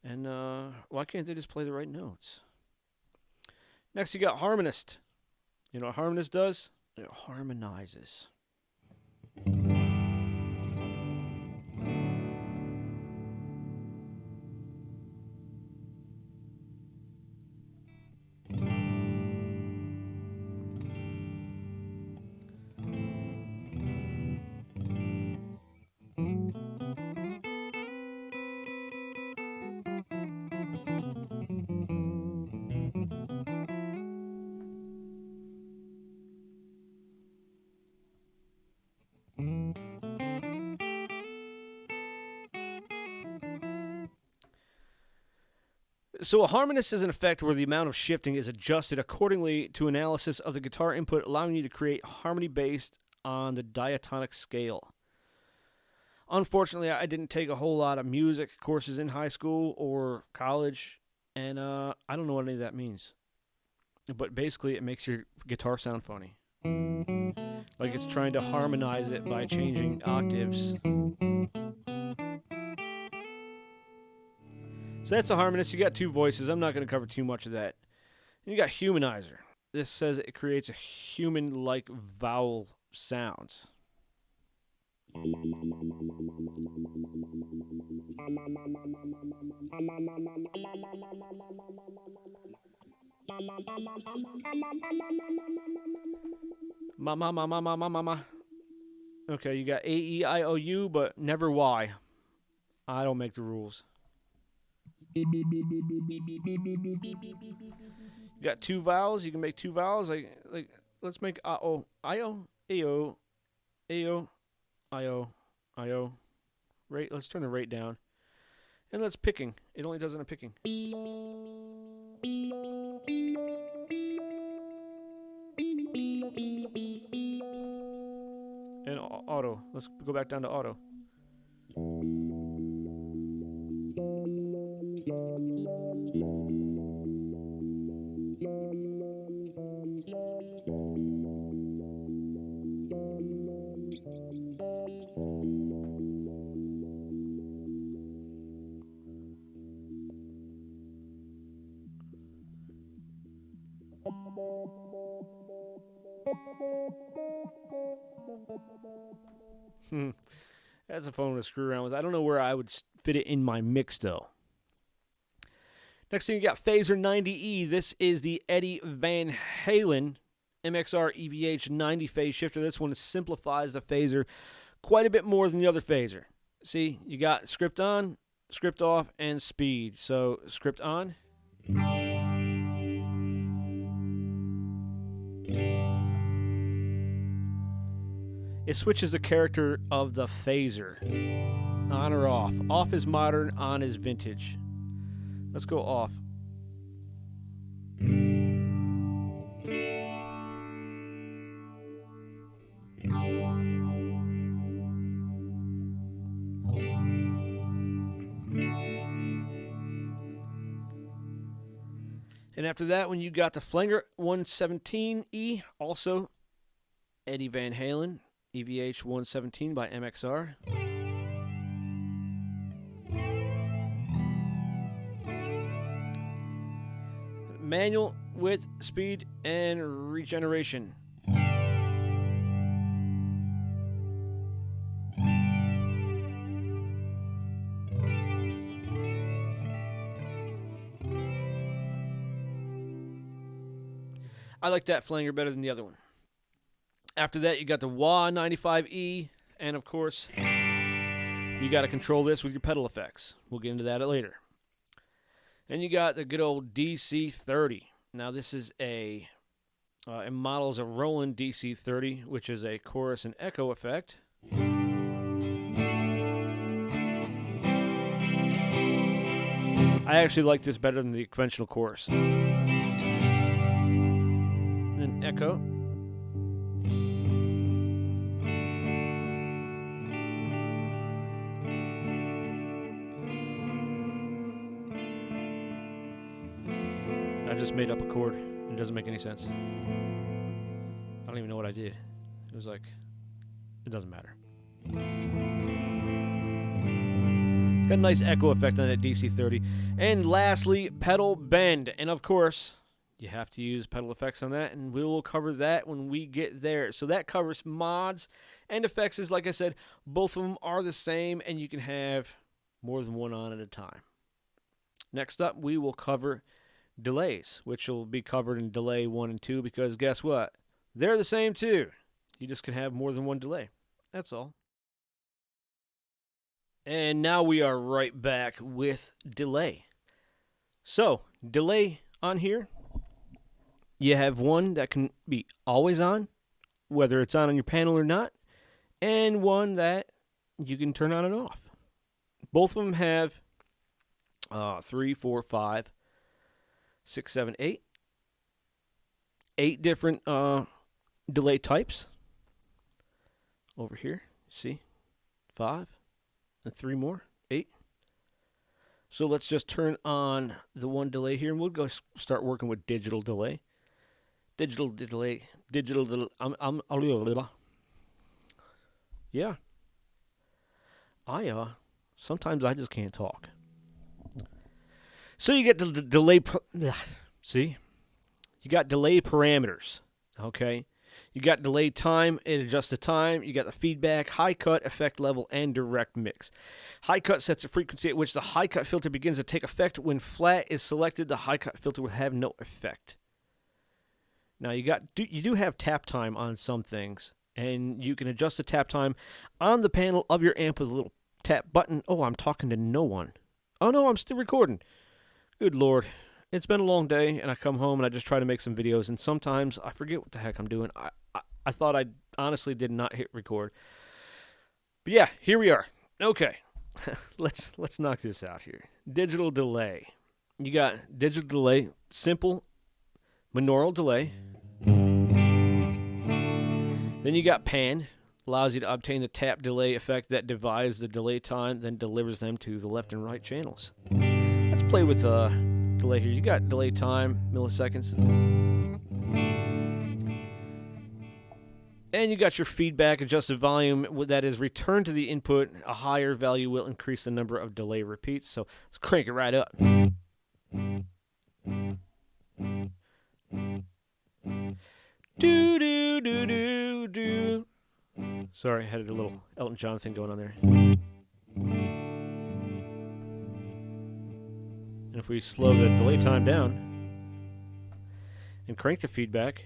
And why can't they just play the right notes? Next, you got harmonist. You know what harmonist does? It harmonizes. So a harmonist is an effect where the amount of shifting is adjusted accordingly to analysis of the guitar input, allowing you to create harmony based on the diatonic scale. Unfortunately, I didn't take a whole lot of music courses in high school or college, and I don't know what any of that means. But basically, it makes your guitar sound funny. Like it's trying to harmonize it by changing octaves. So that's a harmonist. You got two voices. I'm not going to cover too much of that. And you got humanizer. This says it creates a human-like vowel sounds. Mama. Okay, you got A-E-I-O-U, but never Y. I don't make the rules. You got two vowels. You can make two vowels. Like let's make A-O, I-O, A-O, A-O, I-O, I-O. Rate. Let's turn the rate down. And let's picking. It only does it in a picking. And auto. Let's go back down to auto. That's a phone to screw around with. I don't know where I would fit it in my mix, though. Next thing, you got Phaser 90E. This is the Eddie Van Halen MXR EVH 90 phase shifter. This one simplifies the phaser quite a bit more than the other phaser. See, you got script on, script off, and speed. So, script on. It switches the character of the phaser. On or off. Off is modern, on is vintage. Let's go off. And after that, when you got the Flanger 117E, also Eddie Van Halen, EVH 117 by MXR. Manual with speed and regeneration. I like that flanger better than the other one. After that, you got the Wah 95E, and of course, you got to control this with your pedal effects. We'll get into that later. And you got the good old DC30. Now, this is it models a Roland DC30, which is a chorus and echo effect. I actually like this better than the conventional chorus. And echo. I just made up a chord. It doesn't make any sense. I don't even know what I did. It was like, it doesn't matter. It's got a nice echo effect on that DC30. And lastly, pedal bend. And of course, you have to use pedal effects on that, and we will cover that when we get there. So that covers mods and effects. Like I said, both of them are the same, and you can have more than one on at a time. Next up, we will cover delays, which will be covered in delay 1 and 2, because guess what? They're the same too. You just can have more than one delay. That's all. And now we are right back with delay. So, delay on here, you have one that can be always on, whether it's on your panel or not, and one that you can turn on and off. Both of them have 3, 4, 5, 6, 7, 8. 8 different delay types. Over here, see? 5 and 3 more. 8. So let's just turn on the one delay here, and we'll go start working with digital delay. Digital delay. Yeah. Sometimes I just can't talk. So you get the delay. See, you got delay parameters. Okay, you got delay time. It adjusts the time. You got the feedback, high cut, effect level, and direct mix. High cut sets the frequency at which the high cut filter begins to take effect. When flat is selected, the high cut filter will have no effect. Now you do have tap time on some things, and you can adjust the tap time on the panel of your amp with a little tap button. Oh, I'm talking to no one. Oh no, I'm still recording. Good Lord. It's been a long day, and I come home and I just try to make some videos, and sometimes I forget what the heck I'm doing. I thought I honestly did not hit record. But yeah, here we are. Okay. let's knock this out here. Digital delay. You got digital delay, simple monaural delay. Then you got pan, allows you to obtain the tap delay effect that divides the delay time, then delivers them to the left and right channels. Let's play with delay here. You got delay time, milliseconds. And you got your feedback, adjusted volume, that is returned to the input. A higher value will increase the number of delay repeats. So let's crank it right up. Do, do, do, do, do. Sorry, I had a little Elton John thing going on there. And if we slow the delay time down and crank the feedback,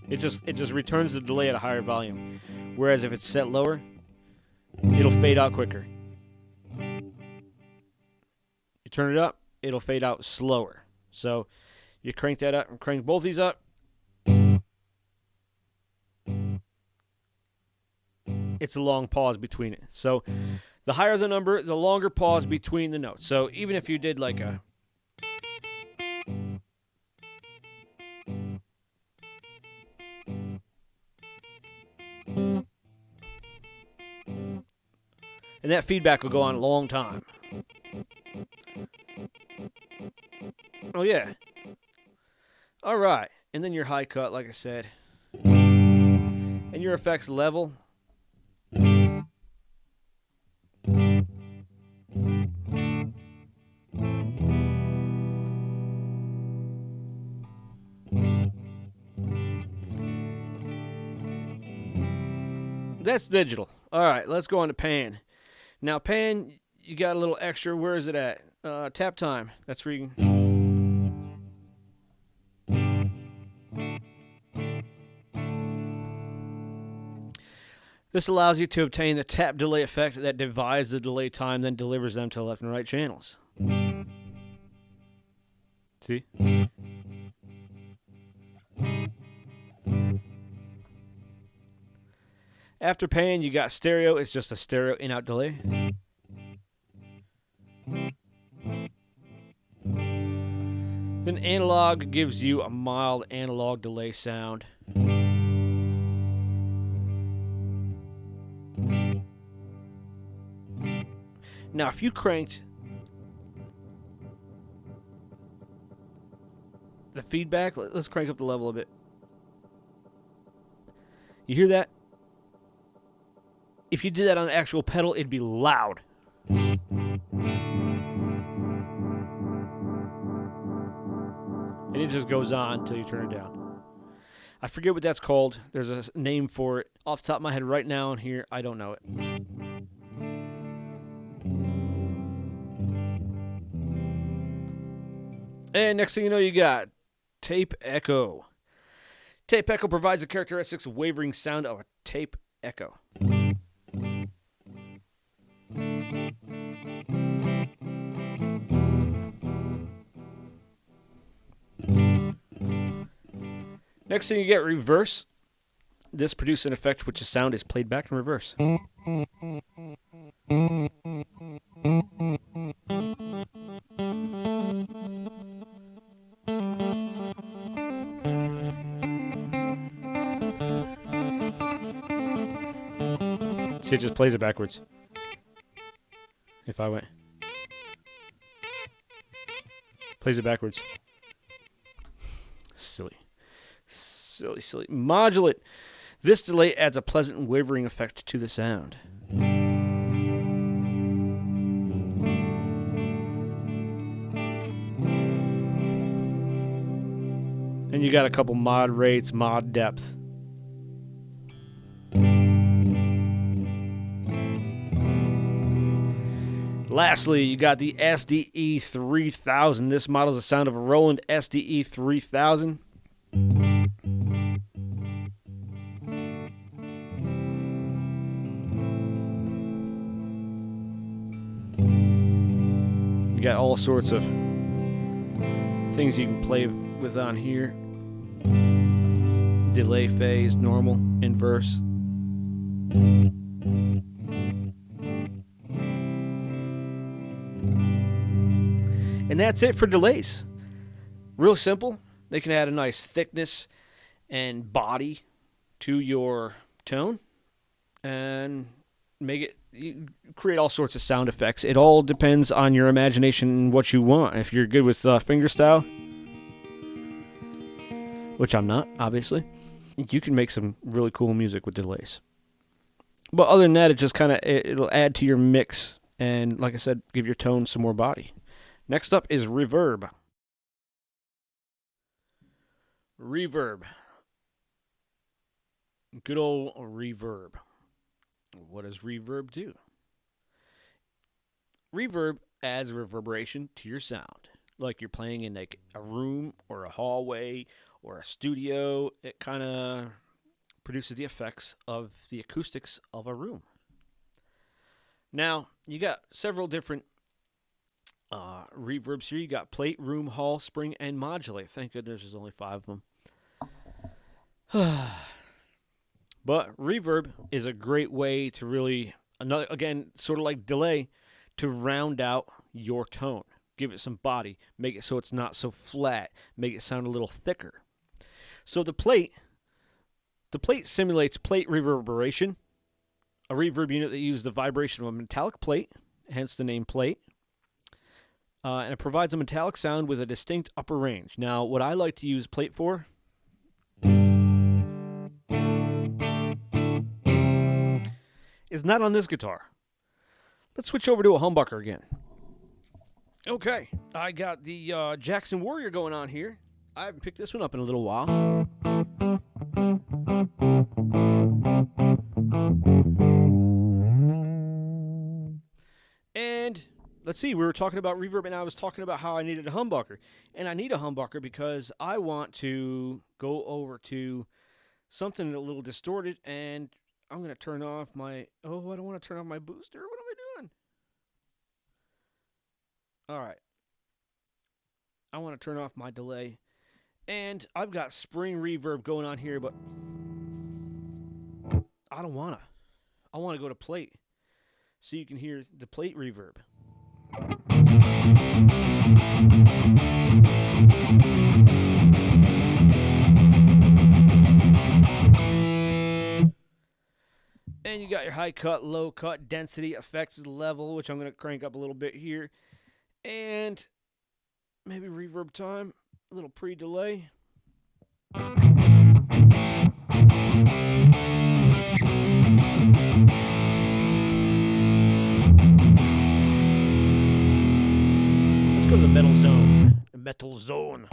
it just returns the delay at a higher volume. Whereas if it's set lower, it'll fade out quicker. You turn it up, it'll fade out slower. So you crank that up and crank both these up. It's a long pause between it. So the higher the number, the longer pause between the notes. So even if you did like a... and that feedback will go on a long time. Oh, yeah. All right. And then your high cut, like I said. And your effects level. That's digital. All right, let's go on to pan. Now, pan, you got a little extra. Where is it at? Tap time. That's where you can... This allows you to obtain the tap delay effect that divides the delay time, then delivers them to the left and right channels. See? After pan, you got stereo. It's just a stereo in-out delay. Then analog gives you a mild analog delay sound. Now, if you cranked the feedback, let's crank up the level a bit. You hear that? If you did that on the actual pedal, it'd be loud. And it just goes on until you turn it down. I forget what that's called. There's a name for it. Off the top of my head right now in here, I don't know it. And next thing you know, you got tape echo. Tape echo provides the characteristics of wavering sound of a tape echo. Next thing you get reverse. This produces an effect which the sound is played back in reverse. See, it just plays it backwards. If I went. Plays it backwards. Silly. Silly, silly. Modulate. This delay adds a pleasant wavering effect to the sound. you got a couple mod rates, mod depth. Lastly, you got the SDE 3000. This model is the sound of a Roland SDE 3000. You got all sorts of things you can play with on here. Delay phase, normal, inverse. And that's it for delays. Real simple. They can add a nice thickness and body to your tone and make it, you create all sorts of sound effects. It all depends on your imagination and what you want. If you're good with fingerstyle, which I'm not, obviously, you can make some really cool music with delays. But other than that, it just kind of, it'll add to your mix and, like I said, give your tone some more body. Next up is Reverb. Reverb. Good old Reverb. What does Reverb do? Reverb adds reverberation to your sound. Like you're playing in like a room or a hallway or a studio. It kind of produces the effects of the acoustics of a room. Now, you got several different reverbs here. You got plate, room, hall, spring, and modulate. Thank goodness there's only 5 of them. But reverb is a great way to really, again, sort of like delay, to round out your tone. Give it some body. Make it so it's not so flat. Make it sound a little thicker. So the plate simulates plate reverberation, a reverb unit that uses the vibration of a metallic plate, hence the name plate. And it provides a metallic sound with a distinct upper range. Now, what I like to use plate for is not on this guitar. Let's switch over to a humbucker again. Okay, I got the Jackson Warrior going on here. I haven't picked this one up in a little while. And let's see, we were talking about reverb, and I was talking about how I needed a humbucker. And I need a humbucker because I want to go over to something a little distorted, and I'm going to turn off my... Oh, I don't want to turn off my booster. What am I doing? All right. I want to turn off my delay. And I've got spring reverb going on here, but I don't want to. I want to go to plate so you can hear the plate reverb. And you got your high cut, low cut, density, effect level, which I'm going to crank up a little bit here. And maybe reverb time, a little pre-delay. Let's go to the metal zone. The metal zone.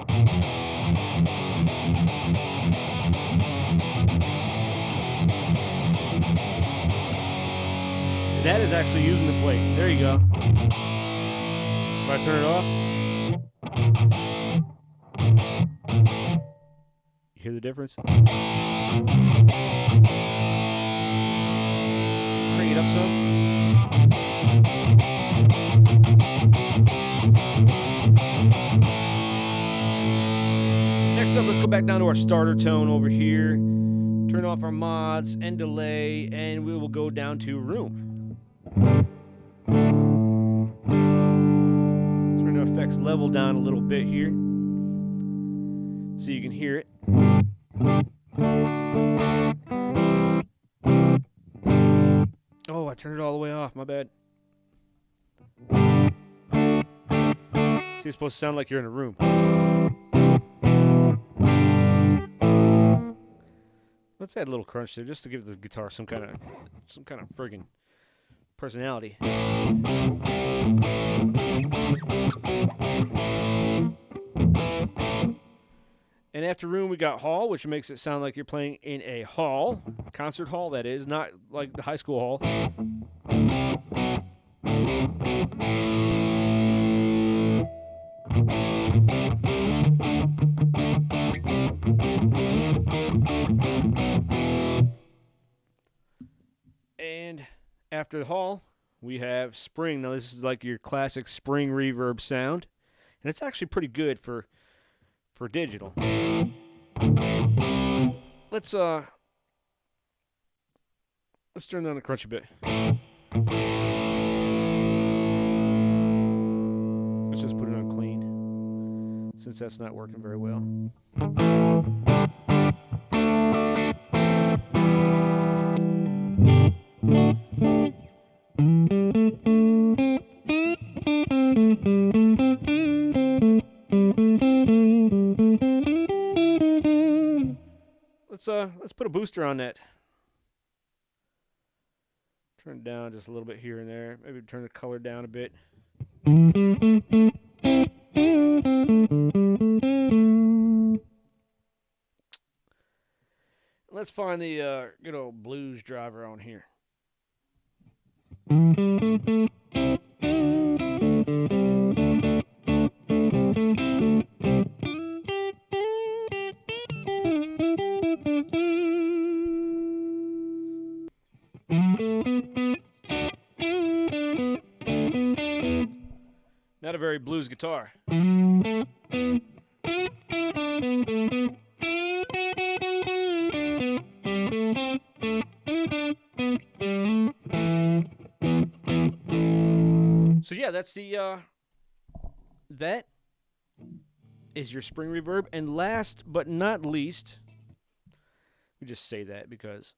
And that is actually using the plate. There you go. If I turn it off, you hear the difference? Crank it up some. Next up, let's go back down to our starter tone over here. Turn off our mods and delay, and we will go down to room. Turn the effects level down a little bit here so you can hear it. Oh, I turned it all the way off. My bad. See, it's supposed to sound like you're in a room. Let's add a little crunch there just to give the guitar some kind of friggin' personality. And after room, we got hall, which makes it sound like you're playing in a hall, concert hall, that is, not like the high school hall. And after the hall, we have spring. Now, this is like your classic spring reverb sound, and it's actually pretty good for digital. Let's turn down the crunch a bit. Let's just put it on clean, since that's not working very well. Let's put a booster on that. Turn it down just a little bit here and there. Maybe turn the color down a bit. Let's find the good old blues driver on here. Not a very blues guitar. So yeah, that's the that is your spring reverb. And last but not least, we just say that because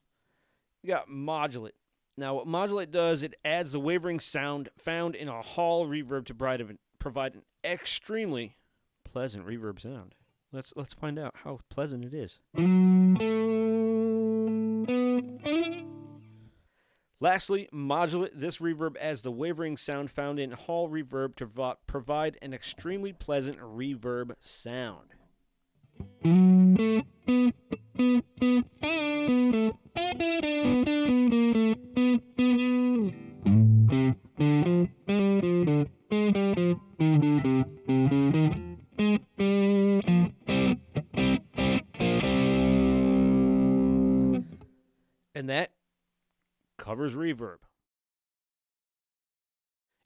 we got modulate. Now, what modulate does, it adds the wavering sound found in a hall reverb to provide an extremely pleasant reverb sound. Let's find out how pleasant it is. Lastly, modulate this reverb as the wavering sound found in hall reverb to provide an extremely pleasant reverb sound. And that covers reverb.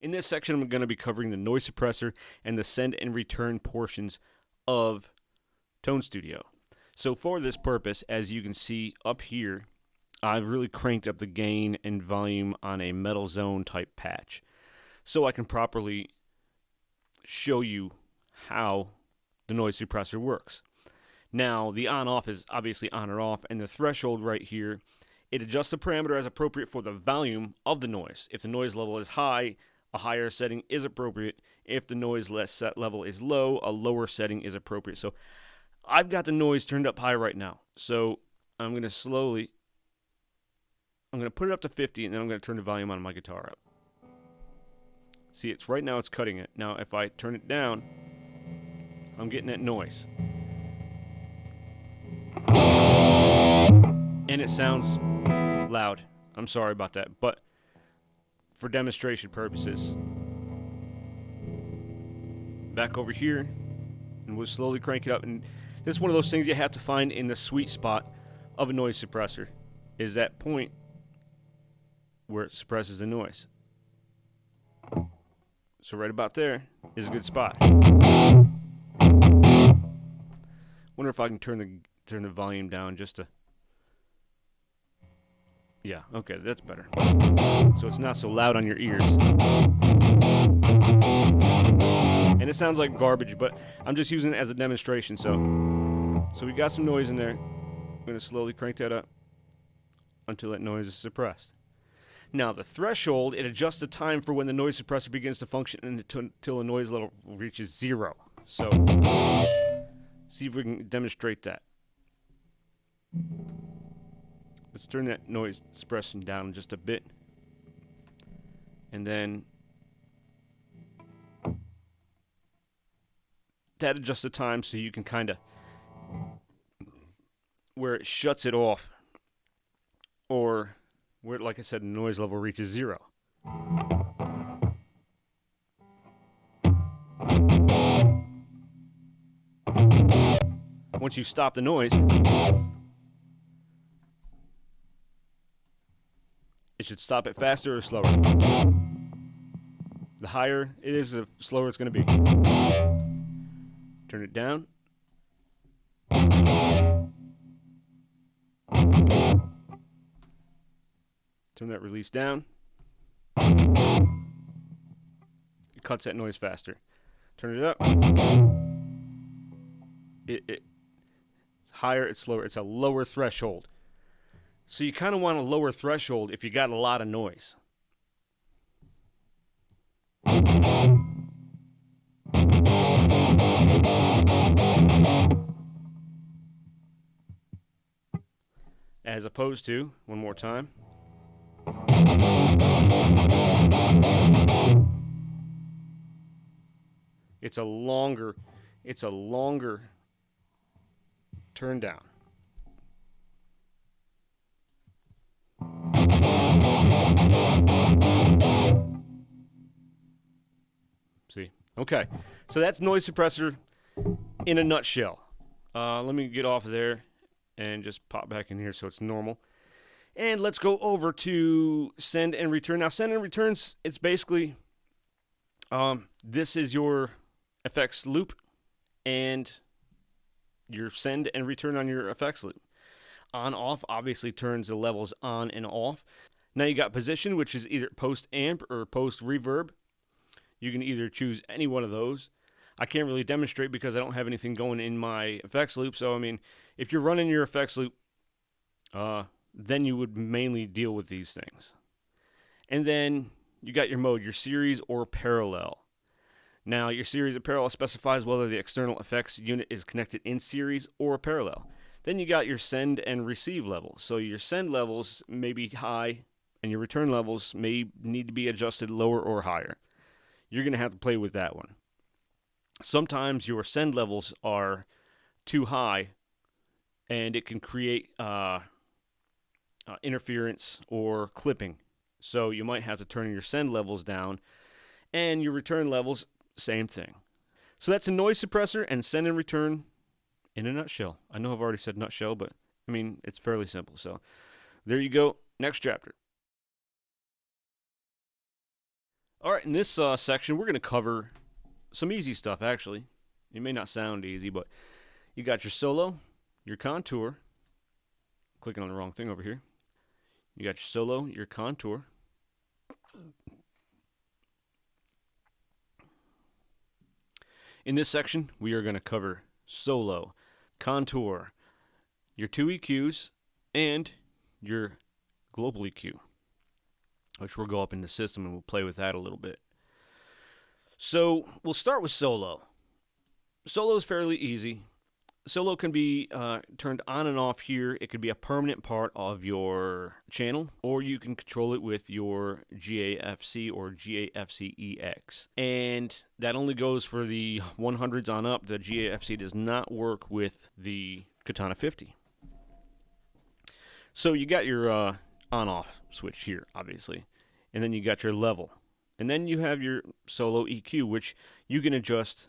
In this section, I'm going to be covering the noise suppressor and the send and return portions of Tone Studio. So for this purpose, as you can see up here, I've really cranked up the gain and volume on a metal zone type patch so I can properly show you how the noise suppressor works. Now, the on-off is obviously on or off, and the threshold right here, it adjusts the parameter as appropriate for the volume of the noise. If the noise level is high, a higher setting is appropriate. If the noise level is low, a lower setting is appropriate. So I've got the noise turned up high right now. So I'm going to put it up to 50, and then I'm going to turn the volume on my guitar up. See, right now it's cutting it. Now if I turn it down, I'm getting that noise. And it sounds loud. I'm sorry about that, but for demonstration purposes. Back over here, and we'll slowly crank it up. And this is one of those things you have to find in the sweet spot of a noise suppressor, is that point where it suppresses the noise. So right about there is a good spot. Wonder if I can turn the volume down just to. Yeah, okay, that's better. So it's not so loud on your ears. And it sounds like garbage, but I'm just using it as a demonstration. So we got some noise in there. I'm going to slowly crank that up until that noise is suppressed. Now, the threshold, it adjusts the time for when the noise suppressor begins to function until the noise level reaches 0. So, see if we can demonstrate that. Let's turn that noise suppression down just a bit. And then that adjusts the time so you can kind of where it shuts it off, or where, like I said, the noise level reaches 0. Once you stop the noise, it should stop it faster or slower. The higher it is, the slower it's going to be. Turn it down. Turn that release down. It cuts that noise faster. Turn it up. It's higher, it's slower. It's a lower threshold. So you kind of want a lower threshold if you got a lot of noise. As opposed to, one more time. It's a longer turn down. See? Okay. So that's noise suppressor in a nutshell. Let me get off of there and just pop back in here so it's normal. And let's go over to send and return. Now, send and returns, it's basically, this is your effects loop and your send and return on your effects loop. On, off obviously turns the levels on and off. Now you got position, which is either post amp or post reverb. You can either choose any one of those. I can't really demonstrate because I don't have anything going in my effects loop. So, I mean, if you're running your effects loop, then you would mainly deal with these things. And then you got your mode, your series or parallel. Now, your series or parallel specifies whether the external effects unit is connected in series or parallel. Then you got your send and receive levels. So your send levels may be high, and your return levels may need to be adjusted lower or higher. You're going to have to play with that one. Sometimes your send levels are too high, and it can create interference or clipping. So you might have to turn your send levels down, and your return levels, same thing. So that's a noise suppressor and send and return in a nutshell. I know I've already said nutshell, but I mean, it's fairly simple. So there you go. Next chapter. All right, in this section, we're going to cover some easy stuff, actually. It may not sound easy, but you got your solo, your contour. Clicking on the wrong thing over here. You got your solo, your contour. In this section, we are going to cover solo, contour, your 2 EQs, and your global EQ, which we'll go up in the system and we'll play with that a little bit. So we'll start with solo. Solo is fairly easy. Solo can be turned on and off here. It could be a permanent part of your channel, or you can control it with your GAFC or GAFC-EX. And that only goes for the 100s on up. The GAFC does not work with the Katana 50. So you got your on-off switch here, obviously. And then you got your level. And then you have your solo EQ, which you can adjust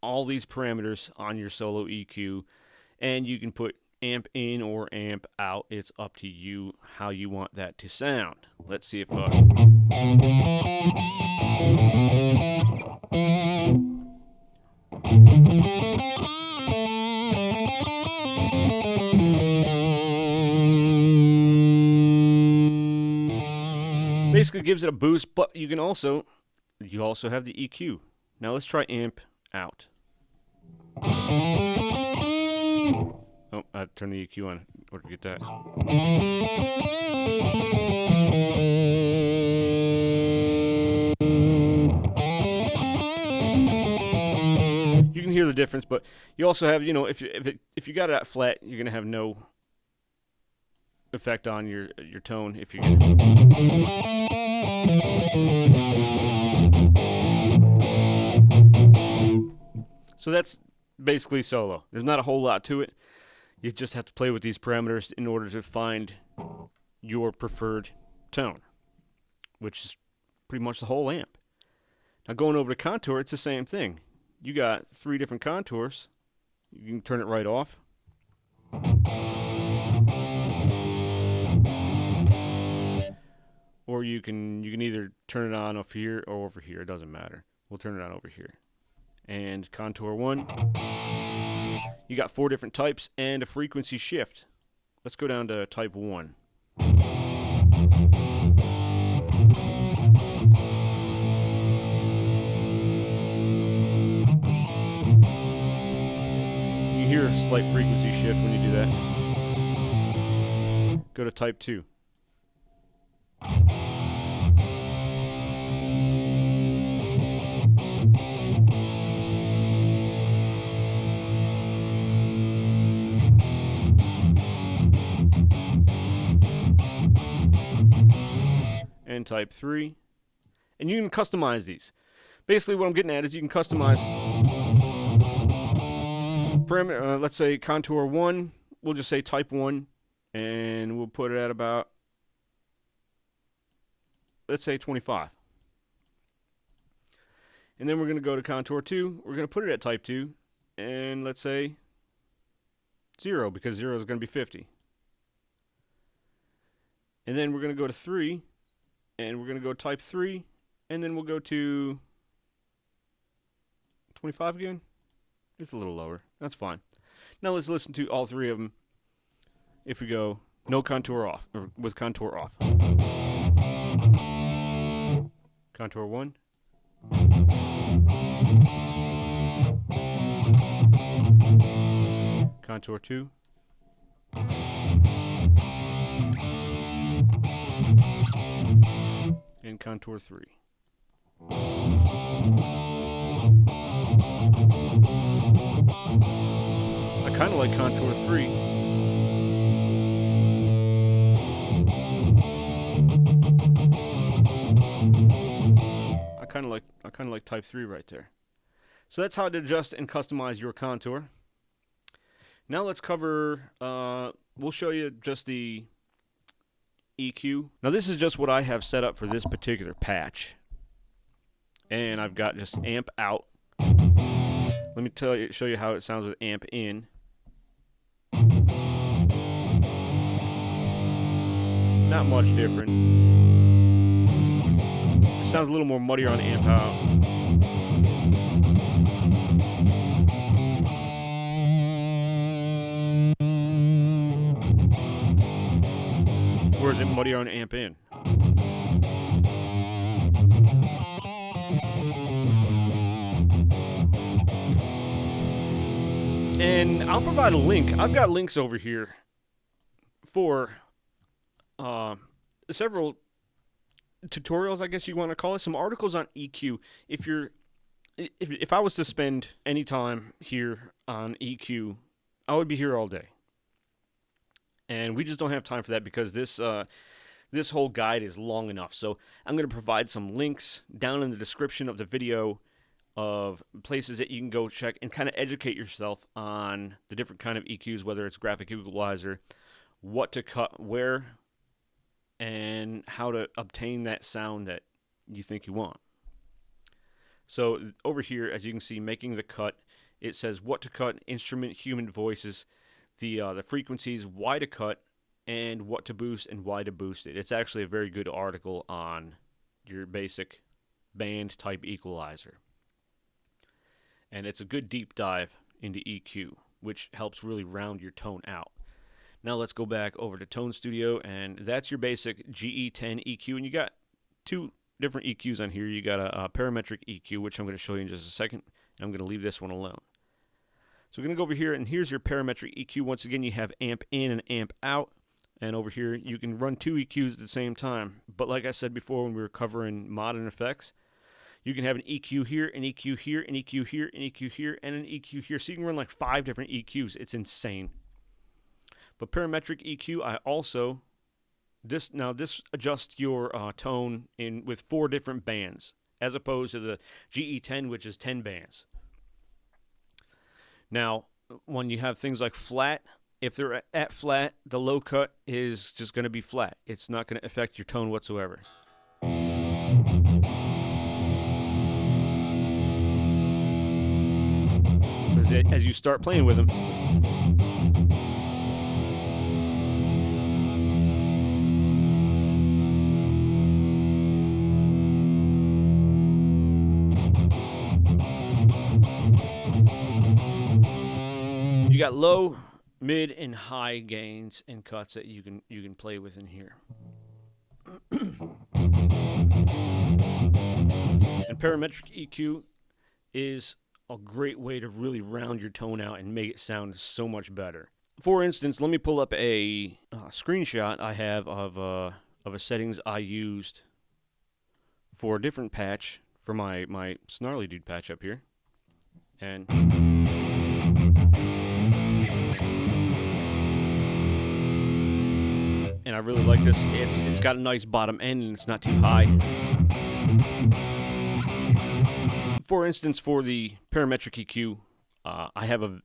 all these parameters on your solo EQ, and you can put amp in or amp out. It's up to you how you want that to sound. Let's see if basically gives it a boost, but you also have the EQ. Now let's try amp out. Oh, I turned the EQ on. Where'd we get that? You can hear the difference, but you also have, you know, if you got it at flat, you're gonna have no effect on your tone. If you So that's basically solo. There's not a whole lot to it. You just have to play with these parameters in order to find your preferred tone, which is pretty much the whole amp. Now going over to contour, it's the same thing. You got 3 different contours. You can turn it right off. Or you can either turn it on off here or over here. It doesn't matter. We'll turn it on over here. And contour 1. You got 4 different types and a frequency shift. Let's go down to type 1. You hear a slight frequency shift when you do that. Go to type 2. And type 3. And you can customize these. Basically what I'm getting at is you can customize parameter, let's say contour 1, we'll just say type 1, and we'll put it at about, let's say 25. And then we're going to go to contour 2, we're going to put it at type 2, and let's say 0, because 0 is going to be 50. And then we're going to go to 3, and we're going to go type 3, and then we'll go to 25 again. It's a little lower. That's fine. Now let's listen to all 3 of them. If we go no contour off, or with contour off. Contour 1. Contour 2. And contour 3. I kind of like contour 3. I kind of like type 3 right there. So that's how to adjust and customize your contour. Now let's cover, we'll show you just the EQ. Now this is just what I have set up for this particular patch. And I've got just amp out. Let me show you how it sounds with amp in. Not much different. It sounds a little more muddier on amp out. Or is it muddier on amp in? And I'll provide a link. I've got links over here for several tutorials, I guess you want to call it, some articles on EQ. If I was to spend any time here on EQ, I would be here all day. And we just don't have time for that because this whole guide is long enough. So I'm going to provide some links down in the description of the video of places that you can go check and kind of educate yourself on the different kind of EQs, whether it's graphic equalizer, what to cut where, and how to obtain that sound that you think you want. So over here, as you can see, making the cut, it says what to cut, instrument, human voices, the frequencies, why to cut, and what to boost and why to boost it. It's actually a very good article on your basic band type equalizer. And it's a good deep dive into EQ, which helps really round your tone out. Now let's go back over to Tone Studio, and that's your basic GE10 EQ. And you got 2 different EQs on here. You got a parametric EQ, which I'm going to show you in just a second. And I'm going to leave this one alone. So we're going to go over here, and here's your parametric EQ. Once again, you have amp in and amp out. And over here, you can run 2 EQs at the same time. But like I said before when we were covering modern effects, you can have an EQ here, an EQ here, an EQ here, an EQ here, and an EQ here. So you can run like 5 different EQs. It's insane. But parametric EQ, I also, this adjusts your tone with 4 different bands, as opposed to the GE10, which is 10 bands. Now, when you have things like flat If they're at flat, the low cut is just going to be flat. It's not going to affect your tone whatsoever. As you start playing with them, you got low, mid, and high gains and cuts that you can play with in here. And parametric EQ is a great way to really round your tone out and make it sound so much better. For instance, let me pull up a screenshot I have of a settings I used for a different patch for my Snarly Dude patch up here. And I really like this. It's got a nice bottom end and it's not too high. For instance, for the parametric EQ, I have an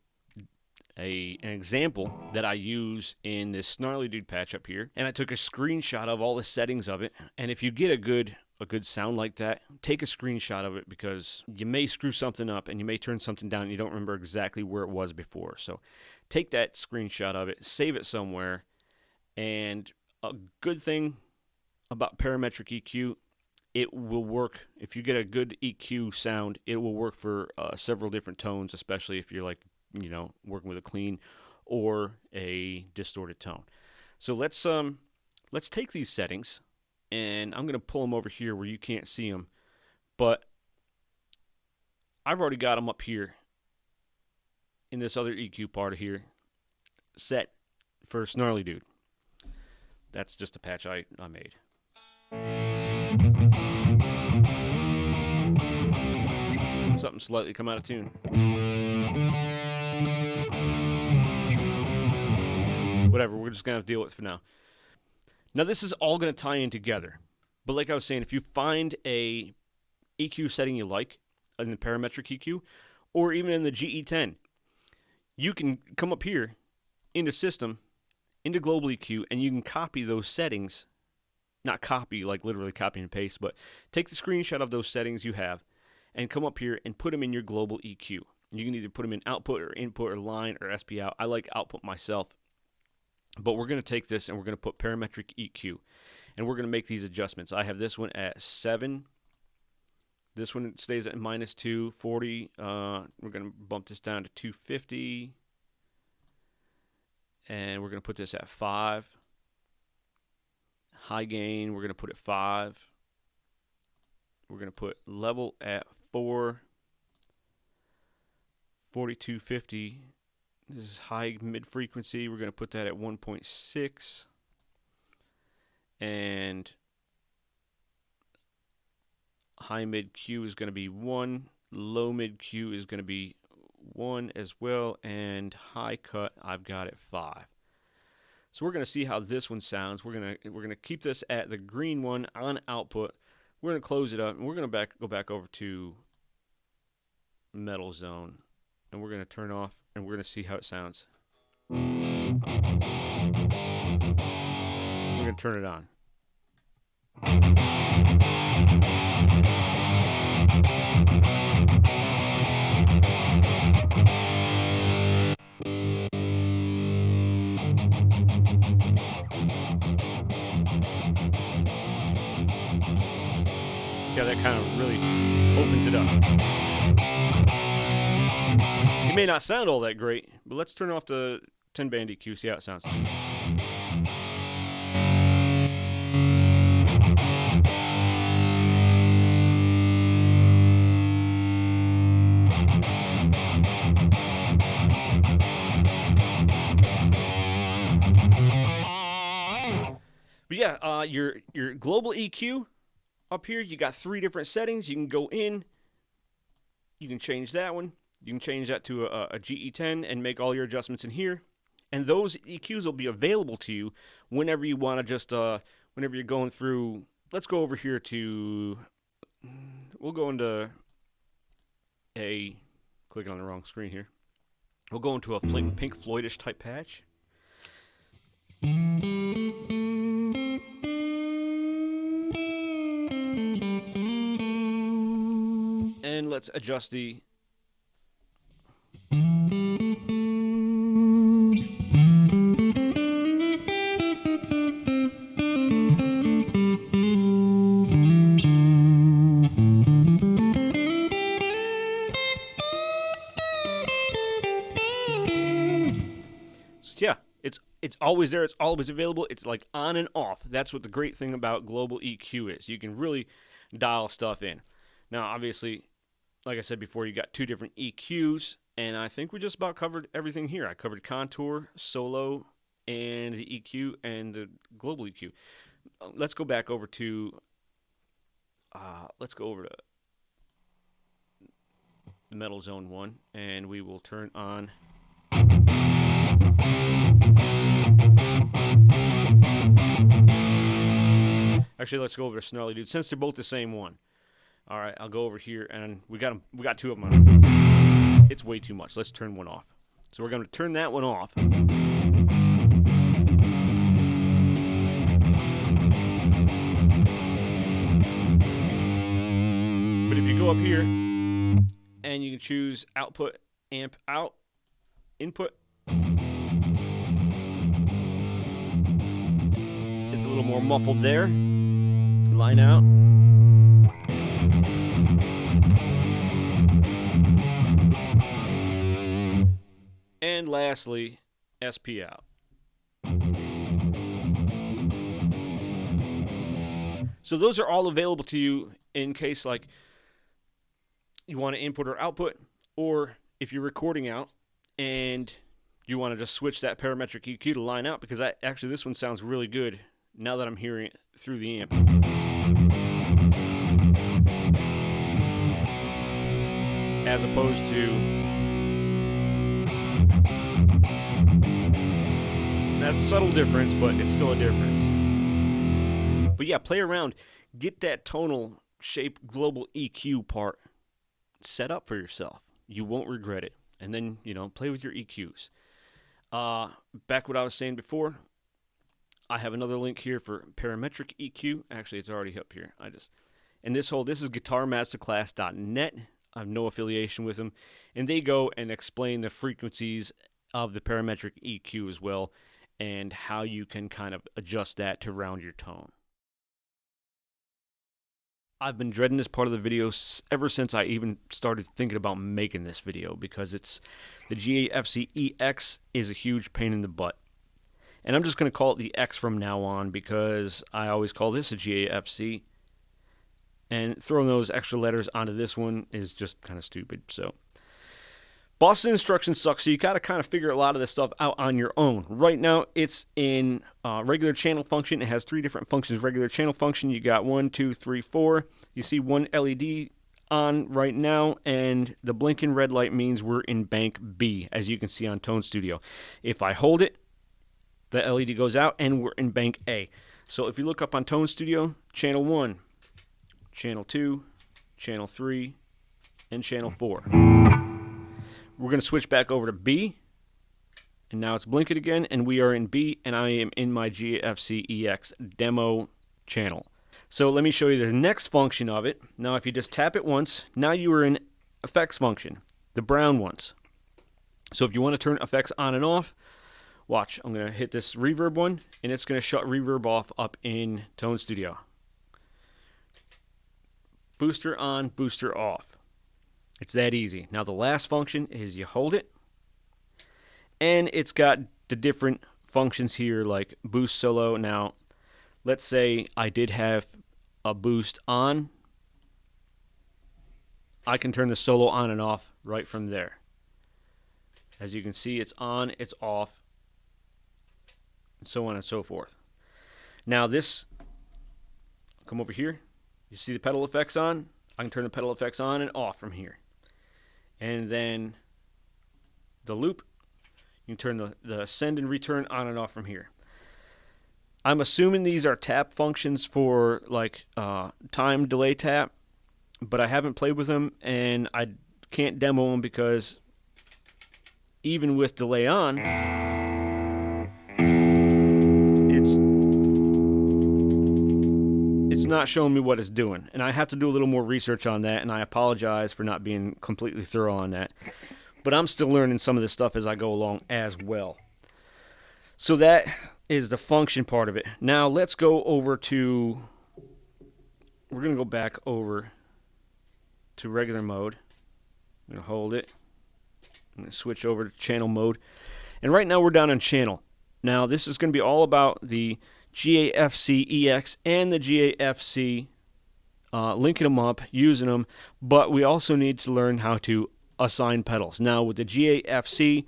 example that I use in this Snarly Dude patch up here, and I took a screenshot of all the settings of it. And if you get a good sound like that, take a screenshot of it, because you may screw something up and you may turn something down and you don't remember exactly where it was before. So take that screenshot of it, save it somewhere. And a good thing about parametric EQ, it will work. If you get a good EQ sound, it will work for several different tones, especially if you're working with a clean or a distorted tone. So let's take these settings, and I'm going to pull them over here where you can't see them, but I've already got them up here in this other EQ part of here set for Snarly Dude. That's just a patch I made. Something slightly come out of tune. Whatever, we're just going to have to deal with it for now. Now this is all going to tie in together. But like I was saying, if you find a EQ setting you like in the parametric EQ, or even in the GE10, you can come up here into System, into Global EQ, and you can copy those settings. Not copy, like literally copy and paste, but take the screenshot of those settings you have and come up here and put them in your Global EQ. You can either put them in output or input or line or SP out. I like output myself. But we're going to take this and we're going to put parametric EQ. And we're going to make these adjustments. I have this one at 7. This one stays at minus 240. We're going to bump this down to 250. And we're going to put this at 5. High gain, we're going to put at 5. We're going to put level at 4. 4250. This is high mid frequency. We're going to put that at 1.6. And high mid Q is going to be 1. Low mid Q is going to be 1 as well. And high cut I've got at 5. So we're going to see how this one sounds. We're going to keep this at the green one on output. We're going to close it up, and we're going to go back over to Metal Zone, and we're going to turn off, and we're going to see how it sounds. We're going to turn it on. See how that kind of really opens it up. It may not sound all that great, but let's turn off the 10-band EQ, see how it sounds. But yeah, your global EQ up here, you got 3 different settings. You can go in, you can change that one, you can change that to a GE10 and make all your adjustments in here. And those EQs will be available to you whenever you want to just, whenever you're going through. Let's go over here to, we'll go into clicking on the wrong screen here. We'll go into a Pink Floydish type patch. And let's adjust the yeah, it's always there. It's always available. It's like on and off. That's what the great thing about global EQ is. You can really dial stuff in. Now, obviously, like I said before, you got two different EQs, and I think we just about covered everything here. I covered contour, solo, and the EQ and the global EQ. Let's go back over to the Metal Zone 1, and we will turn on. Actually, let's go over to Snarly Dude, since they're both the same one. All right, I'll go over here, and we got two of them on. It's way too much. Let's turn one off. So we're going to turn that one off. But if you go up here, and you can choose output, amp out, input. It's a little more muffled there. Line out. And lastly, SP out. So those are all available to you in case like you want to input or output, or if you're recording out and you want to just switch that parametric EQ to line out, because actually this one sounds really good now that I'm hearing it through the amp. As opposed to that subtle difference, but it's still a difference. But yeah, play around. Get that tonal shape global EQ part set up for yourself. You won't regret it. And then, play with your EQs. Back what I was saying before, I have another link here for parametric EQ. Actually, it's already up here. And this is guitarmasterclass.net. I have no affiliation with them. And they go and explain the frequencies of the parametric EQ as well, and how you can kind of adjust that to round your tone. I've been dreading this part of the video ever since I even started thinking about making this video, because the GAFC EX is a huge pain in the butt. And I'm just going to call it the X from now on, because I always call this a GAFC. And throwing those extra letters onto this one is just kind of stupid. So, Boss's instructions suck, so you got to kind of figure a lot of this stuff out on your own. Right now, it's in regular channel function. It has 3 different functions. Regular channel function, you got 1, 2, 3, 4. You see one LED on right now, and the blinking red light means we're in bank B, as you can see on Tone Studio. If I hold it, the LED goes out, and we're in bank A. So if you look up on Tone Studio, channel 1, channel 2, channel 3, and channel 4. We're going to switch back over to B, and now it's blinking again, and we are in B, and I am in my GAFC EX demo channel. So let me show you the next function of it. Now if you just tap it once, now you are in effects function, the brown ones. So if you want to turn effects on and off, watch, I'm going to hit this reverb one, and it's going to shut reverb off up in Tone Studio. Booster on, booster off. It's that easy. Now the last function is you hold it, and it's got the different functions here like boost solo. Now let's say I did have a boost on. I can turn the solo on and off right from there. As you can see, it's on, it's off, and so on and so forth. Now this, come over here. You see the pedal effects on? I can turn the pedal effects on and off from here. And then the loop, you can turn the send and return on and off from here. I'm assuming these are tap functions for like time delay tap, but I haven't played with them, and I can't demo them because even with delay on, it's not showing me what it's doing. And I have to do a little more research on that, and I apologize for not being completely thorough on that. But I'm still learning some of this stuff as I go along as well. So that is the function part of it. Now let's go over to, we're going to go back over to regular mode. I'm going to hold it. I'm going to switch over to channel mode. And right now we're down on channel. Now this is going to be all about the GAFC EX and the GAFC, linking them up, using them, but we also need to learn how to assign pedals. Now with the GAFC,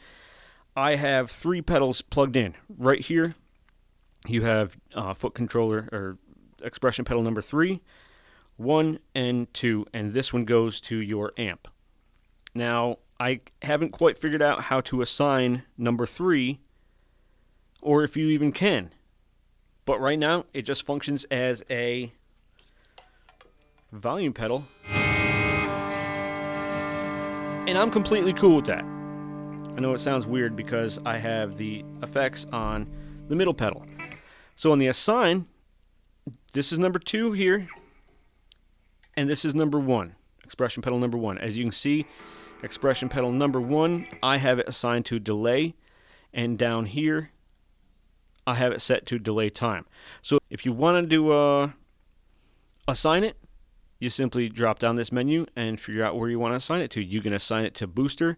I have 3 pedals plugged in. Right here, you have foot controller or expression pedal number 3, 1, and 2, and this one goes to your amp. Now, I haven't quite figured out how to assign number 3, or if you even can. But right now, it just functions as a volume pedal. And I'm completely cool with that. I know it sounds weird because I have the effects on the middle pedal. So on the assign, this is number 2 here, and this is number 1, expression pedal number 1. As you can see, expression pedal number 1, I have it assigned to delay, and down here, I have it set to delay time. So if you want to assign it, you simply drop down this menu and figure out where you want to assign it to. You can assign it to booster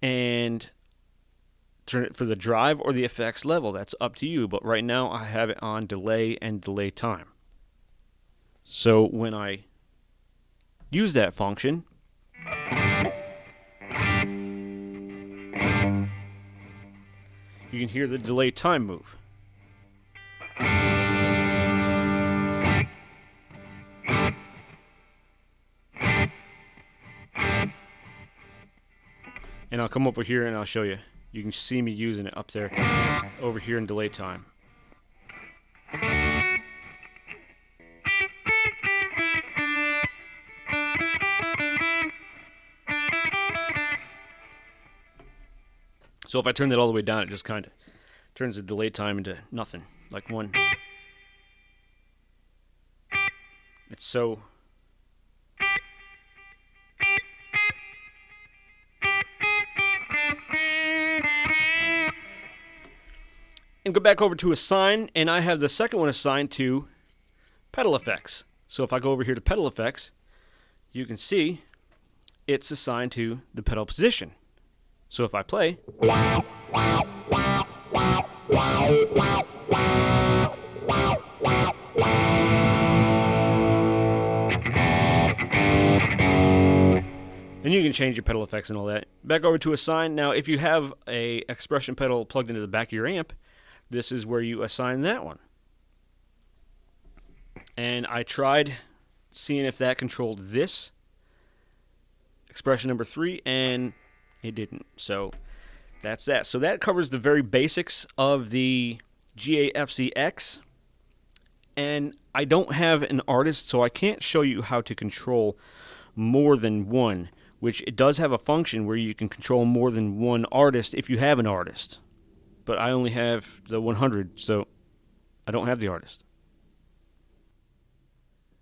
and turn it for the drive or the effects level. That's up to you. But right now I have it on delay and delay time. So when I use that function, you can hear the delay time move. And I'll come over here and I'll show you. You can see me using it up there, over here in delay time. So if I turn that all the way down, it just kind of turns the delay time into nothing, like 1. It's so... And go back over to assign, and I have the second one assigned to pedal effects. So if I go over here to pedal effects, you can see it's assigned to the pedal position. So if I play, and you can change your pedal effects and all that. Back over to assign. Now if you have a expression pedal plugged into the back of your amp, this is where you assign that one. And I tried seeing if that controlled this expression number 3, and it didn't. So that's that. So that covers the very basics of the GAFC-X. And I don't have an artist, so I can't show you how to control more than one, which it does have a function where you can control more than one artist if you have an artist. But I only have the 100, so I don't have the artist.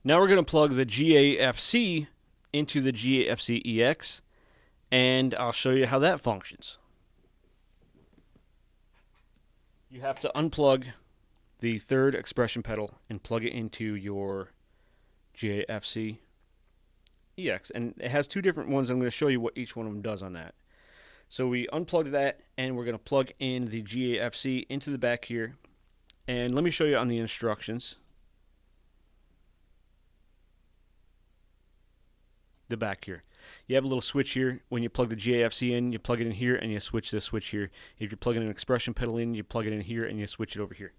Now we're going to plug the GAFC into the GAFC-EX, and I'll show you how that functions. You have to unplug the third expression pedal and plug it into your GAFC-EX. And it has 2 different ones. I'm going to show you what each one of them does on that. So we unplug that, and we're going to plug in the GAFC into the back here. And let me show you on the instructions. The back here. You have a little switch here. When you plug the GAFC in, you plug it in here, and you switch this switch here. If you're plugging an expression pedal in, you plug it in here, and you switch it over here.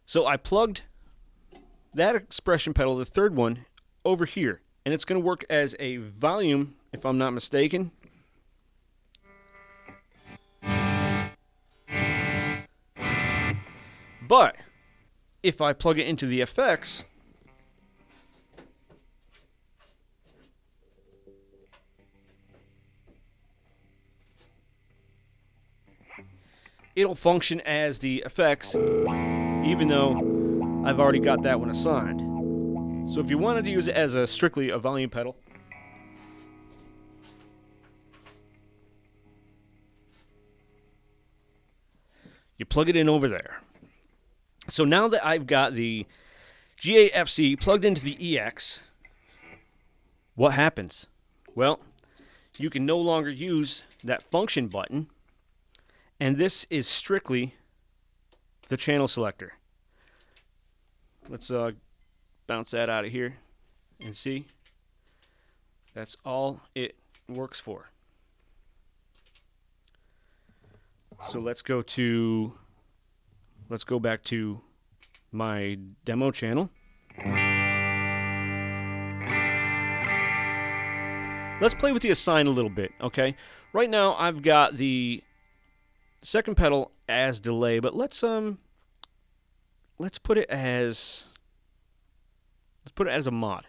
So I plugged that expression pedal, the third one, over here. And it's going to work as a volume, if I'm not mistaken. But if I plug it into the effects, it'll function as the effects, even though I've already got that one assigned. So if you wanted to use it as strictly a volume pedal, you plug it in over there. So now that I've got the GAFC plugged into the EX, what happens? Well, you can no longer use that function button, and this is strictly the channel selector. Let's bounce that out of here and see. That's all it works for. So let's go back to my demo channel. Let's play with the assign a little bit, okay? Right now I've got the second pedal as delay, but let's put it as a mod.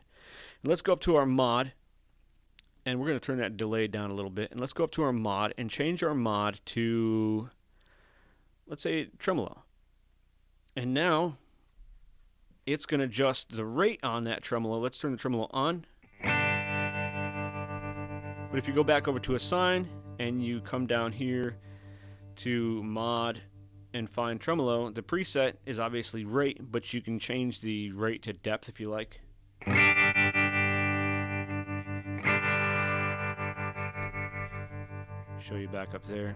Let's go up to our mod, and we're going to turn that delay down a little bit, and let's go up to our mod and change our mod to, let's say, tremolo. And now it's going to adjust the rate on that tremolo. Let's turn the tremolo on. But if you go back over to assign and you come down here to mod and find tremolo, the preset is obviously rate, but you can change the rate to depth if you like. Show you back up there.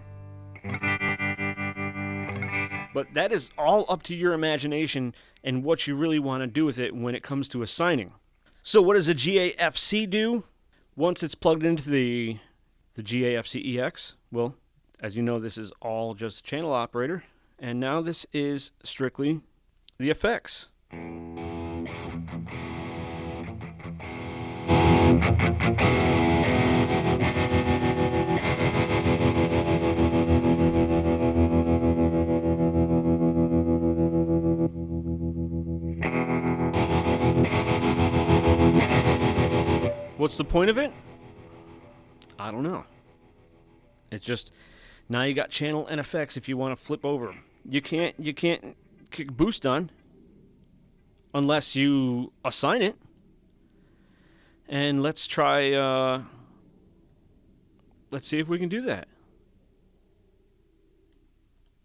But that is all up to your imagination and what you really want to do with it when it comes to assigning. So what does a GAFC do? Once it's plugged into the GAFC EX, well, as you know, this is all just a channel operator, and now this is strictly the effects. What's the point of it? I don't know. It's just now you got channel and effects if you want to flip over. You can't kick boost on unless you assign it. And let's try let's see if we can do that.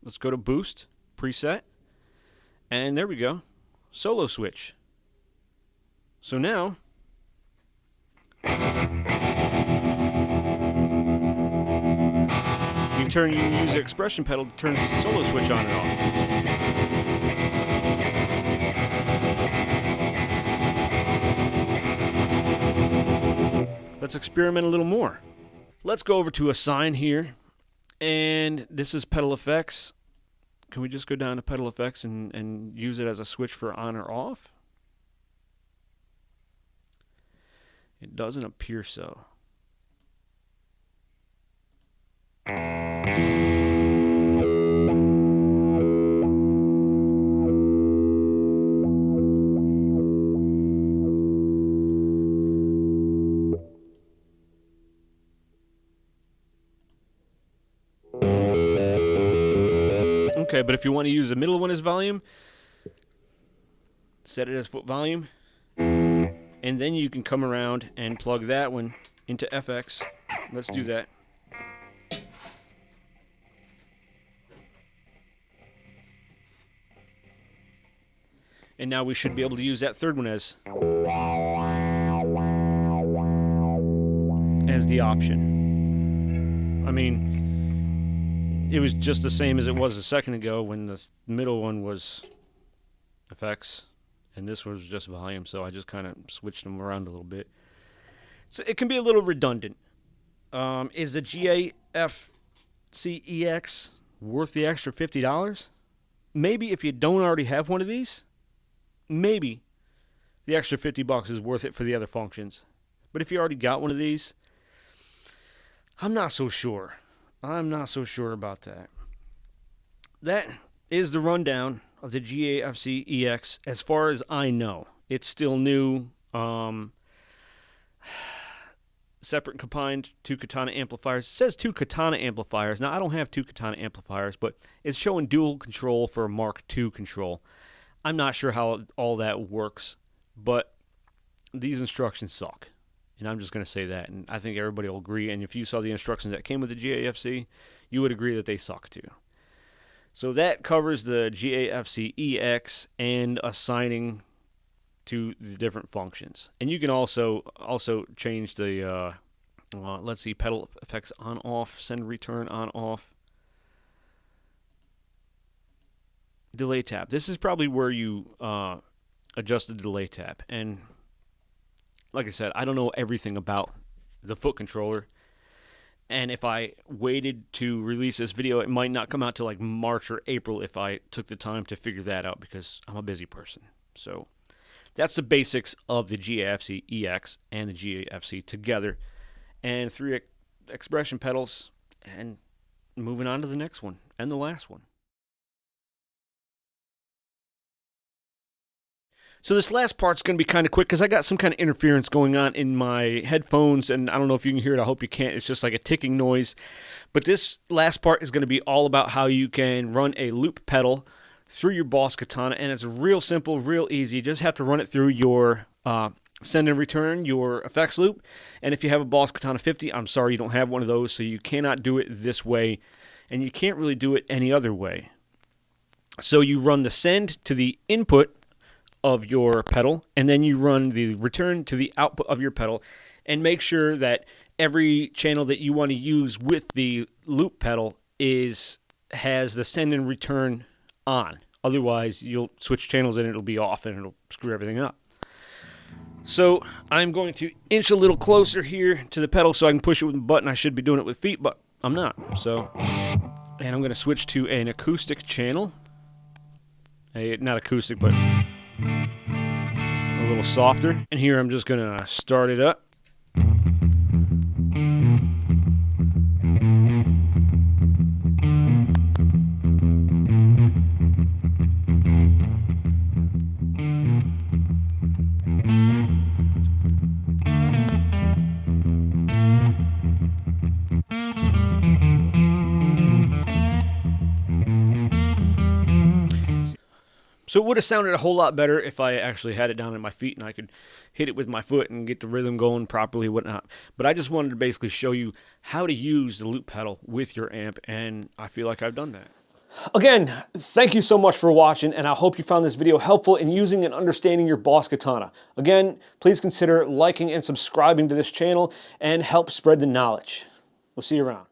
Let's go to boost, preset, and there we go. Solo switch. So now you can use the expression pedal to turn the solo switch on and off. Let's experiment a little more. Let's go over to assign here, and this is pedal effects. Can we just go down to pedal effects and use it as a switch for on or off? It doesn't appear so. Okay, but if you want to use the middle one as volume, set it as foot volume, and then you can come around and plug that one into FX. Let's do that. And now we should be able to use that third one as the option. I mean, it was just the same as it was a second ago when the middle one was effects and this was just volume, so I just kind of switched them around a little bit. So it can be a little redundant. Is the GAFC-EX worth the extra $50? Maybe if you don't already have one of these, maybe the extra $50 is worth it for the other functions. But if you already got one of these, I'm not so sure. I'm not so sure about that. That is the rundown of the GAFC-EX as far as I know. It's still new. separate and combined 2 Katana amplifiers. It says 2 Katana amplifiers. Now, I don't have 2 Katana amplifiers, but it's showing dual control for a Mark II control. I'm not sure how all that works, but these instructions suck. And I'm just going to say that, and I think everybody will agree. And if you saw the instructions that came with the GAFC, you would agree that they suck too. So that covers the GAFC EX and assigning to the different functions. And you can also change the, let's see, pedal effects on off, send return on off. Delay tap. This is probably where you adjust the delay tap. And like I said, I don't know everything about the foot controller. And if I waited to release this video, it might not come out till like March or April if I took the time to figure that out, because I'm a busy person. So that's the basics of the GAFC EX and the GAFC together. And 3 expression pedals, and moving on to the next one and the last one. So this last part's going to be kind of quick because I got some kind of interference going on in my headphones, and I don't know if you can hear it. I hope you can't. It's just like a ticking noise. But this last part is going to be all about how you can run a loop pedal through your Boss Katana, and it's real simple, real easy. You just have to run it through your send and return, your effects loop. And if you have a Boss Katana 50, I'm sorry you don't have one of those, so you cannot do it this way, and you can't really do it any other way. So you run the send to the input of your pedal, and then you run the return to the output of your pedal, and make sure that every channel that you want to use with the loop pedal has the send and return on. Otherwise, you'll switch channels and it'll be off and it'll screw everything up. So I'm going to inch a little closer here to the pedal so I can push it with a button. I should be doing it with feet, but I'm not. So, and I'm going to switch to an acoustic channel. Not acoustic, but a little softer. And here I'm just going to start it up. So it would have sounded a whole lot better if I actually had it down at my feet and I could hit it with my foot and get the rhythm going properly and whatnot. But I just wanted to basically show you how to use the loop pedal with your amp, and I feel like I've done that. Again, thank you so much for watching, and I hope you found this video helpful in using and understanding your Boss Katana. Again, please consider liking and subscribing to this channel and help spread the knowledge. We'll see you around.